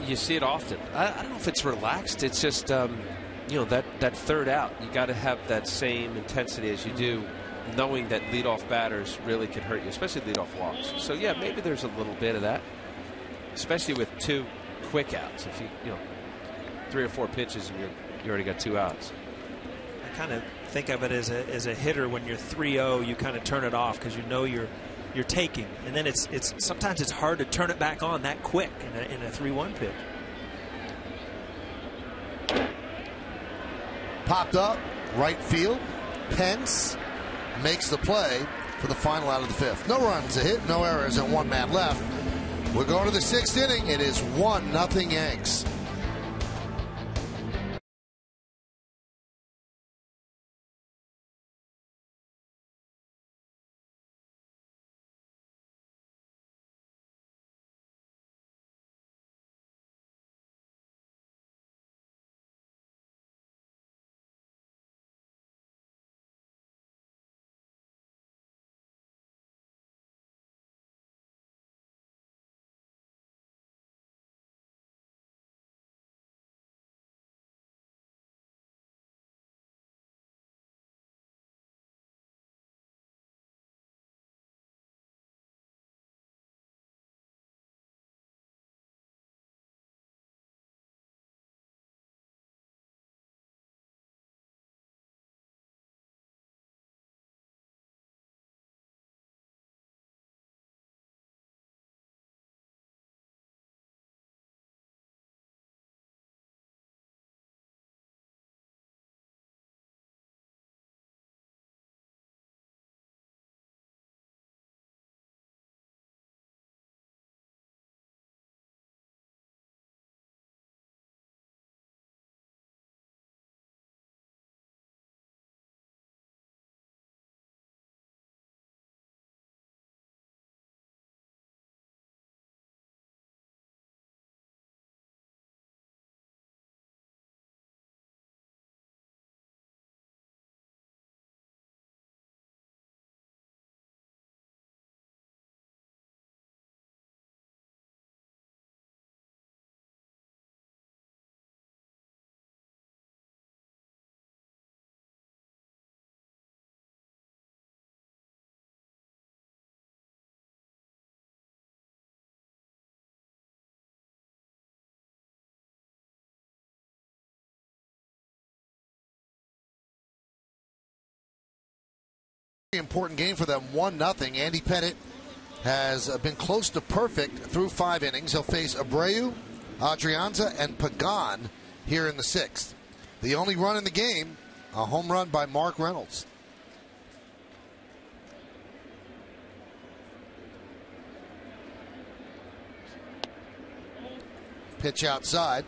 You see it often. I don't know if it's relaxed. It's just you know, that third out. You got to have that same intensity as you do, knowing that leadoff batters really can hurt you, especially leadoff walks. So yeah, maybe there's a little bit of that, especially with 2 quick outs. If you know 3 or 4 pitches and you already got 2 outs. I kind of think of it as a hitter. When you're 3-0, you kind of turn it off because you know you're taking, and then it's sometimes it's hard to turn it back on that quick in a 3-1 pitch. Popped up, right field. Pence makes the play for the final out of the 5th. No runs, a hit, no errors, and 1 man left. We're going to the 6th inning. It is 1-0 Yanks. Important game for them, 1-0. Andy Pettitte has been close to perfect through 5 innings. He'll face Abreu, Adrianza, and Pagan here in the 6th. The only run in the game, a home run by Mark Reynolds. Pitch outside.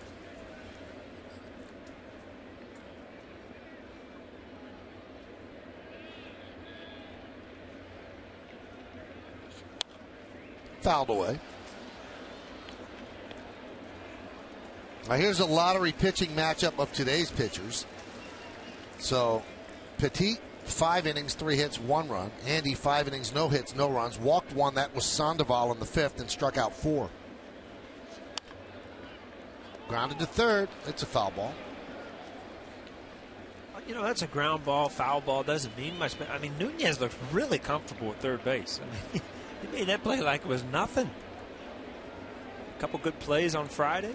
Fouled away. Now here's a lottery pitching matchup of today's pitchers. So Pettitte, 5 innings, 3 hits, 1 run. Andy, 5 innings, no hits, no runs. Walked 1. That was Sandoval in the 5th and struck out 4. Grounded to third. It's a foul ball. You know, that's a ground ball, foul ball. Doesn't mean much. But I mean, Nunez looks really comfortable at third base. I mean, he made that play like it was nothing. A couple good plays on Friday.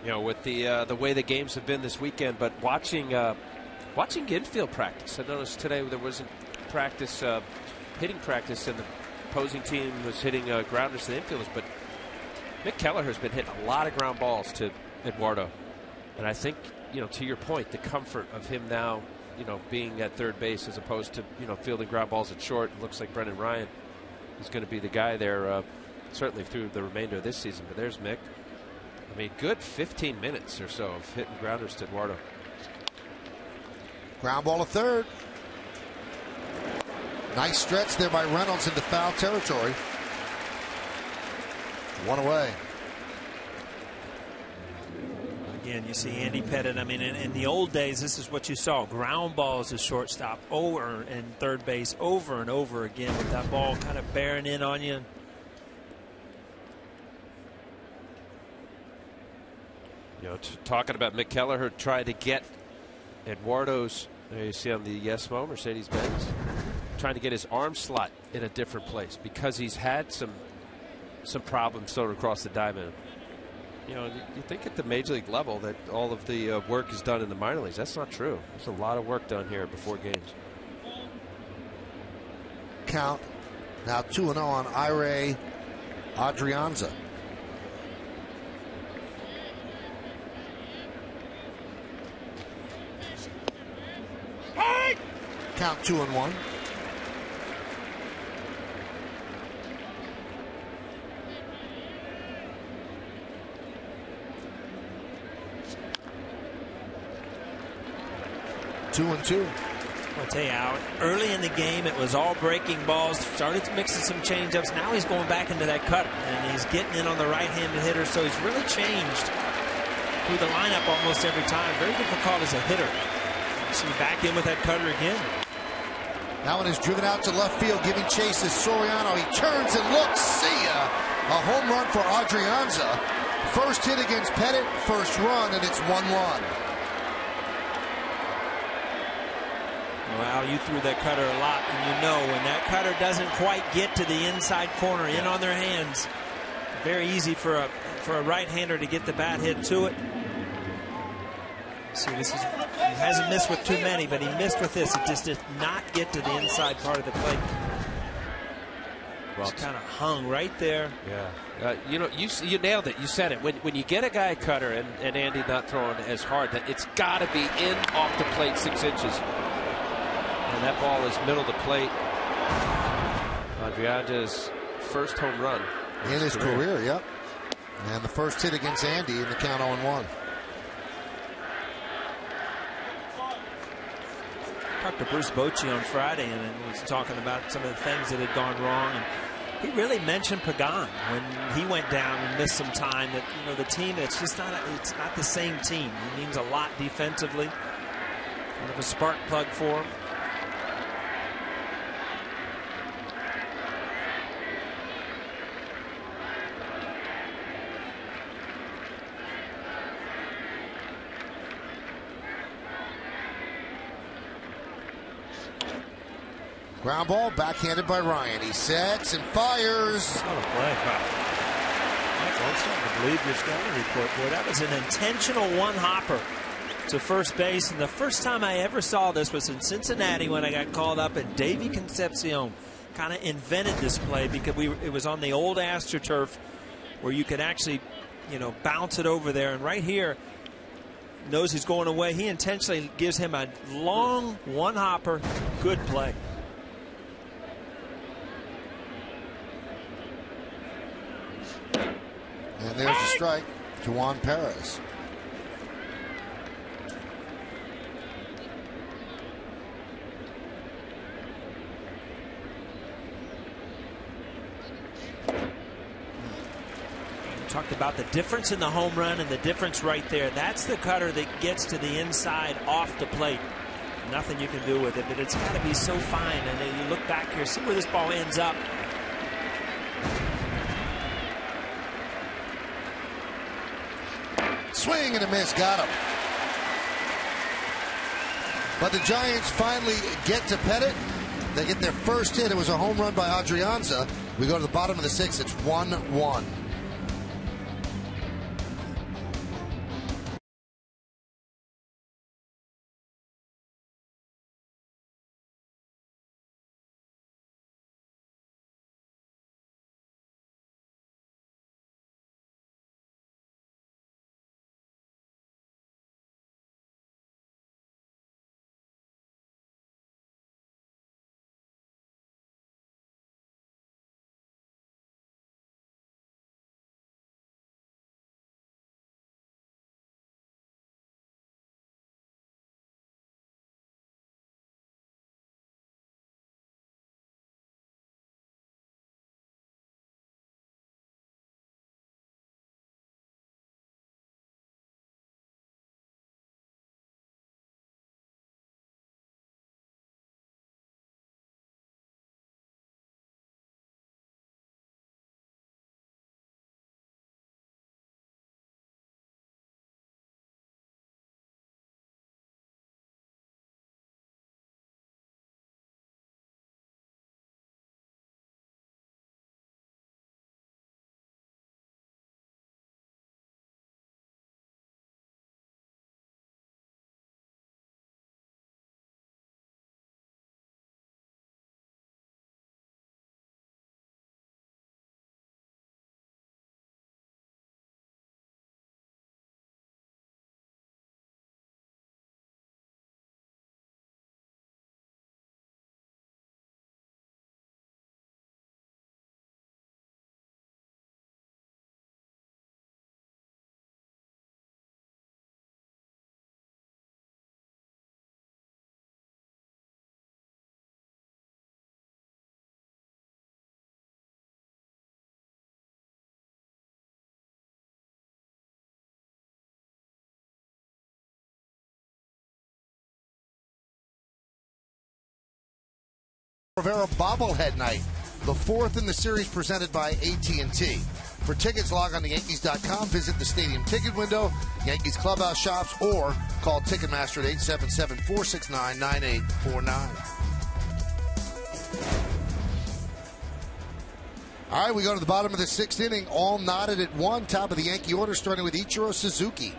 You know, with the way the games have been this weekend, but watching infield practice. I noticed today there wasn't practice, hitting practice, and the opposing team was hitting grounders to the infielders. But Mick Kelleher's been hitting a lot of ground balls to Eduardo, and I think, you know, to your point, the comfort of him now, you know, being at third base as opposed to, you know, fielding ground balls at short. It looks like Brendan Ryan is going to be the guy there, certainly through the remainder of this season. But there's Mick. I mean, good 15 minutes or so of hitting grounders to Eduardo. Ground ball to third. Nice stretch there by Reynolds into foul territory. 1 away. Again, you see Andy Pettitte. I mean, in the old days, this is what you saw. Ground balls to shortstop over and third base over and over again with that ball kind of bearing in on you. You know, talking about Mick Kelleher trying to get Eduardo's, there you see on the Yesmo Mercedes-Benz, trying to get his arm slot in a different place because he's had some problems thrown across the diamond. You know, you think at the major league level that all of the work is done in the minor leagues. That's not true. There's a lot of work done here before games. Count now 2-0 on Ire Adrianza. Count 2-1. Two and two. I'll tell you, Al, early in the game, it was all breaking balls. Started mixing some changeups. Now he's going back into that cutter, and he's getting in on the right-handed hitter. So he's really changed through the lineup almost every time. Very difficult as a hitter. So back in with that cutter again. That one is driven out to left field, giving chase is Soriano. He turns and looks. See ya. A home run for Adrianza. First hit against Pettitte, first run, and it's 1-1. Well, you threw that cutter a lot, and you know when that cutter doesn't quite get to the inside corner, in on their hands, very easy for a right-hander to get the bat hit to it. See, this is, he hasn't missed with too many, but he missed with this. It just did not get to the inside part of the plate. Well, it's kind of hung right there. Yeah. You know, you nailed it. You said it. When you get a guy cutter and Andy not throwing as hard, that it's got to be in off the plate 6 inches. And that ball is middle of the plate. Adrianza's first home run in his career. Yep. And the first hit against Andy in the count 0-1. Talked to Bruce Bochy on Friday and was talking about some of the things that had gone wrong, and he really mentioned Pagan when he went down and missed some time. That, you know, the team, it's just not it's not the same team. He means a lot defensively. Kind of a spark plug for him. Ground ball, backhanded by Ryan. He sets and fires. What a play. I'm starting to believe your scouting report, boy. That was an intentional one-hopper to first base. And the first time I ever saw this was in Cincinnati when I got called up, and Davey Concepcion kind of invented this play because it was on the old AstroTurf where you could actually, you know, bounce it over there. And right here, knows he's going away. He intentionally gives him a long one-hopper. Good play. And there's the strike to Juan Perez. Talked about the difference in the home run and the difference right there. That's the cutter that gets to the inside off the plate. Nothing you can do with it, but it's got to be so fine. And then you look back here, see where this ball ends up. Swing and a miss, got him. But the Giants finally get to Pettitte. They get their first hit. It was a home run by Adrianza. We go to the bottom of the sixth. It's 1-1. Rivera bobblehead night, the fourth in the series, presented by AT&T. For tickets, log on to Yankees.com, visit the stadium ticket window, Yankees clubhouse shops, or call Ticketmaster at 877-469-9849. All right, we go to the bottom of the sixth inning, all knotted at one. Top of the Yankee order, starting with Ichiro Suzuki.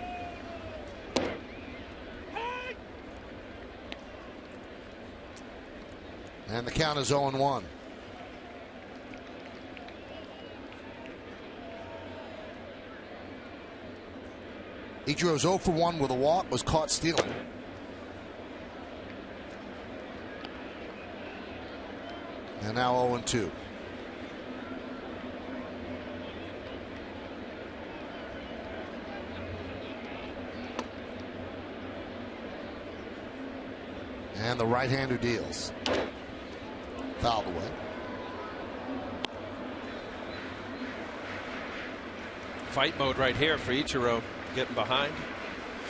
And the count is 0-1. Ichiro's 0 for 1 with a walk, was caught stealing. And now 0-2. And the right-hander deals. Fouled away. Fight mode right here for Ichiro, getting behind.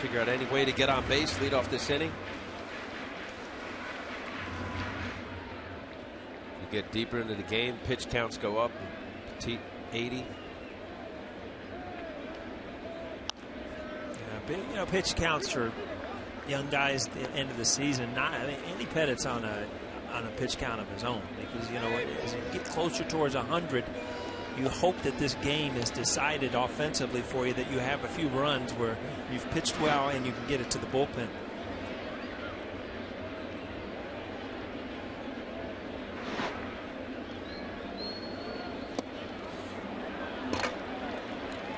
Figure out any way to get on base, lead off this inning. You get deeper into the game, pitch counts go up. Pettitte 80. Yeah, big, pitch counts for young guys at the end of the season. Andy Pettitte's on a pitch count of his own, because as you get closer towards 100, you hope that this game is decided offensively for you, that you have a few runs where you've pitched well and you can get it to the bullpen.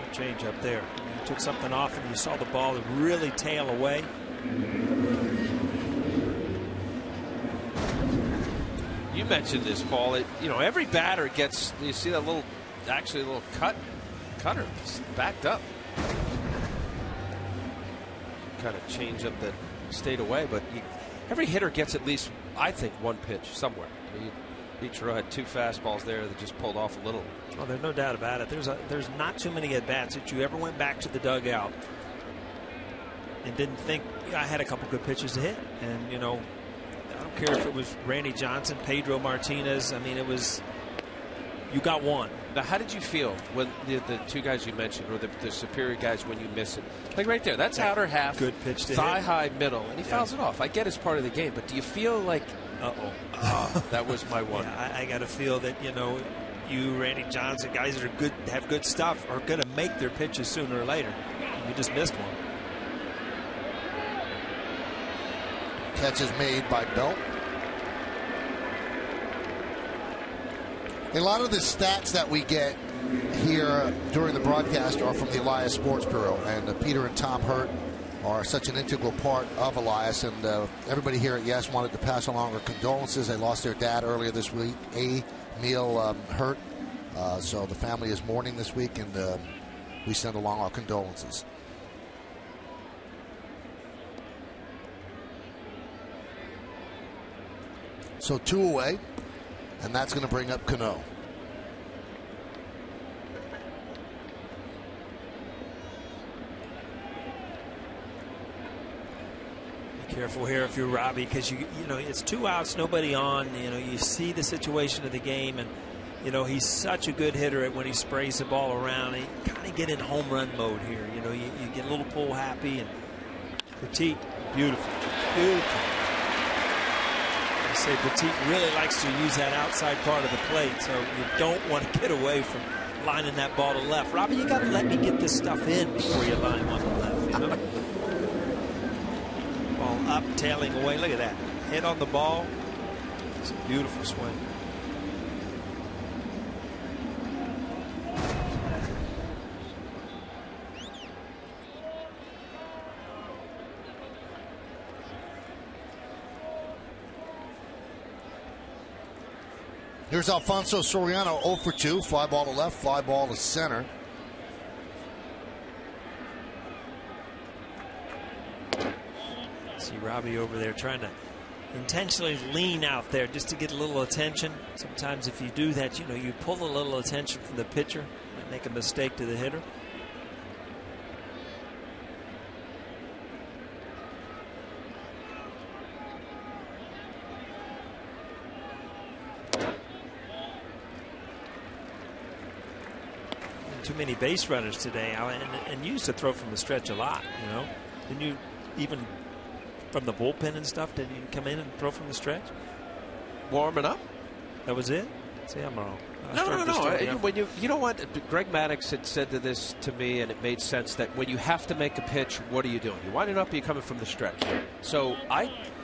Good change up there. You took something off and you saw the ball really tail away. You mentioned this, Paul. You know, every batter gets, you see that little, actually a little cutter backed up. Kind of change up that stayed away, but every hitter gets at least, I think, one pitch somewhere. Ichiro had 2 fastballs there that just pulled off a little. Oh, there's no doubt about it. There's not too many at bats that you ever went back to the dugout and didn't think, I had a couple good pitches to hit, and you know, I don't care if it was Randy Johnson, Pedro Martinez. I mean, it was, you got one. Now, how did you feel when the 2 guys you mentioned, or the superior guys, when you miss it? Like right there, that's outer half, good pitch to thigh hit. high middle, and he fouls it off. I get it's part of the game, but do you feel like, that was my one? Yeah, I got to feel that, you know, you, Randy Johnson, guys that are good, have good stuff, are going to make their pitches sooner or later. You just missed one. Catch is made by Belt. A lot of the stats that we get here during the broadcast are from the Elias Sports Bureau, and Peter and Tom Hurt are such an integral part of Elias, and everybody here at Yes wanted to pass along our condolences. They lost their dad earlier this week, Emil Hurt, so the family is mourning this week, and we send along our condolences. So 2 away, and that's going to bring up Cano. Be careful here if you're Robbie, because you know it's 2 outs, nobody on. You know, you see the situation of the game, and you know he's such a good hitter when he sprays the ball around. He kind of get in home run mode here. You know, you get a little pull happy, and Pettitte, beautiful, beautiful. I say Pettitte really likes to use that outside part of the plate, so you don't want to get away from lining that ball to left. Robbie, you got to let me get this stuff in before you line one to left. You know? Ball up, tailing away. Look at that. Hit on the ball. It's a beautiful swing. Here's Alfonso Soriano, 0 for 2. Fly ball to left, fly ball to center. See Robbie over there trying to intentionally lean out there just to get a little attention. Sometimes if you do that, you know, you pull a little attention from the pitcher, might make a mistake to the hitter. Too many base runners today, and you used to throw from the stretch a lot, you know. Didn't you, even from the bullpen and stuff, did you come in and throw from the stretch? Warming up? That was it? See, I'm wrong. No. When you know what? Greg Maddux had said this to me, and it made sense that when you have to make a pitch, what are you doing? You're winding up, or you're coming from the stretch. So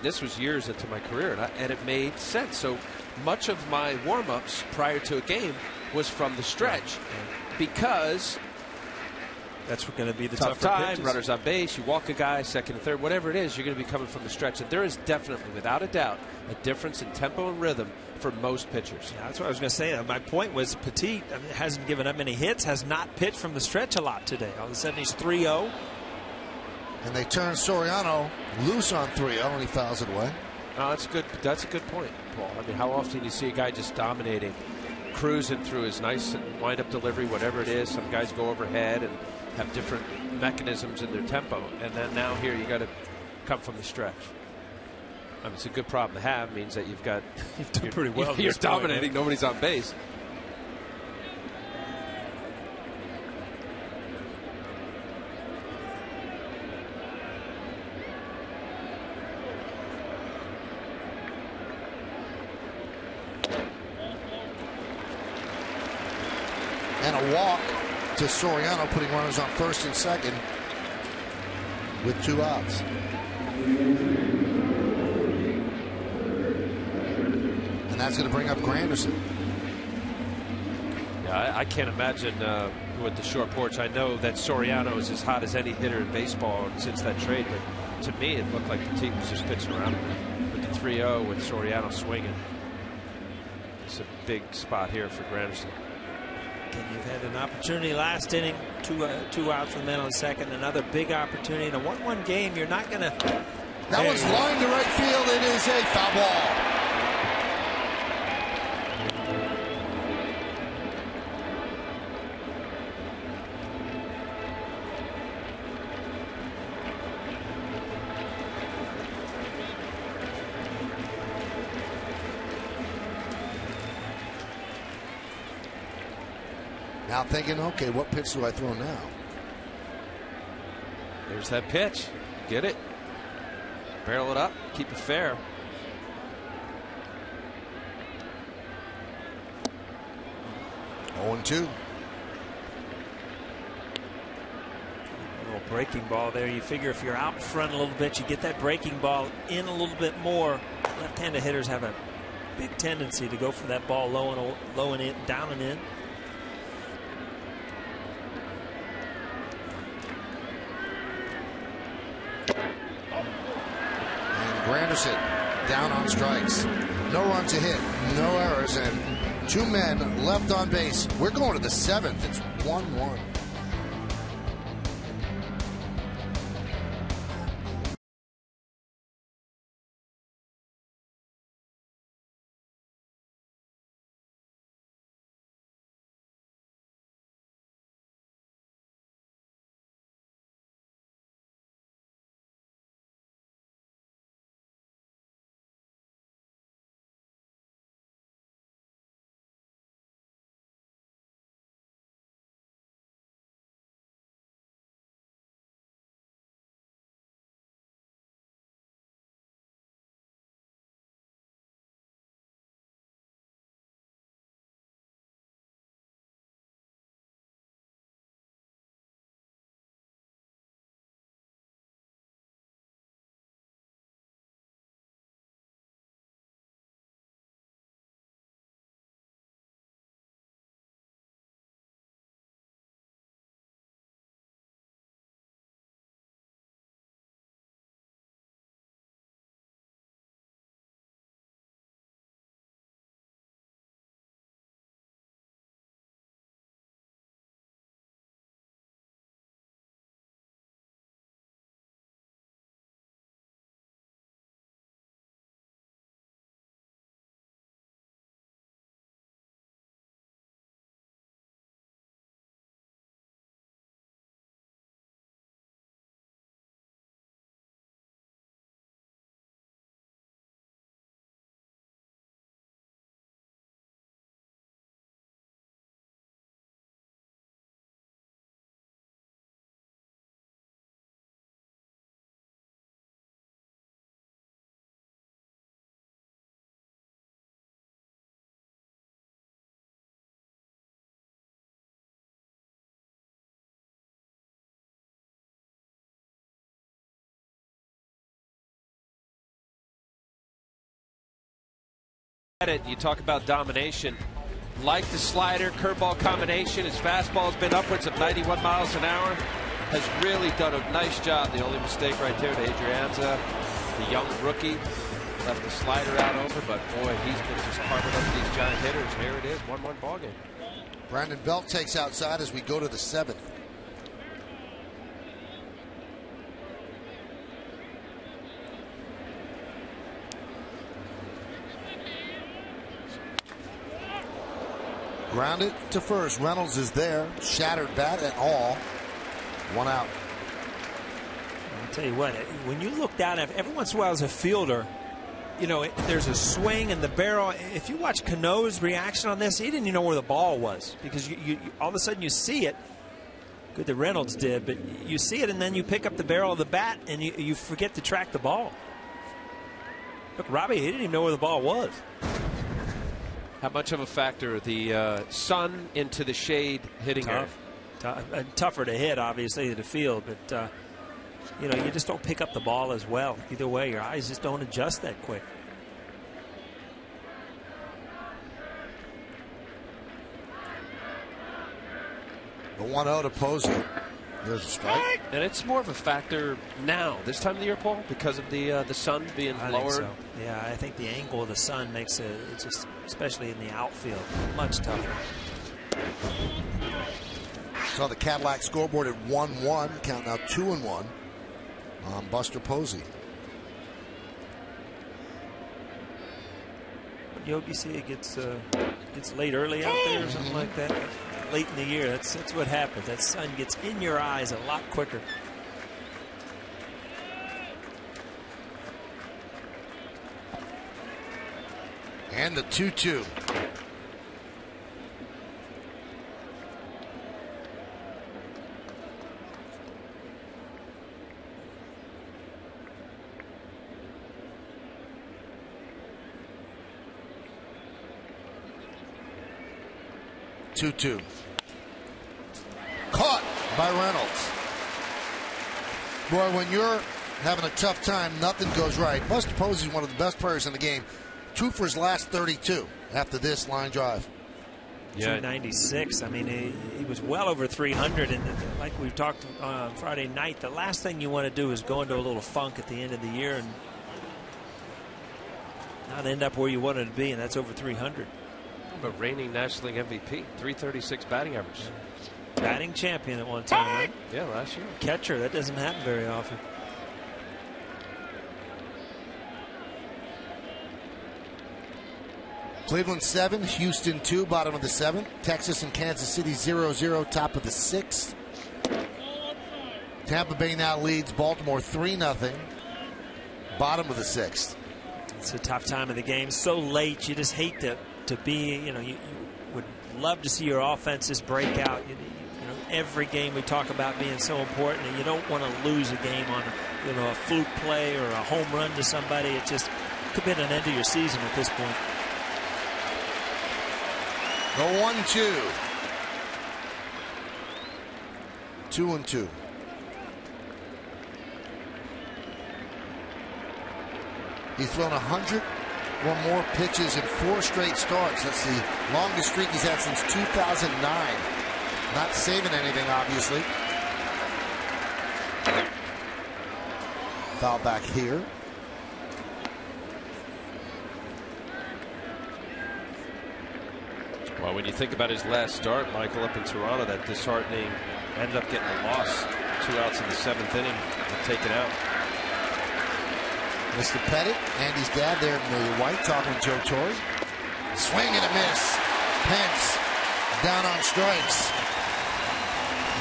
this was years into my career, and it made sense. So much of my warm-ups prior to a game was from the stretch. Because that's going to be the tough tougher time, pitches. runners on base, you walk a guy, second and third, whatever it is, you're going to be coming from the stretch. And there is definitely, without a doubt, a difference in tempo and rhythm for most pitchers. Yeah, that's what I was going to say. My point was Pettitte hasn't given up many hits, has not pitched from the stretch a lot today. All of a sudden he's 3-0. And they turn Soriano loose on 3-0, and he fouls it away. No, that's good. That's a good point, Paul. I mean, how often do you see a guy just dominating, cruising through his nice wind-up delivery, whatever it is? Some guys go overhead and have different mechanisms in their tempo, and then now here you got to come from the stretch. I mean, it's a good problem to have. It means that you've done pretty well. You're dominating. Nobody's on base. a walk to Soriano, putting runners on first and second with 2 outs. And that's going to bring up Granderson. Yeah, I can't imagine with the short porch. I know that Soriano is as hot as any hitter in baseball since that trade, but to me it looked like Pettitte was just pitching around with the 3-0 with Soriano swinging. It's a big spot here for Granderson. And you've had an opportunity last inning, two outs for the man on second, another big opportunity in a 1-1 game. You're not going to. That one's lined to right field. It is a foul ball. Now thinking, okay, what pitch do I throw now? There's that pitch. Get it. Barrel it up. Keep it fair. Oh, 2. A little breaking ball there. You figure if you're out in front a little bit, you get that breaking ball in a little bit more. Left-handed hitters have a big tendency to go for that ball low and in, down and in. Granderson down on strikes. No runs a hit, no errors, and 2 men left on base. We're going to the 7th. It's 1-1. You talk about domination. Like the slider, curveball combination, his fastball's been upwards of 91 miles an hour. Has really done a nice job. The only mistake right there to Adrianza, the young rookie, left the slider out over, but boy, he's been just carving up these giant hitters. Here it is, 1-1 ballgame. Brandon Belt takes outside as we go to the 7th. Grounded to first. Reynolds is there. Shattered bat and all. 1 out. I'll tell you what, when you look down at every once in a while as a fielder, you know, there's a swing in the barrel. If you watch Cano's reaction on this, he didn't even know where the ball was because you all of a sudden you see it. Good that Reynolds did, but you see it and then you pick up the barrel of the bat and you forget to track the ball. Look, Robbie, he didn't even know where the ball was. How much of a factor the sun into the shade hitting her? Tougher to hit, obviously, to field, but you know, you just don't pick up the ball as well. Either way, your eyes just don't adjust that quick. The 1-0 to Posey. There's a strike. And it's more of a factor now, this time of the year, Paul, because of the sun being lowered. So. Yeah, I think the angle of the sun makes it just, especially in the outfield, much tougher. So the Cadillac scoreboard at 1-1, count now 2-1 on Buster Posey. You hope you see it gets late early out there or something like that. Late in the year, that's what happens. That sun gets in your eyes a lot quicker. And the 2-2. Caught by Reynolds. Boy, when you're having a tough time, nothing goes right. Buster Posey is one of the best players in the game. 2 for his last 32 after this line drive. Yeah. 296. I mean, he was well over 300, and like we've talked on Friday night, the last thing you want to do is go into a little funk at the end of the year and not end up where you wanted to be, and that's over 300. But reigning National League MVP, 336 batting average. Batting champion at one time, right? Yeah, last year. Catcher, that doesn't happen very often. Cleveland 7, Houston 2, bottom of the 7th. Texas and Kansas City 0-0, top of the 6th. Tampa Bay now leads Baltimore 3-0, bottom of the 6th. It's a tough time of the game. So late, you just hate to be, you know, you would love to see your offenses break out. You know, every game we talk about being so important, and you don't want to lose a game on, you know, a fluke play or a home run to somebody. It just could be an end of your season at this point. The 1-2. 2-2. He's thrown 100 or more pitches in 4 straight starts. That's the longest streak he's had since 2009. Not saving anything, obviously. Foul back here. Well, when you think about his last start, Michael, up in Toronto, that disheartening, ended up getting a loss. 2 outs in the 7th inning and taken out. Mr. Pettitte, Andy's dad there in the white, talking to Joe Torre. Swing and a miss. Pence down on strikes.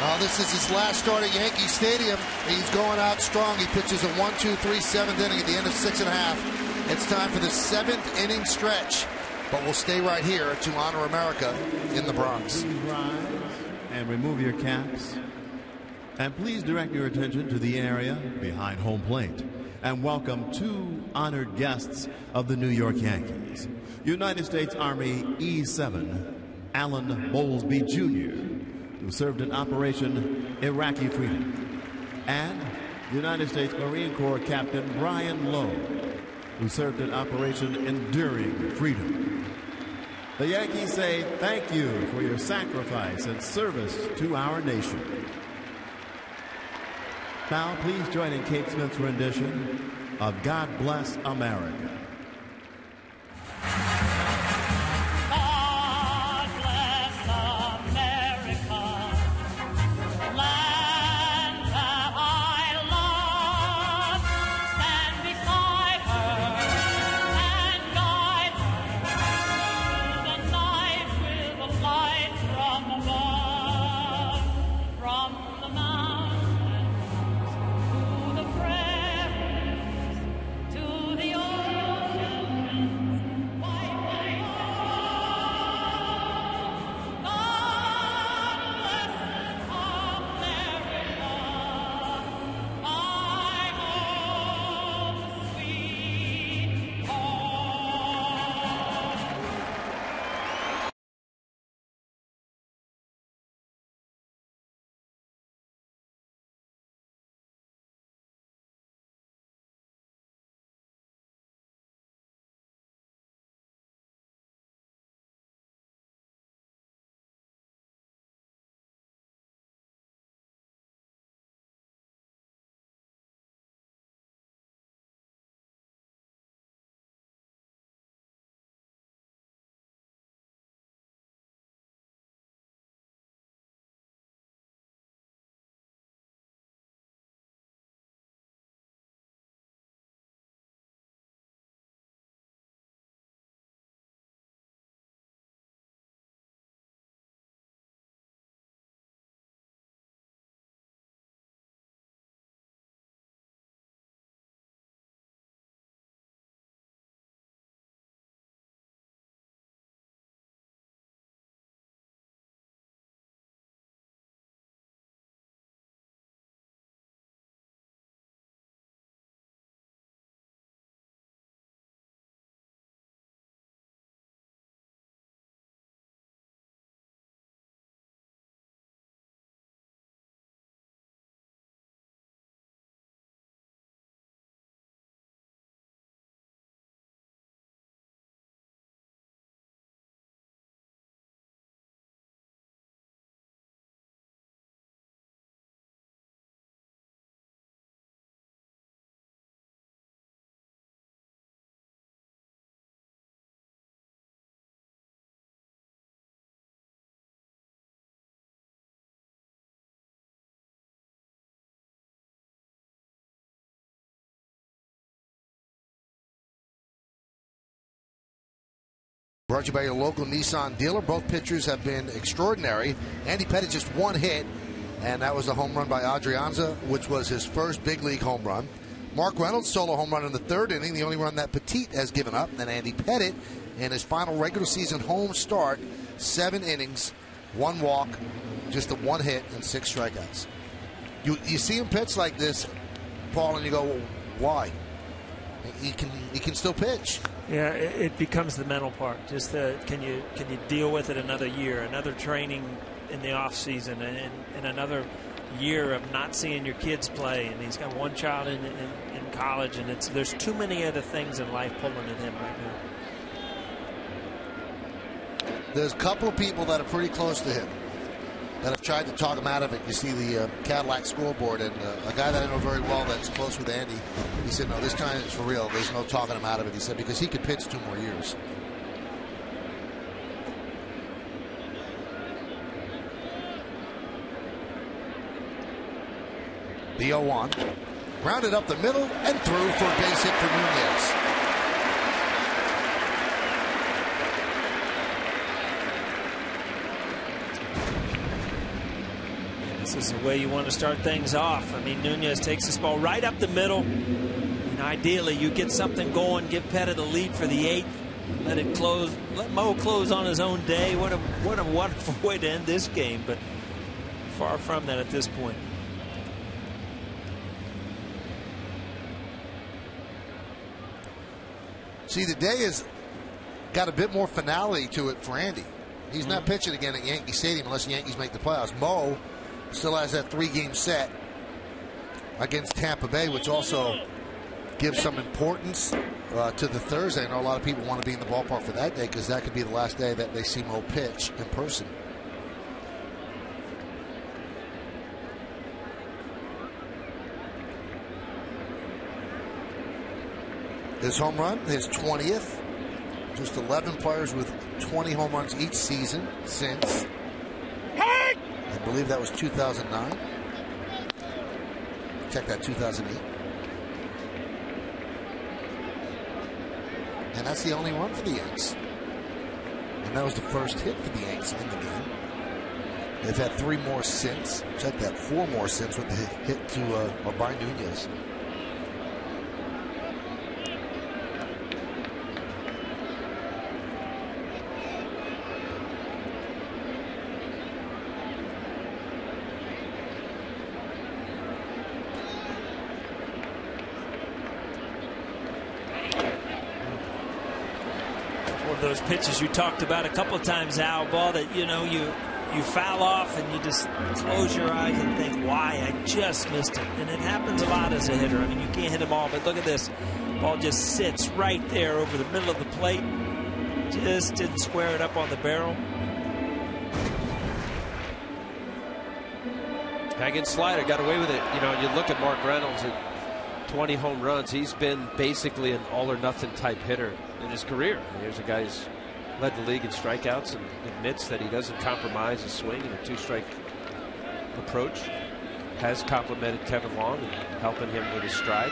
Well, this is his last start at Yankee Stadium. He's going out strong. He pitches a 1-2-3 7th inning at the end of 6.5. It's time for the 7th inning stretch. But we'll stay right here to honor America in the Bronx. Rise and remove your caps. And please direct your attention to the area behind home plate. And welcome 2 honored guests of the New York Yankees. United States Army E-7, Alan Bowlesby Jr., who served in Operation Iraqi Freedom. And United States Marine Corps Captain Brian Lowe, who served in Operation Enduring Freedom. The Yankees say thank you for your sacrifice and service to our nation. Now, please join in Kate Smith's rendition of God Bless America. God bless America, land that I love. Stand beside her and guide her through the night with a light from above, from the mountains to the prairies, to the ocean. Brought to you by your local Nissan dealer. Both pitchers have been extraordinary. Andy Pettitte just one hit, and that was a home run by Adrianza, which was his first big league home run. Mark Reynolds solo home run in the third inning, the only run that Pettitte has given up. And then Andy Pettitte in his final regular season home start, 7 innings, 1 walk, just a 1 hit and 6 strikeouts. You see him pitch like this, Paul, and you go, well, why? He can still pitch. Yeah, it becomes the mental part. Just can you deal with it another year, another training in the off season, and another year of not seeing your kids play. And he's got one child in college, and there's too many other things in life pulling at him right now. There's a couple of people that are pretty close to him that have tried to talk him out of it. You see the Cadillac scoreboard, and a guy that I know very well that's close with Andy, he said, no, this time it's for real. There's no talking him out of it. He said, because he could pitch 2 more years. The 0-1. Grounded up the middle and through for a base hit for Nunez. This is the way you want to start things off. I mean, Nunez takes this ball right up the middle. And ideally, you get something going, give Pettitte a lead for the 8th, let it close, let Mo close on his own day. What a wonderful way to end this game, but far from that at this point. See, the day has got a bit more finality to it for Andy. He's not pitching again at Yankee Stadium unless the Yankees make the playoffs. Mo still has that 3-game set against Tampa Bay, which also gives some importance to the Thursday. I know a lot of people want to be in the ballpark for that day because that could be the last day that they see Mo pitch in person. His home run, his 20th. Just 11 players with 20 home runs each season since, I believe that was 2009. Check that, 2008. And that's the only one for the Yanks. And that was the first hit for the Yanks in the game. They've had 3 more since. Check that, 4 more since with the hit to by Nunez. Those pitches you talked about a couple of times, Al, ball that you foul off and you just close your eyes and think, why, I just missed it. And it happens a lot as a hitter. I mean, you can't hit them all, but look at this. Ball just sits right there over the middle of the plate. Just didn't square it up on the barrel. Hanging slider, got away with it. You know, you look at Mark Reynolds at 20 home runs. He's been basically an all-or-nothing type hitter in his career. Here's a guy who's led the league in strikeouts and admits that he doesn't compromise his swing in a 2-strike approach. Has complimented Kevin Long and helping him with his stride.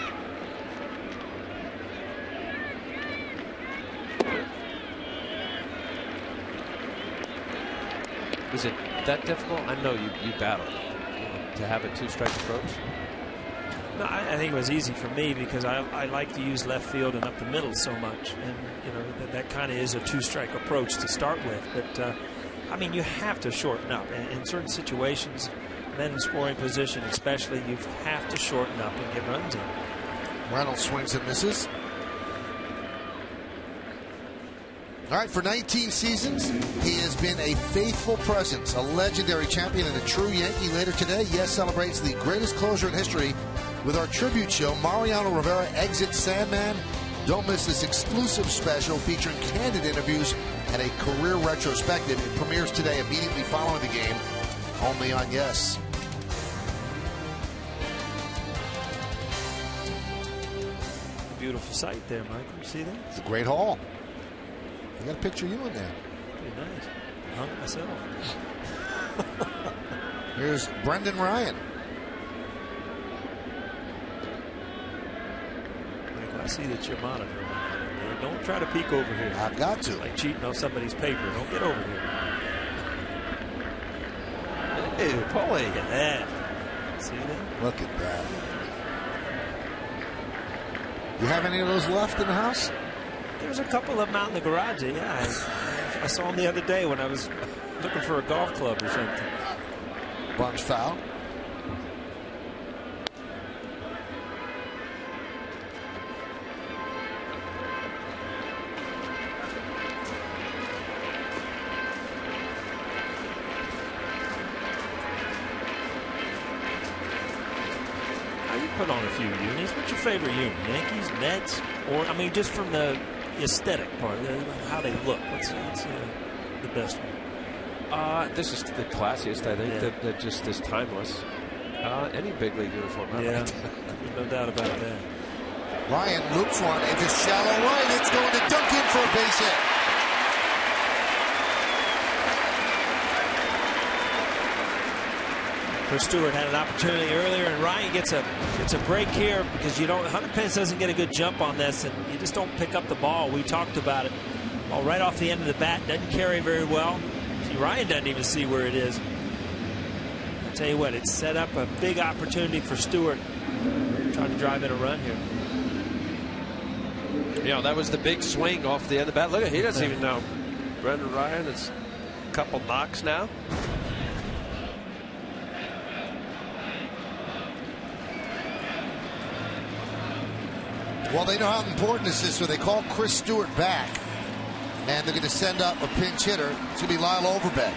Is it that difficult? I know you battled to have a 2-strike approach. No, I think it was easy for me because I like to use left field and up the middle so much, and that kind of is a 2-strike approach to start with. But I mean, you have to shorten up in certain situations. Men in scoring position, especially, you have to shorten up and get runs in. Reynolds swings and misses. All right, for 19 seasons, he has been a faithful presence, a legendary champion, and a true Yankee. Later today, Yes celebrates the greatest closer in history with our tribute show, Mariano Rivera Exit Sandman. Don't miss this exclusive special featuring candid interviews and a career retrospective. It premieres today immediately following the game, only on Yes. Beautiful sight there, Michael. You see that? It's a great hall. I got a picture of you in there. Pretty nice. Hung it myself. Here's Brendan Ryan. Michael, I see that you're monitoring. Like, don't try to peek over here. I've got to. Like cheating on somebody's paper. Don't get over here. Hey, Paulie. Look at that. See that? Look at that. You have any of those left in the house? There's a couple of them out in the garage. Yeah, I saw them the other day when I was looking for a golf club or something. Bunch foul. Put on a few unis. What's your favorite uni? Yankees, Mets, or I mean, just from the aesthetic part, how they look. What's the best one? This is the classiest, I think. Yeah. That just is timeless. Any big league uniform. Yeah, no doubt about that. Ryan loops one into shallow right. It's going to dunk in for a base hit. Chris Stewart had an opportunity earlier, and Ryan gets a break here because you don't. Hunter Pence doesn't get a good jump on this, and you just don't pick up the ball. We talked about it. Ball right off the end of the bat, doesn't carry very well. See, Ryan doesn't even see where it is. I'll tell you what, it's set up a big opportunity for Stewart trying to drive in a run here. You know, that was the big swing off the end of the bat. Look at, he doesn't even know. Brendan Ryan is a couple knocks now. Well, they know how important this is, so they call Chris Stewart back, and they're going to send up a pinch hitter. It's going to be Lyle Overbay.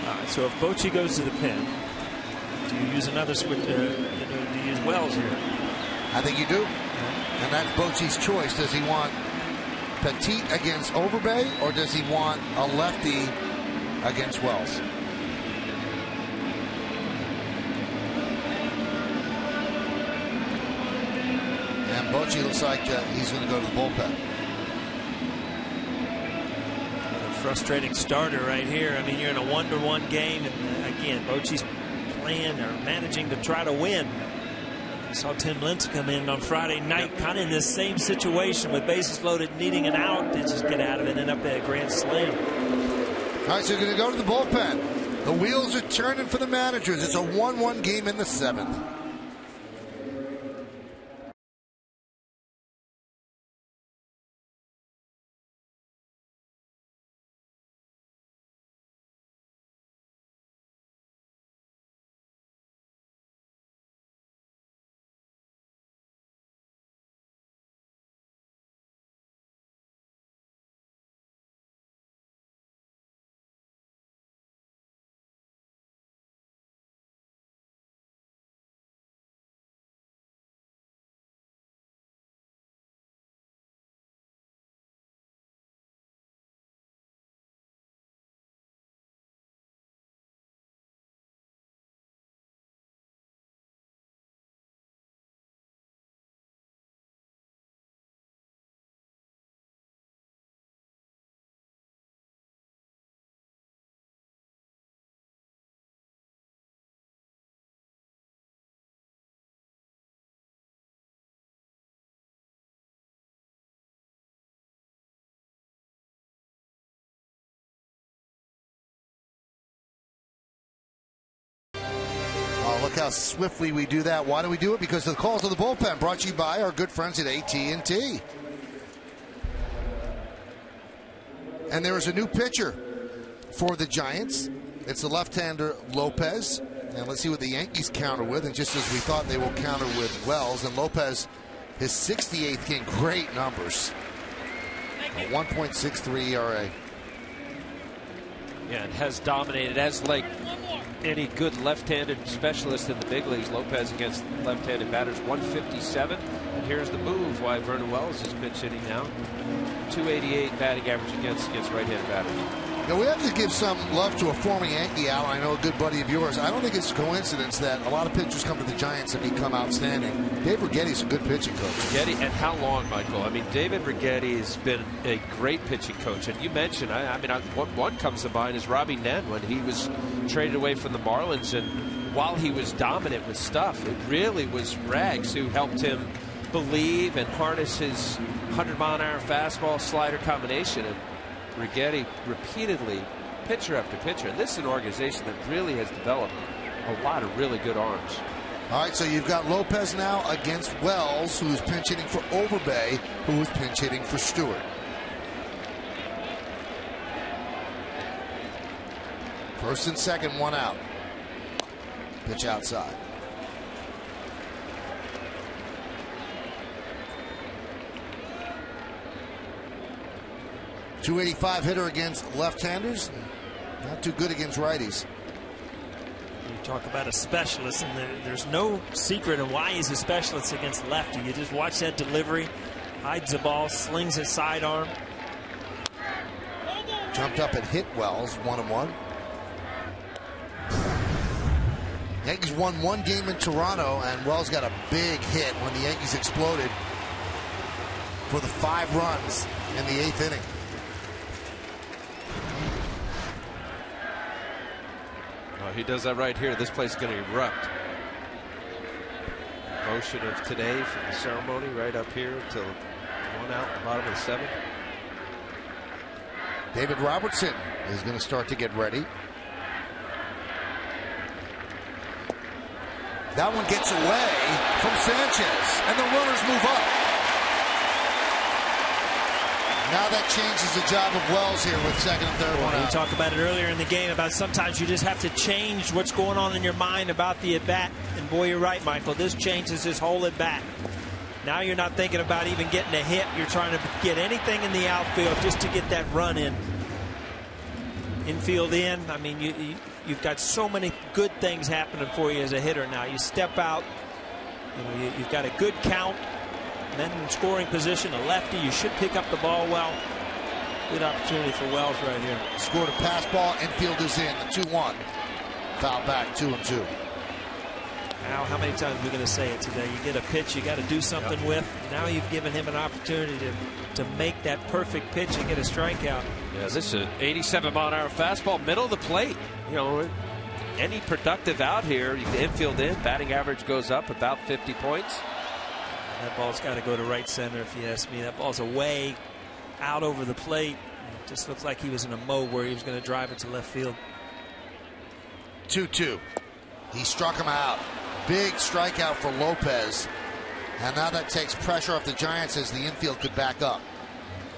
All right, so if Bochy goes to the pin, do you use another switch? Do you use Wells here? I think you do. And that's Bochy's choice. Does he want Pettitte against Overbay, or does he want a lefty against Wells? And Bochy looks like he's going to go to the bullpen. A frustrating starter right here. I mean, you're in a 1-1 game, and again, Bochy's playing or managing to try to win. I saw Tim Lentz come in on Friday night, kind of in this same situation with bases loaded, needing an out to just get out of it and end up at a grand slam. All right, so you're going to go to the bullpen. The wheels are turning for the managers. It's a 1-1 game in the 7th. Look how swiftly we do that. Why do we do it? Because of the calls to the bullpen, brought to you by our good friends at AT&T. And there is a new pitcher for the Giants. It's the left-hander Lopez. And let's see what the Yankees counter with. And just as we thought, they will counter with Wells. And Lopez, his 68th game, great numbers. A 1.63 ERA. Yeah, and has dominated as like any good left-handed specialist in the big leagues. Lopez against left-handed batters, 157. And here's the move why Vernon Wells is pinch hitting now. 288 batting average against right-handed batters. Now, we have to give some love to a former Yankee, Al. I know a good buddy of yours. I don't think it's a coincidence that a lot of pitchers come to the Giants and become outstanding. Dave Righetti's a good pitching coach. Righetti, and how long, Michael? I mean, David Righetti has been a great pitching coach. And you mentioned, one comes to mind is Robbie Nen when he was traded away from the Marlins and while he was dominant with stuff, it really was Rags who helped him believe and harness his 100-mile-an-hour fastball slider combination. And Righetti repeatedly, pitcher after pitcher. And this is an organization that really has developed a lot of really good arms. All right, so you've got Lopez now against Wells, who is pinch hitting for Overbay, who is pinch hitting for Stewart. First and second, one out. Pitch outside. .285 hitter against left-handers. Not too good against righties. You talk about a specialist, and there's no secret of why he's a specialist against lefty. You just watch that delivery, hides the ball, slings his sidearm. Jumped up and hit Wells, 1-1. Yankees won one game in Toronto, and Wells got a big hit when the Yankees exploded for the 5 runs in the 8th inning. He does that right here. This place is going to erupt. Motion of today from the ceremony right up here until 1 out, the bottom of the 7th. David Robertson is going to start to get ready. That one gets away from Sanchez, and the runners move up. Now that changes the job of Wells here with second and third one out. We talked about it earlier in the game about sometimes you just have to change what's going on in your mind about the at-bat. And boy, you're right, Michael. This changes his whole at-bat. Now you're not thinking about even getting a hit. You're trying to get anything in the outfield just to get that run in. Infield in. I mean, you've got so many good things happening for you as a hitter now. You step out. You've got a good count. Men in scoring position, a lefty. You should pick up the ball well. Good opportunity for Wells right here. Scored a pass ball. Infield is in. The 2-1. Foul back, 2-2. Now, how many times are we going to say it today? You get a pitch you got to do something with. Now you've given him an opportunity to make that perfect pitch and get a strikeout. Yeah, this is an 87-mile-an-hour fastball, middle of the plate. You know, any productive out here, the infield in, batting average goes up about 50 points. That ball's got to go to right center, if you ask me. That ball's away, out over the plate. It just looks like he was in a mode where he was going to drive it to left field. 2-2. He struck him out. Big strikeout for Lopez. And now that takes pressure off the Giants as the infield could back up.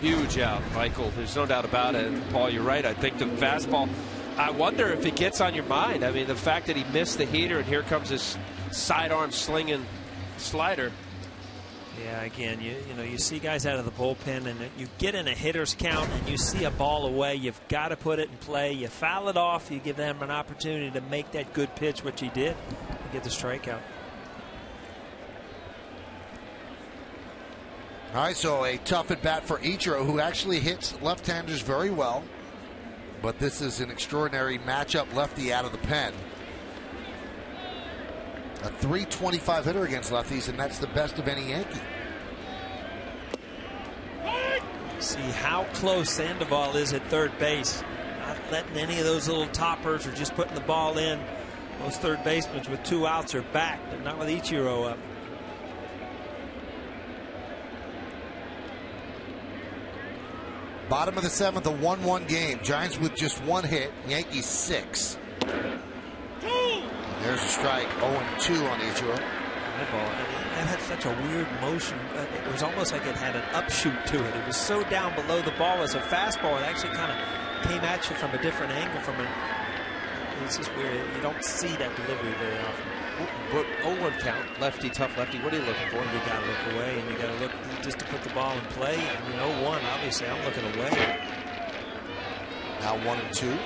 Huge out, Michael. There's no doubt about it. And Paul, you're right. I think the fastball, I wonder if it gets on your mind. I mean, the fact that he missed the heater and here comes this sidearm slinging slider. Yeah, again, you see guys out of the bullpen, and you get in a hitter's count, and you see a ball away. You've got to put it in play. You foul it off. You give them an opportunity to make that good pitch, which he did, and get the strikeout. All right, so a tough at bat for Ichiro, who actually hits left-handers very well. But this is an extraordinary matchup, lefty out of the pen. A .325 hitter against lefties, and that's the best of any Yankee. See how close Sandoval is at third base. Not letting any of those little toppers or just putting the ball in. Most third basemen with 2 outs are back, but not with Ichiro up. Bottom of the 7th, a 1-1 game. Giants with just 1 hit. Yankees 6. There's a strike. 0-2 on Ichiro. That ball, that had such a weird motion. It was almost like it had an upshoot to it. It was so down below the ball as a fastball. It actually kind of came at you from a different angle. It's just weird. You don't see that delivery very often. But 0-1 count, lefty, tough lefty. What are you looking for? You got to look away, and you got to look just to put the ball in play. I mean, 0-1, obviously, I'm looking away. Now 1-2.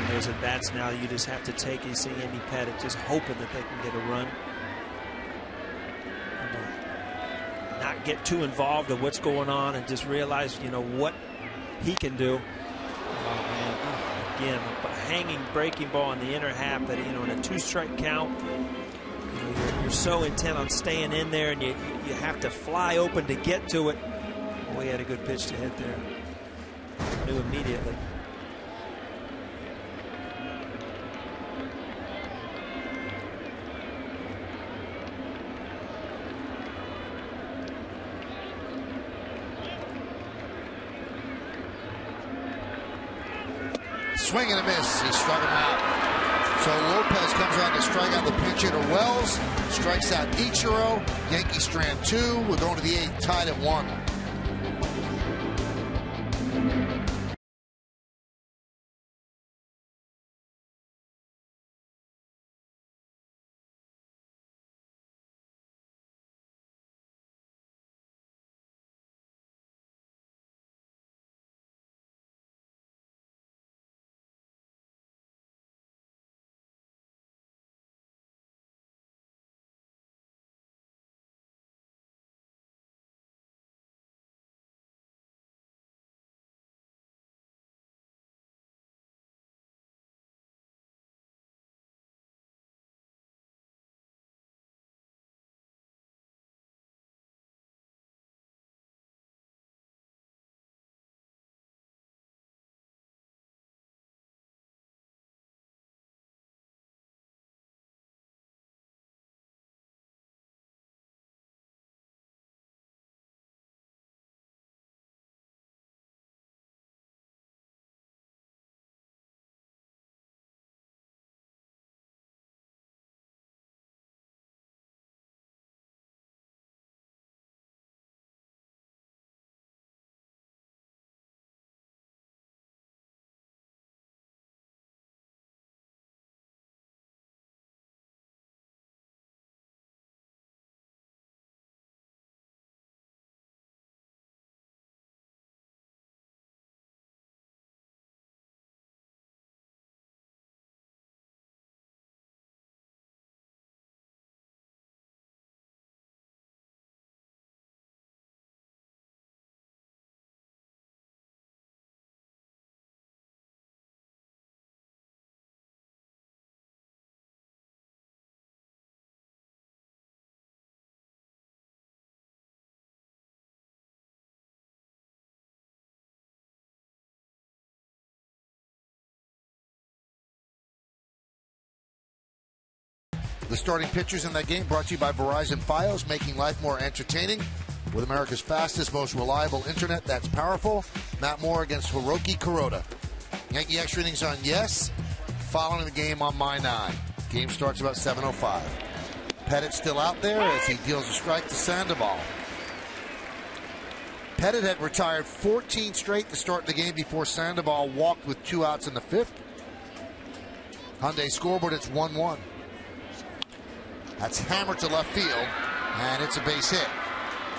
There's at bats now you just have to take. You see Andy Pettitte just hoping that they can get a run. Not get too involved in what's going on and just realize, what he can do. Oh, man. Again, a hanging breaking ball in the inner half, but, in a 2-strike count, you're so intent on staying in there, and you have to fly open to get to it. Well, he had a good pitch to hit there. Knew immediately. Swing and a miss. He struck him out. So Lopez comes on to strike out the pinch hitter Wells. Strikes out Ichiro. Yankees strand 2. We're going to the 8th, tied at 1. The starting pitchers in that game brought to you by Verizon Fios, making life more entertaining with America's fastest, most reliable internet that's powerful. Matt Moore against Hiroki Kuroda. Yankee extra innings on Yes, following the game on My 9. Game starts about 7:05. Pettitte still out there as he deals a strike to Sandoval. Pettitte had retired 14 straight to start the game before Sandoval walked with 2 outs in the 5th. Hyundai scoreboard, it's 1-1. That's hammered to left field, and it's a base hit.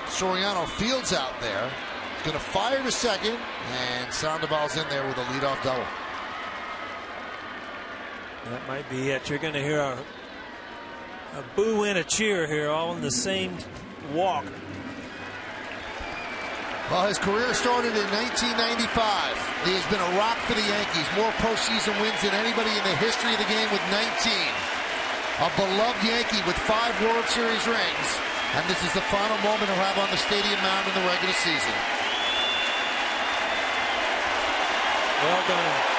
Soriano fields out there. He's going to fire to second, and Sandoval's in there with a leadoff double. That might be it. You're going to hear a boo and a cheer here, all in the same walk. Well, his career started in 1995. He has been a rock for the Yankees. More postseason wins than anybody in the history of the game with 19. A beloved Yankee with 5 World Series rings. And this is the final moment he'll have on the stadium mound in the regular season. Well done.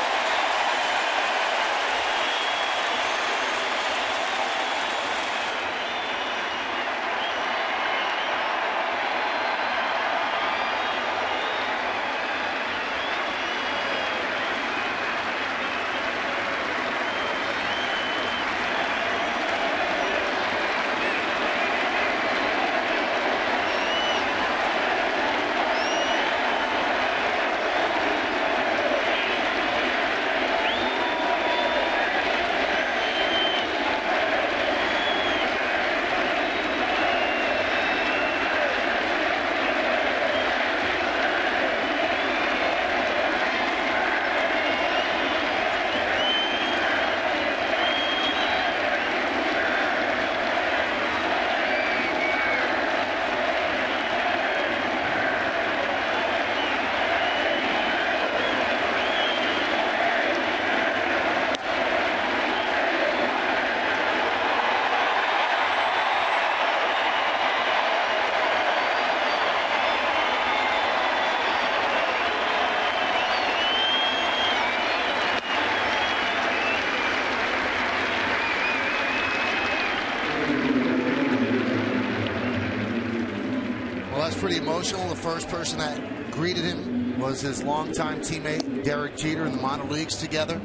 Well, that's pretty emotional. The first person that greeted him was his longtime teammate, Derek Jeter, in the minor leagues together.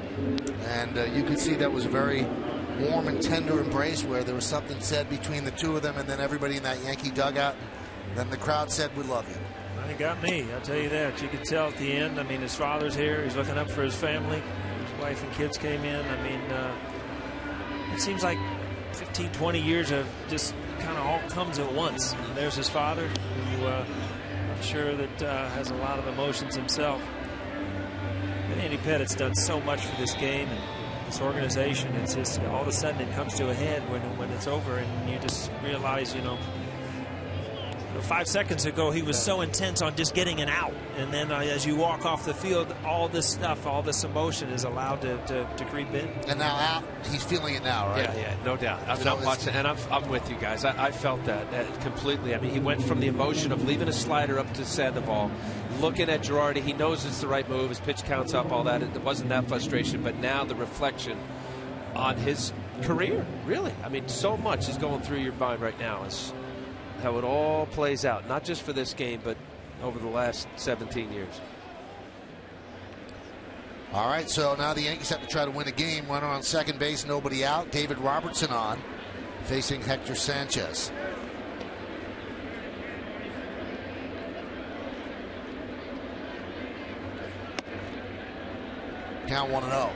And you could see that was a very warm and tender embrace where there was something said between the two of them, and then everybody in that Yankee dugout. Then the crowd said, "We love you." It got me, I'll tell you that. You could tell at the end. I mean, his father's here. He's looking up for his family. His wife and kids came in. I mean, it seems like 15, 20 years of just kind of all comes at once. And there's his father, who I'm sure that has a lot of emotions himself. And Andy Pettitte's done so much for this game and this organization. It's just all of a sudden it comes to a head when it's over, and you just realize, 5 seconds ago he was so intense on just getting an out, and then as you walk off the field, all this stuff, all this emotion is allowed to creep in. And now out, he's feeling it now, right? Yeah, no doubt. I'm watching, and I'm with you guys. I felt that completely. I mean, he went from the emotion of leaving a slider up to Sandoval, looking at Girardi. He knows it's the right move. His pitch counts up, all that. It wasn't that frustration, but now the reflection on his career, really. I mean, so much is going through your mind right now. Is how it all plays out, not just for this game, but over the last 17 years. All right, so now the Yankees have to try to win a game. Runner on second base, nobody out. David Robertson on, facing Hector Sanchez. Count 1-0.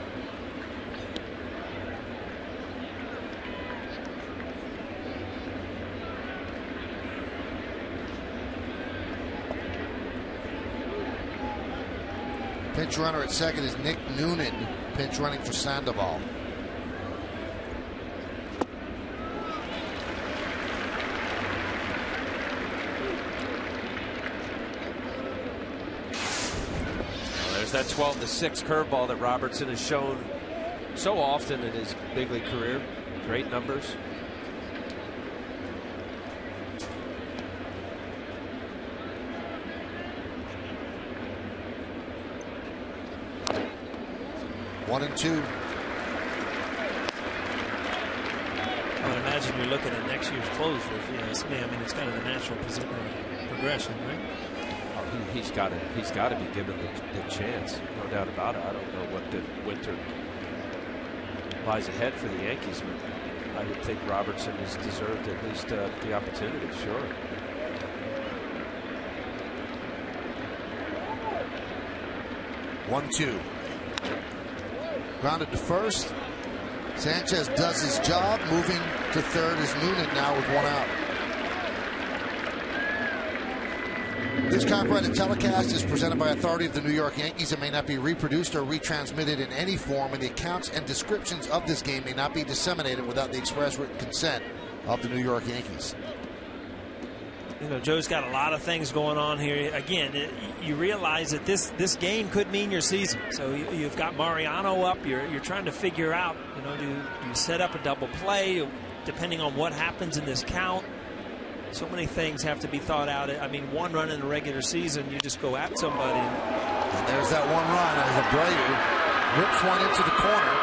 Pinch runner at second is Nick Noonan, pinch running for Sandoval. There's that 12-6 curveball that Robertson has shown so often in his big league career. Great numbers. One and two. I would imagine you're looking at next year's closer, if you ask me. I mean, it's kind of the natural progression, right? Oh, he's got to be given the chance, no doubt about it. I don't know what the winter lies ahead for the Yankees, but I would think Robertson has deserved at least the opportunity. Sure. One, two. Grounded to first. Sanchez does his job. Moving to third is Noonan now with one out. This copyrighted telecast is presented by authority of the New York Yankees and may not be reproduced or retransmitted in any form, and the accounts and descriptions of this game may not be disseminated without the express written consent of the New York Yankees. Joe's got a lot of things going on here. Again, you realize that this game could mean your season. So you've got Mariano up. You're trying to figure out, do you set up a double play depending on what happens in this count? So many things have to be thought out. I mean, one run in the regular season, you just go at somebody. And there's that one run as Abreu rips one into the corner.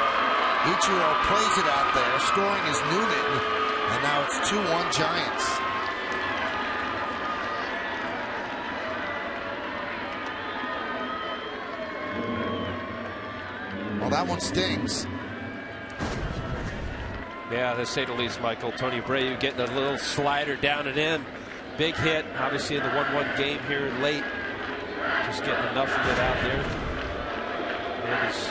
Ichiro plays it out there. Scoring is Noonan. And now it's 2-1 Giants. Well, that one stings. Yeah, to say the least, Michael. Tony Abreu getting a little slider down and in. Big hit, obviously in the 1-1 game here late. Just getting enough of it out there. And he's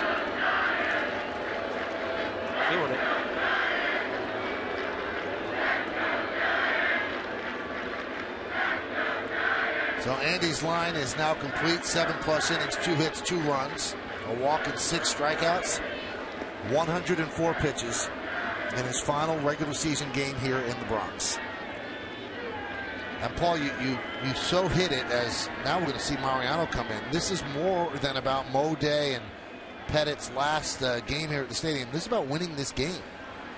feeling it. So Andy's line is now complete. 7+ innings, 2 hits, 2 runs, a walk and 6 strikeouts, 104 pitches in his final regular season game here in the Bronx. And Paul, you so hit it as now we're going to see Mariano come in. This is more than about Mo Day and Pettitte's last game here at the stadium. This is about winning this game.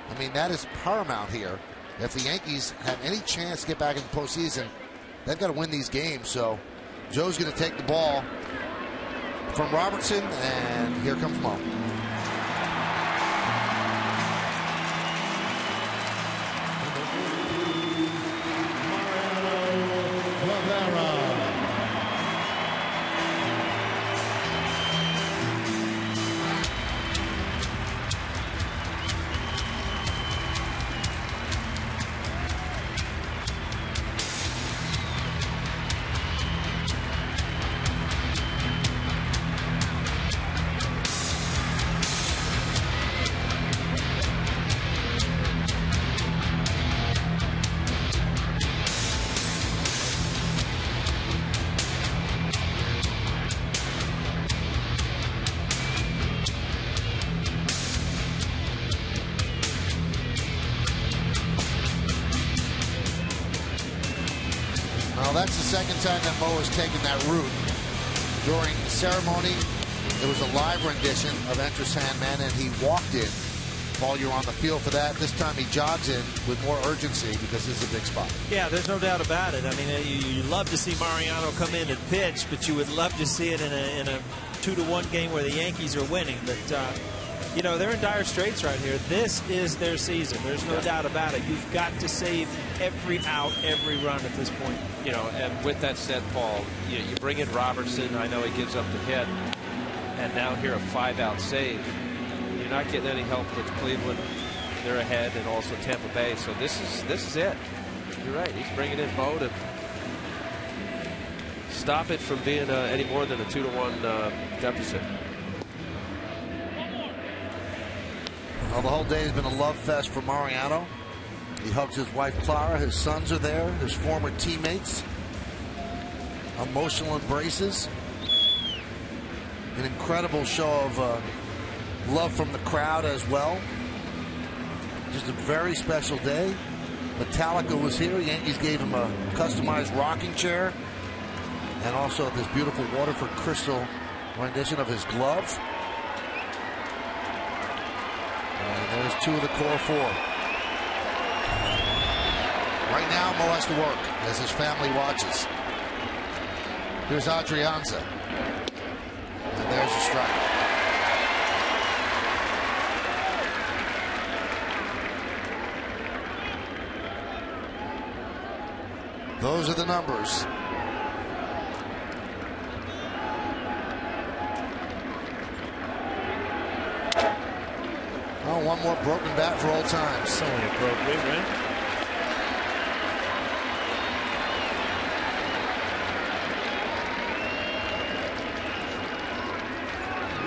I mean, that is paramount here. If the Yankees have any chance to get back in the postseason, they've got to win these games. So Joe's going to take the ball from Robertson, and here comes Mo. Rivera. second time that Mo has taken that route. During the ceremony, it was a live rendition of Enter Sandman, and he walked in. Paul, you're on the field for that. This time he jogs in with more urgency because this is a big spot. Yeah, there's no doubt about it. I mean, you love to see Mariano come in and pitch, but you would love to see it in a 2-1 game where the Yankees are winning. But, you know, they're in dire straits right here. This is their season. There's no doubt about it. You've got to save every out, every run at this point. You know, and with that said, Paul, you bring in Robertson. I know he gives up the hit. And now here a 5-out save. You're not getting any help with Cleveland. They're ahead, and also Tampa Bay. So this is it. You're right. He's bringing in Mo to stop it from being any more than a 2-1 deficit. Well, the whole day has been a love fest for Mariano. He hugs his wife Clara. His sons are there. His former teammates. Emotional embraces. An incredible show of love from the crowd as well. Just a very special day. Metallica was here. Yankees gave him a customized rocking chair. And also this beautiful Waterford crystal rendition of his glove. And there's two of the core four. Right now, Mo has to work as his family watches. Here's Adrianza. And there's the strike. Those are the numbers. Oh, one more broken bat for old times. It's only a broke wing, right?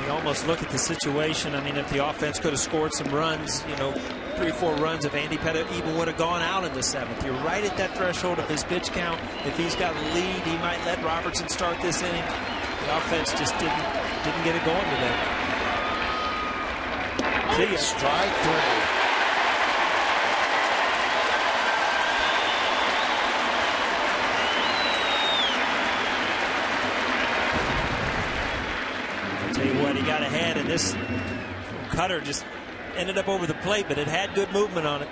You almost look at the situation. I mean, if the offense could have scored some runs, you know, 3 or 4 runs, if Andy Pettitte even would have gone out in the 7th. You're right at that threshold of his pitch count. If he's got a lead, he might let Robertson start this inning. The offense just didn't get it going today. See ya. Strike 3. Tell you what, he got ahead, and this cutter just ended up over the plate, but it had good movement on it.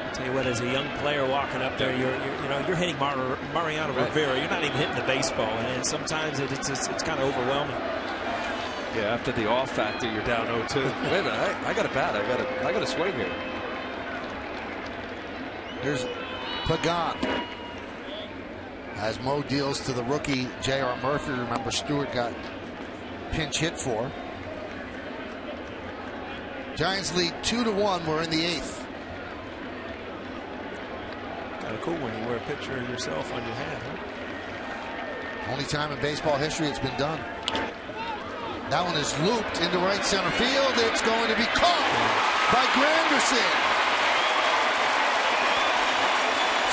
I'll tell you what, as a young player walking up there, you're hitting Mariano Rivera. You're not even hitting the baseball, and sometimes it's kind of overwhelming. Yeah, after the off factor, you're down 0-2. Wait a minute, I got a bat. I got a swing here. Here's Pagan. As Mo deals to the rookie J.R. Murphy. Remember, Stewart got pinch hit for. Giants lead 2-1. We're in the 8th. Kind of cool when you wear a picture of yourself on your hat, huh? Only time in baseball history it's been done. That one is looped into right center field. It's going to be caught by Granderson.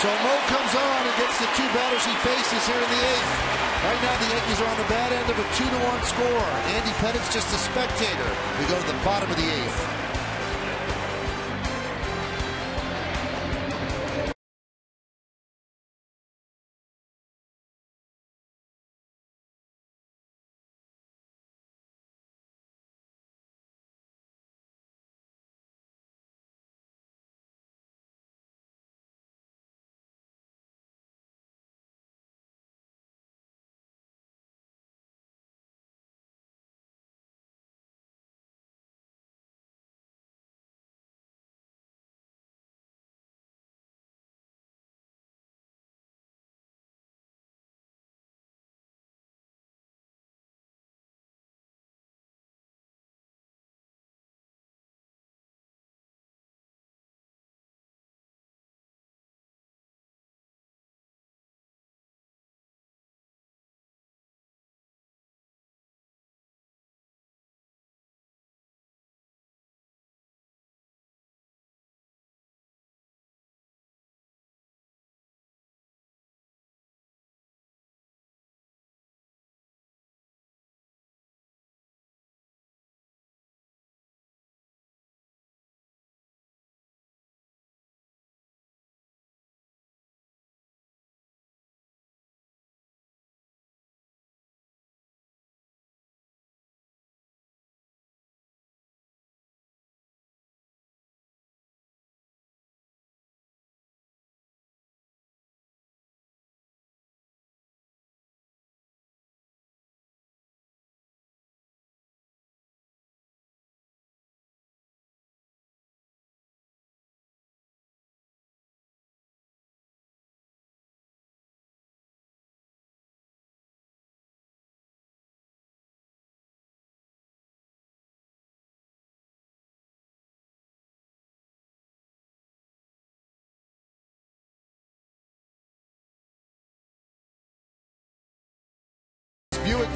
So Mo comes on and gets the 2 batters he faces here in the 8th. Right now the Yankees are on the bad end of a 2-1 score. Andy Pettitte's just a spectator. We go to the bottom of the 8th.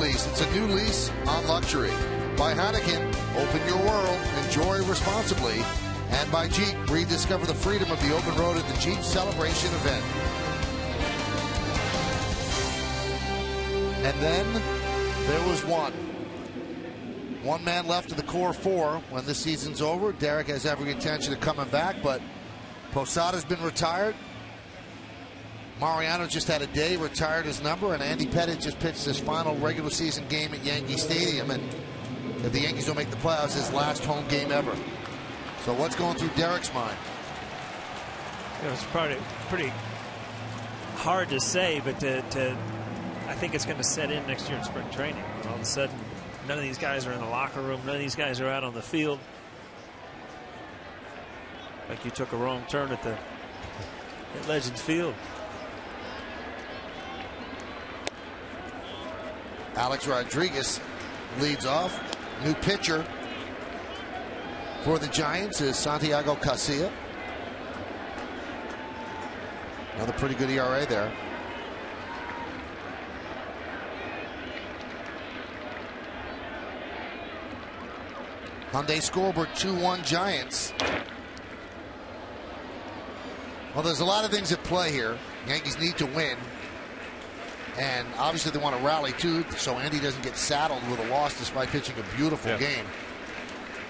lease. It's a new lease on luxury. By Heineken, open your world, enjoy responsibly. And by Jeep, rediscover the freedom of the open road at the Jeep Celebration event. And then there was one man left of the core four when this season's over. Derek has every intention of coming back, but Posada's been retired. Mariano just had a day, retired his number, and Andy Pettitte just pitched his final regular season game at Yankee Stadium, and if the Yankees don't make the playoffs, his last home game ever. So what's going through Derek's mind? It's probably pretty hard to say, but I think it's going to set in next year in spring training. All of a sudden, none of these guys are in the locker room. None of these guys are out on the field. Like you took a wrong turn at Legends Field. Alex Rodriguez leads off. New pitcher for the Giants is Santiago Casilla. Another pretty good ERA there. Hyundai scoreboard 2-1 Giants. Well, there's a lot of things at play here. Yankees need to win. And obviously they want to rally too, so Andy doesn't get saddled with a loss despite pitching a beautiful game.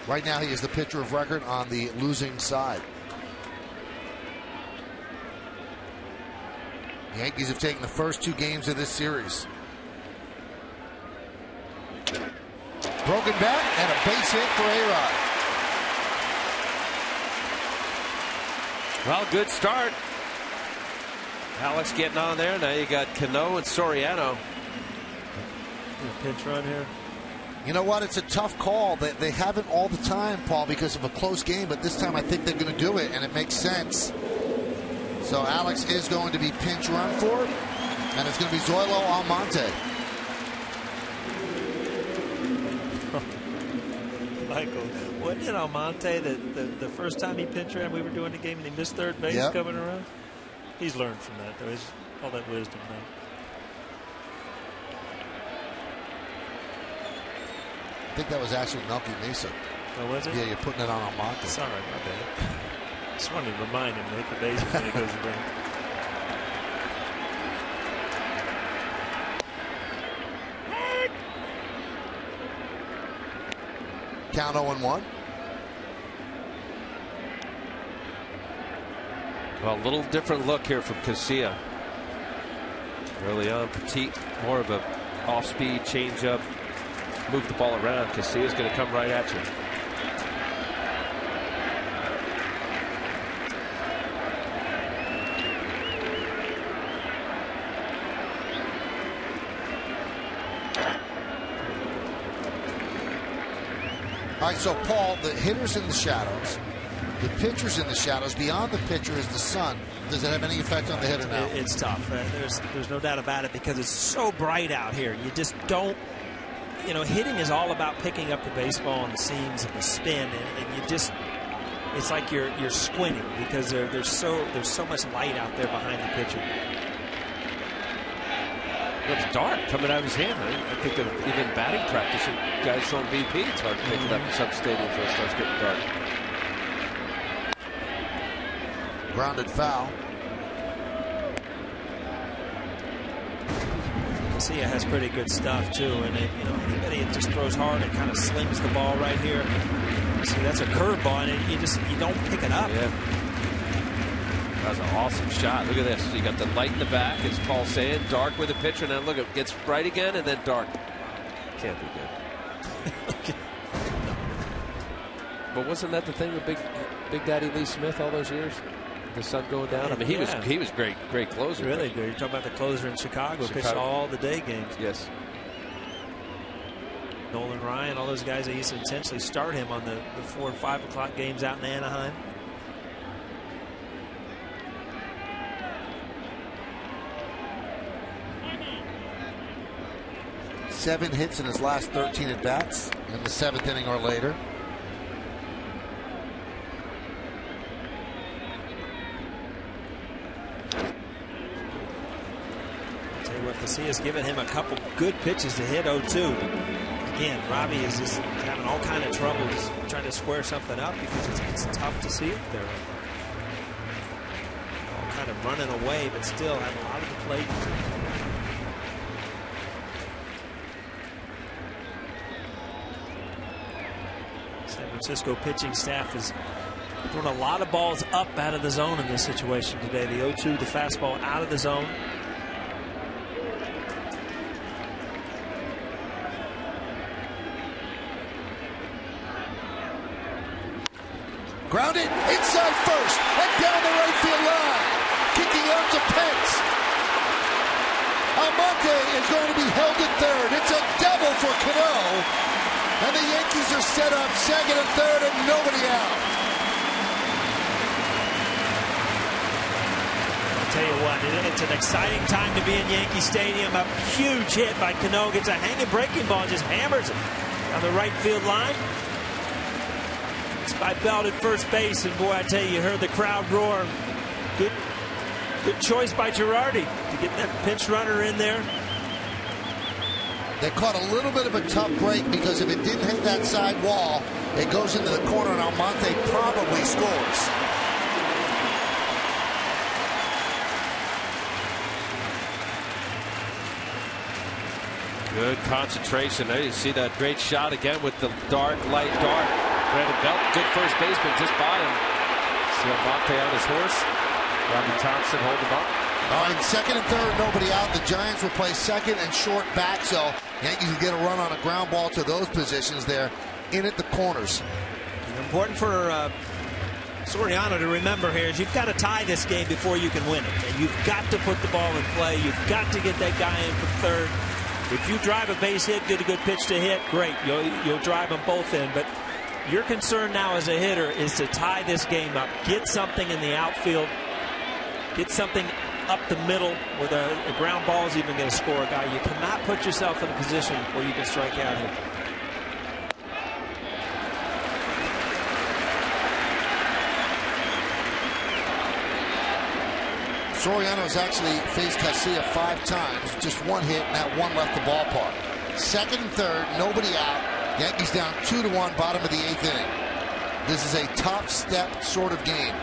Right now he is the pitcher of record on the losing side. The Yankees have taken the first 2 games of this series. Broken bat and a base hit for A-Rod. Well, good start. Alex getting on there. Now you got Cano and Soriano. Pinch run here. You know what? It's a tough call. They haven't all the time, Paul, because of a close game, but this time I think they're going to do it, and it makes sense. So Alex is going to be pinch run for it, and it's going to be Zoilo Almonte. Michael, wasn't it Almonte that the first time he pinch ran, we were doing the game and he missed third base coming around? He's learned from that, though. He's all that wisdom now. I think that was actually Melky Mesa. Oh, was it? Yeah, you're putting it on Almonte. Sorry, my bad. Just wanted to remind him to hit the bases when he goes around. Count 0-1. Well, a little different look here from Casilla. Early on, Pettitte, more of a off-speed changeup, move the ball around. Casilla's going to come right at you. All right, so Paul, the hitter's in the shadows. The pitcher's in the shadows. Beyond the pitcher is the sun. Does it have any effect on the hitter now? It's tough. There's no doubt about it because it's so bright out here. You just don't, you know, hitting is all about picking up the baseball and the seams and the spin, and you just, it's like you're squinting because there's so much light out there behind the pitcher. It's dark coming out of his hand. I think of even batting practice and guys throwing BP. It's hard to pick it up in some stadiums where it starts getting dark. Grounded foul. Casilla has pretty good stuff too, and anybody that just throws hard and kind of slings the ball right here. See, that's a curveball, and you don't pick it up. Yeah. That was an awesome shot. Look at this. You got the light in the back, as Paul's saying, dark with the pitcher, and then look, it gets bright again, and then dark. Can't be good. But wasn't that the thing with Big Daddy Lee Smith all those years? The sun going down. I mean, he was great closer. Really good. You're talking about the closer in Chicago. Pitched all the day games. Yes. Nolan Ryan, all those guys that used to intentionally start him on the 4 and 5 o'clock games out in Anaheim. Seven hits in his last 13 at bats in the 7th inning or later. certainly what Casillas given him a couple good pitches to hit 0-2. Again, Robbie is just having all kind of trouble just trying to square something up because it's tough to see it there. All kind of running away, but still have a lot of the plate. San Francisco pitching staff is throwing a lot of balls up out of the zone in this situation today. The 0-2, the fastball out of the zone. Grounded inside first and down the right field line. Kicking out to Pence. Almonte is going to be held at third. It's a double for Cano. And the Yankees are set up second and third and nobody out. I'll tell you what, it's an exciting time to be in Yankee Stadium. A huge hit by Cano. Gets a hanging breaking ball and just hammers it on the right field line. It's by Belt at first base, and boy, I tell you heard the crowd roar. Good choice by Girardi to get that pinch runner in there. They caught a little bit of a tough break because if it didn't hit that side wall, it goes into the corner and Almonte probably scores. Good concentration there. You see that great shot again with the light dart. Brandon Belt, good first baseman just by him. See Almonte on his horse. Robbie Thompson hold him up. All right, second and third, nobody out. The Giants will play second and short back, so Yankees will get a run on a ground ball to those positions there in at the corners. Important for Soriano to remember here is you've got to tie this game before you can win it. And you've got to put the ball in play. You've got to get that guy in from third. If you drive a base hit, get a good pitch to hit, great. You'll drive them both in. But your concern now as a hitter is to tie this game up. Get something in the outfield. Get something up the middle where the ground ball is even going to score a guy. You cannot put yourself in a position where you can strike out here. Soriano's actually faced Casilla 5 times, just one hit, and that one left the ballpark. Second and third, nobody out. Yankees down 2-1, bottom of the 8th inning. This is a top step sort of game.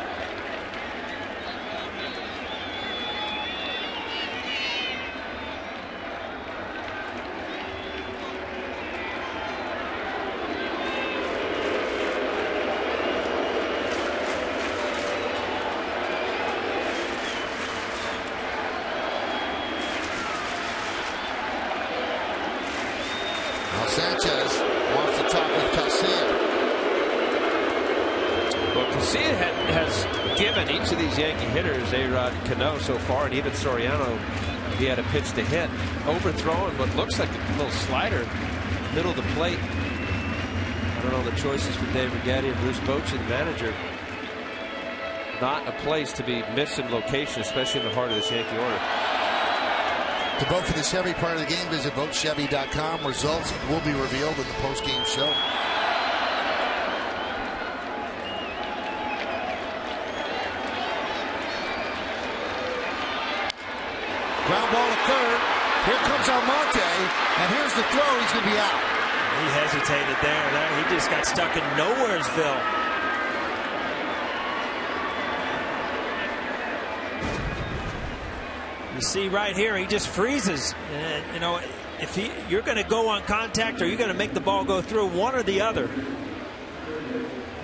Sanchez wants to talk with Casilla. Well, Casilla has given each of these Yankee hitters, A-Rod, Cano so far, and even Soriano, he had a pitch to hit. Overthrowing what looks like a little slider, middle of the plate. I don't know the choices for Dave Righetti and Bruce Bochy, the manager. Not a place to be missing location, especially in the heart of this Yankee order. To vote for the Chevy part of the game, visit votechevy.com. Results will be revealed in the post-game show. Ground ball at third. Here comes Almonte, and here's the throw. He's going to be out. He hesitated there. He just got stuck in Nowheresville. You see right here, he just freezes. And, you know, if you're going to go on contact or you're going to make the ball go through, one or the other.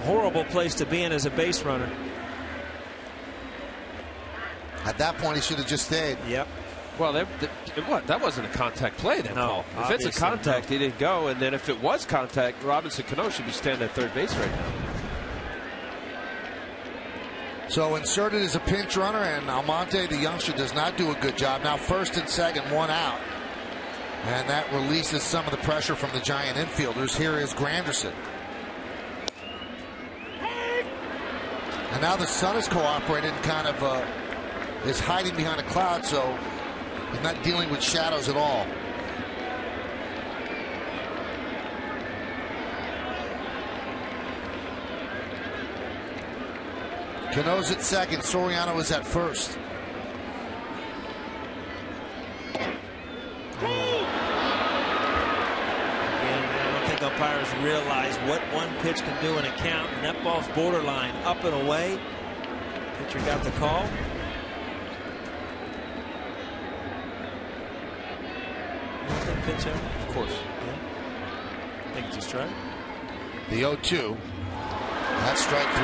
Horrible place to be in as a base runner. At that point, he should have just stayed. Yep. Well, that wasn't a contact play then, Paul. If it's a contact, he didn't go. And then if it was contact, Robinson Cano should be standing at third base right now. So inserted as a pinch runner, and Almonte, the youngster, does not do a good job. Now first and second, one out. And that releases some of the pressure from the Giant infielders. Here is Granderson. And now the sun is cooperating, kind of is hiding behind a cloud, so he's not dealing with shadows at all. Cano's at second. Soriano is at first. umpires realize what one pitch can do in a count, and that ball's borderline up and away. Pitcher got the call. Pitch out? Of course. Yeah. I think it's a strike. The 0-2. That's strike 3.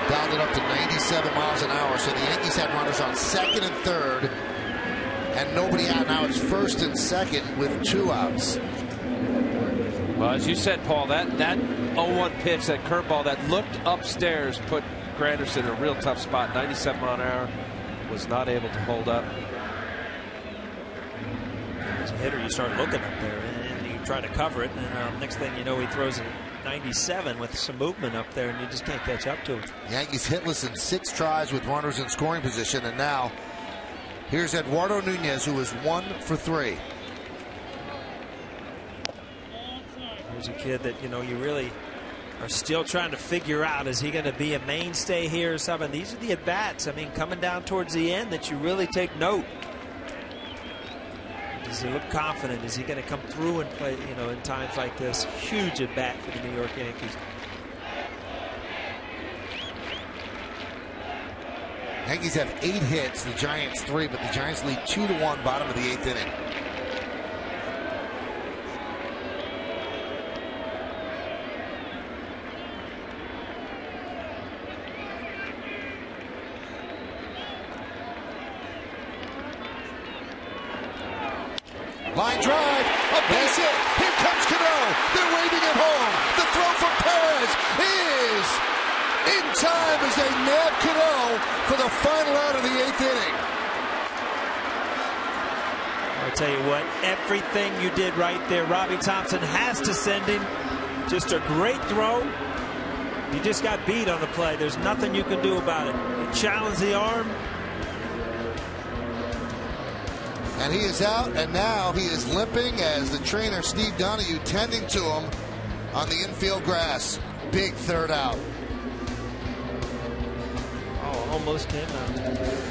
Dialed it up to 97 miles an hour. So the Yankees had runners on second and third, and nobody out. Now it's first and second with 2 outs. Well, as you said, Paul, that 0-1 pitch, that curveball that looked upstairs, put Granderson in a real tough spot. 97 mile an hour, was not able to hold up. As a hitter, you start looking up there and you try to cover it, and next thing you know, he throws a 97 with some movement up there, and you just can't catch up to it. Yankees hitless in 6 tries with runners in scoring position, and now here's Eduardo Nunez, who is 1 for 3. Here's a kid that, you know, you really are still trying to figure out, is he going to be a mainstay here or something? These are the at-bats, I mean, coming down towards the end that you really take note. Does he look confident? Is he going to come through and play, you know, in times like this? Huge at bat for the New York Yankees. Yankees have 8 hits, the Giants 3, but the Giants lead 2-1, bottom of the 8th inning. Line drive, a base hit. Here comes Cano. They're waving it home. The throw from Perez is in time as they nab Cano for the final out of the 8th inning. I'll tell you what, everything you did right there, Robbie Thompson has to send him. Just a great throw. You just got beat on the play. There's nothing you can do about it. You challenge the arm. And he is out, and now he is limping as the trainer, Steve Donahue, tending to him on the infield grass. Big third out. Oh, almost came out.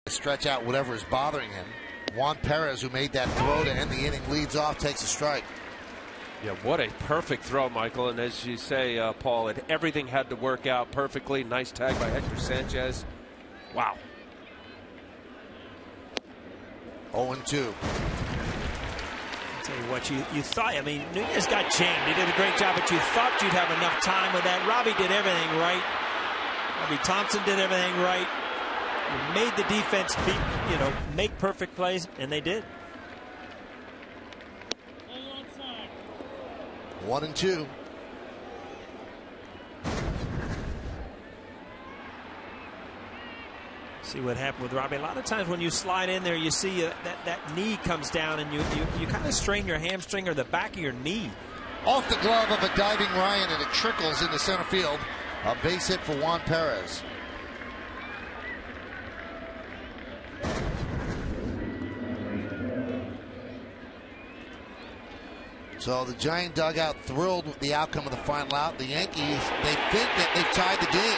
Stretch out whatever is bothering him. Juan Perez, who made that throw to end the inning, leads off, takes a strike. Yeah, what a perfect throw, Michael. And as you say, Paul, everything had to work out perfectly. Nice tag by Hector Sanchez. Wow. 0-2. I'll tell you what, you thought, I mean, Nunez got chained. He did a great job, but you thought you'd have enough time with that. Robbie did everything right. Robbie Thompson did everything right. You made the defense make perfect plays, and they did. 1-2. See what happened with Robbie. A lot of times when you slide in there, you see that knee comes down, and you kind of strain your hamstring or the back of your knee. Off the glove of a diving Ryan, and it trickles into center field. A base hit for Juan Perez. So the Giant dugout thrilled with the outcome of the final out. The Yankees, they think that they've tied the game.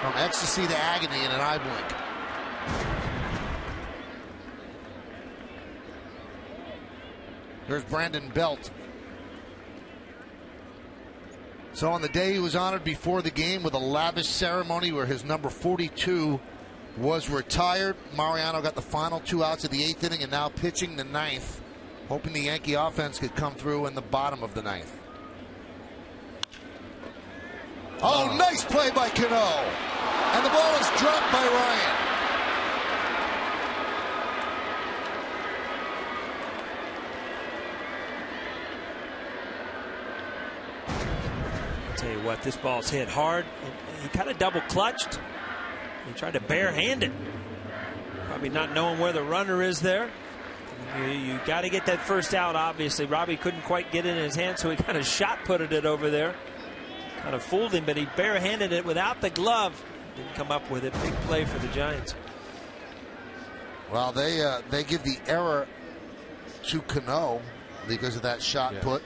From ecstasy to agony in an eye blink. Here's Brandon Belt. So on the day he was honored before the game with a lavish ceremony where his number 42 was retired. Mariano got the final 2 outs of the 8th inning and now pitching the 9th, hoping the Yankee offense could come through in the bottom of the 9th. Oh, nice play by Cano. And the ball is dropped by Ryan. I'll tell you what, this ball's hit hard. He kind of double clutched. He tried to barehand it. Probably not knowing where the runner is there. You got to get that first out, obviously. Robbie couldn't quite get it in his hand, so he kind of shot-putted it over there. Kind of fooled him, but he barehanded it without the glove. Didn't come up with it. Big play for the Giants. Well, they give the error to Cano because of that shot put.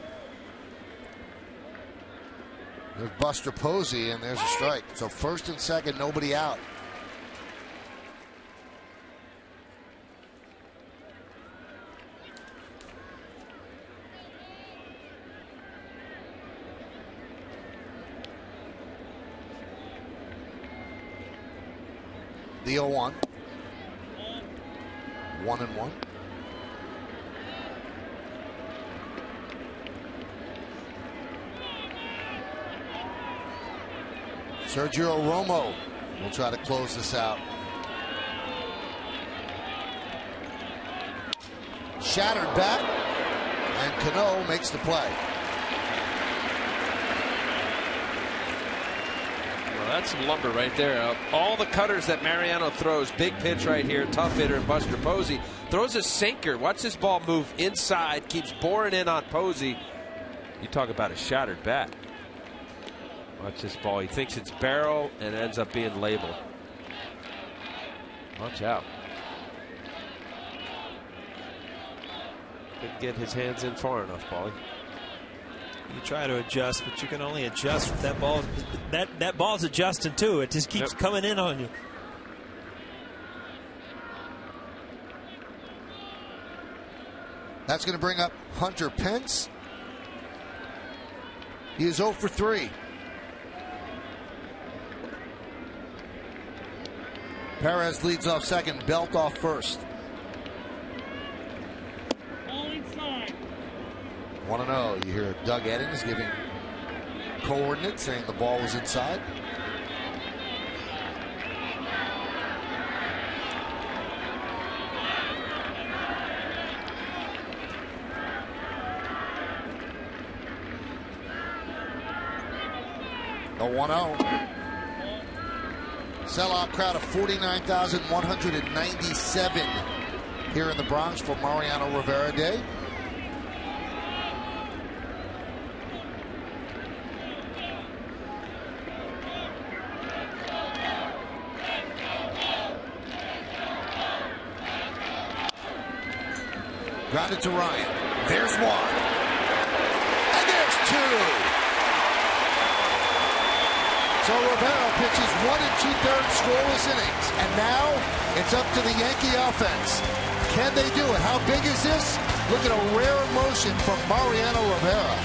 There's Buster Posey, and there's a strike. So first and second, nobody out. The 0-1. 1-1. Sergio Romo will try to close this out. Shattered bat, and Cano makes the play. That's some lumber right there. All the cutters that Mariano throws, big pitch right here, tough hitter, and Buster Posey throws a sinker. Watch this ball move inside, keeps boring in on Posey. You talk about a shattered bat. Watch this ball. He thinks it's barrel and it ends up being labeled. Watch out. Couldn't get his hands in far enough, Paulie. You try to adjust, but you can only adjust if that ball. That ball's adjusting too. It just keeps coming in on you. That's going to bring up Hunter Pence. He is 0 for 3. Perez leads off second, Belt off first. 1-0. You hear Doug Eddings giving coordinates, saying the ball was inside. The 1-0. Sellout crowd of 49,197 here in the Bronx for Mariano Rivera Day. Grounded to Ryan. There's one. And there's two. So Rivera pitches 1 2/3 scoreless innings. And now it's up to the Yankee offense. Can they do it? How big is this? Look at a rare emotion from Mariano Rivera.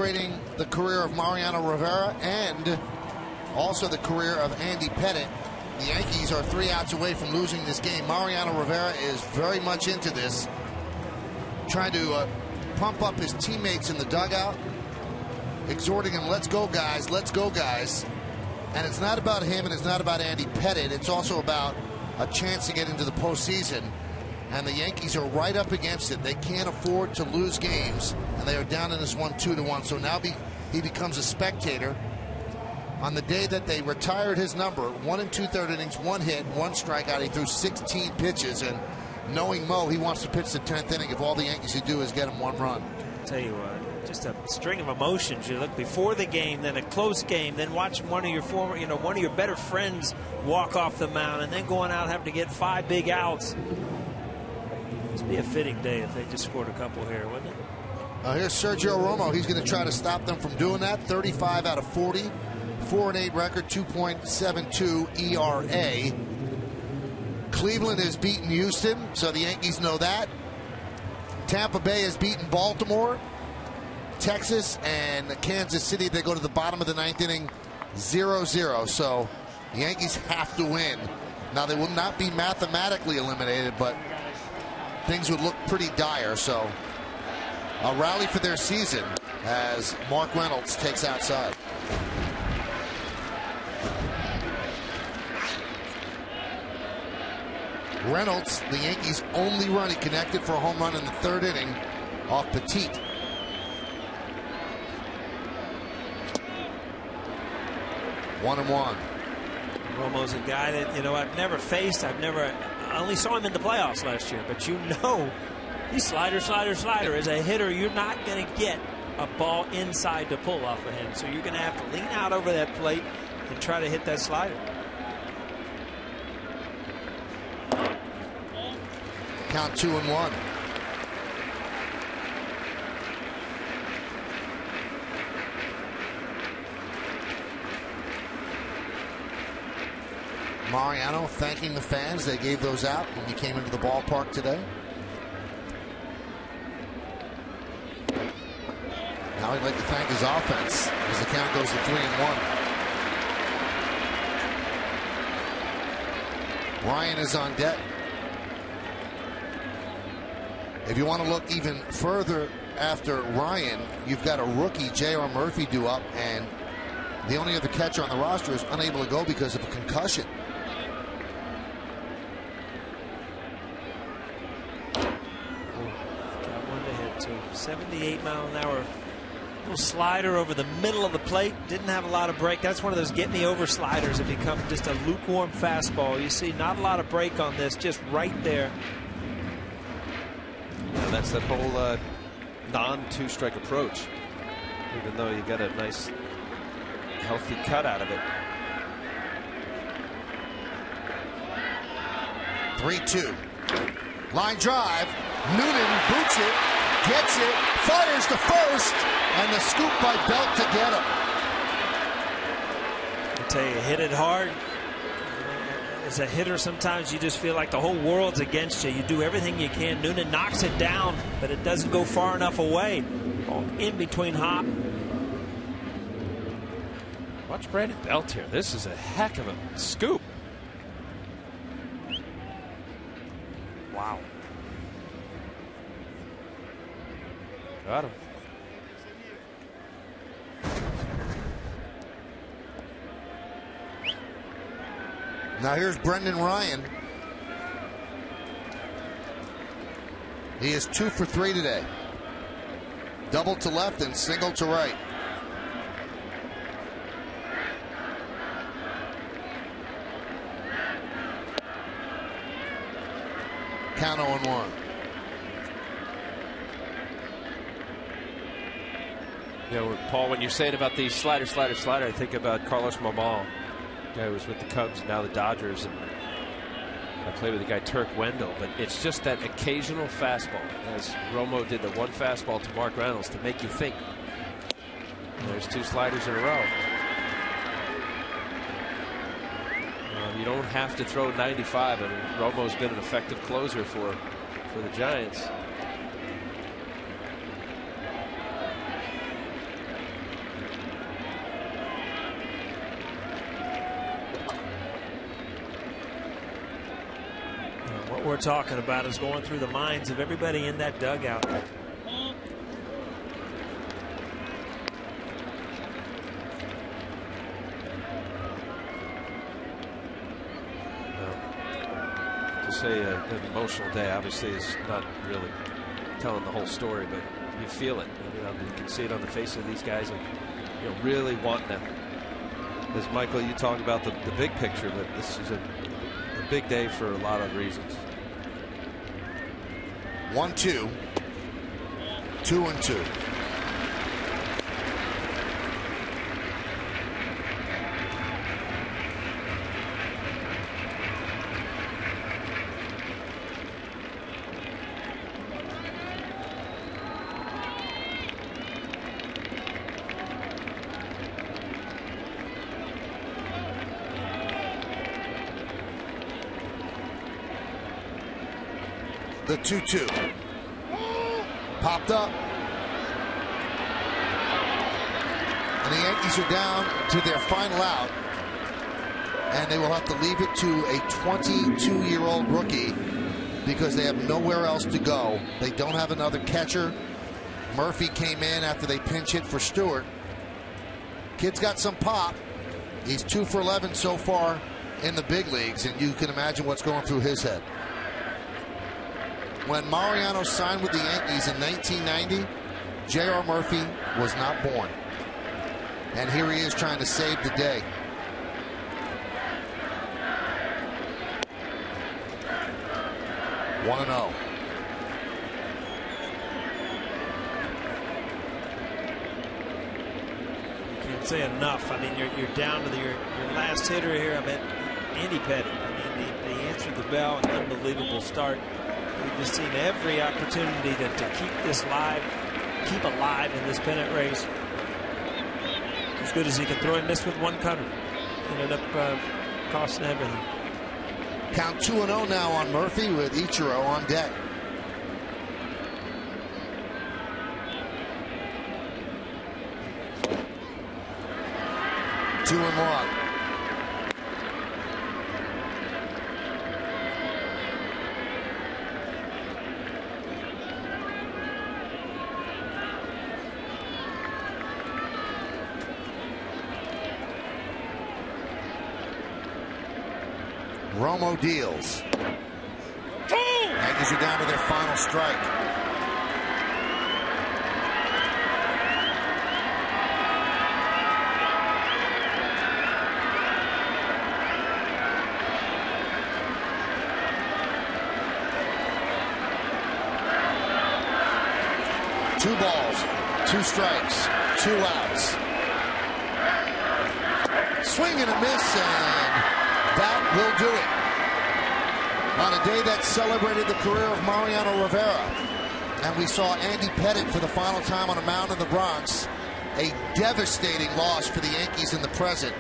celebrating the career of Mariano Rivera and also the career of Andy Pettitte. The Yankees are 3 outs away from losing this game. Mariano Rivera is very much into this, trying to pump up his teammates in the dugout, exhorting them, let's go guys, let's go guys. And it's not about him and it's not about Andy Pettitte. It's also about a chance to get into the postseason. And the Yankees are right up against it. They can't afford to lose games, and they are down in this one 2-1. So now he becomes a spectator. On the day that they retired his number, 1 2/3 innings, 1 hit, 1 strikeout. He threw 16 pitches, and knowing Mo, he wants to pitch the 10th inning if all the Yankees do is get him 1 run. I'll tell you what, just a string of emotions. You look before the game, then a close game, then watching one of your one of your better friends walk off the mound, and then going out and having to get 5 big outs. This would be a fitting day if they just scored a couple here, wouldn't it? Here's Sergio Romo. He's going to try to stop them from doing that. 35 out of 40, 4-8 record, 2.72 ERA. Cleveland has beaten Houston, so the Yankees know that. Tampa Bay has beaten Baltimore. Texas and Kansas City, they go to the bottom of the 9th inning, 0-0. So the Yankees have to win. Now, they will not be mathematically eliminated, but things would look pretty dire. So a rally for their season as Mark Reynolds takes outside. Reynolds, the Yankees' only run, he connected for a home run in the 3rd inning off Pettitte. One and one. Romo's a guy that, I've never faced. I only saw him in the playoffs last year, but he's slider. As a hitter, you're not going to get a ball inside to pull off of him. So you're going to have to lean out over that plate and try to hit that slider. Count 2-1. Mariano thanking the fans. They gave those out when he came into the ballpark today. Now he'd like to thank his offense as the count goes to 3-1. Ryan is on deck. If you want to look even further after Ryan, you've got a rookie, J.R. Murphy, due up, and the only other catcher on the roster is unable to go because of a concussion. Got one to hit, too. 78-mile-an-hour little slider over the middle of the plate. Didn't have a lot of break. That's one of those get-me-over sliders that become just a lukewarm fastball. You see not a lot of break on this, just right there. Yeah, that's that whole non-2-strike approach. Even though you got a nice, healthy cut out of it. 3-2. Line drive. Noonan boots it, gets it, fires to first, and the scoop by Belt to get him. I tell you, hit it hard. As a hitter, sometimes you just feel like the whole world's against you. You do everything you can. Noonan knocks it down, but it doesn't go far enough away. In between hop. Watch Brandon Belt here. This is a heck of a scoop. Wow. Got him. Now here's Brendan Ryan. He is 2 for 3 today. Double to left and single to right. Count 0-1. Paul, when you're saying about the slider, I think about Carlos Marmol, guy who was with the Cubs and now the Dodgers, and I played with the guy Turk Wendell. But it's just that occasional fastball, as Romo did the one fastball to Mark Reynolds, to make you think. There's 2 sliders in a row. You don't have to throw 95, and Romo's been an effective closer for the Giants. what we're talking about is going through the minds of everybody in that dugout. To say an emotional day obviously is not really telling the whole story, but you feel it. You can see it on the face of these guys, and really want them. As Michael, you talk about the big picture, but this is a big day for a lot of reasons. 1-2, 2-2. The 2-2 popped up, and the Yankees are down to their final out, and they will have to leave it to a 22-year-old rookie because they have nowhere else to go. They don't have another catcher. Murphy came in after they pinch hit for Stewart. Kid's got some pop. He's 2 for 11 so far in the big leagues, and you can imagine what's going through his head. When Mariano signed with the Yankees in 1990, J.R. Murphy was not born. And here he is trying to save the day. One 1-0. You can't say enough. I mean, you're down to your last hitter here. I mean, Andy Pettitte. I mean, they answered the bell. An unbelievable start. We've just seen every opportunity to keep this keep alive in this pennant race. As good as he can throw, and miss with one cutter. Ended up costing everything. Count 2-0 now on Murphy with Ichiro on deck. Two and one. Romo deals. Yankees are down to their final strike. Two balls, 2 strikes, 2 outs. Swing and a miss, and that will do it. On a day that celebrated the career of Mariano Rivera, and we saw Andy Pettitte for the final time on a mound in the Bronx. A devastating loss for the Yankees in the present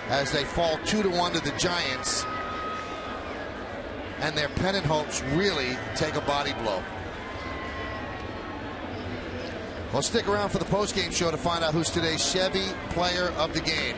as they fall 2-1 to the Giants, and their pennant hopes really take a body blow. Well, stick around for the postgame show to find out who's today's Chevy Player of the Game.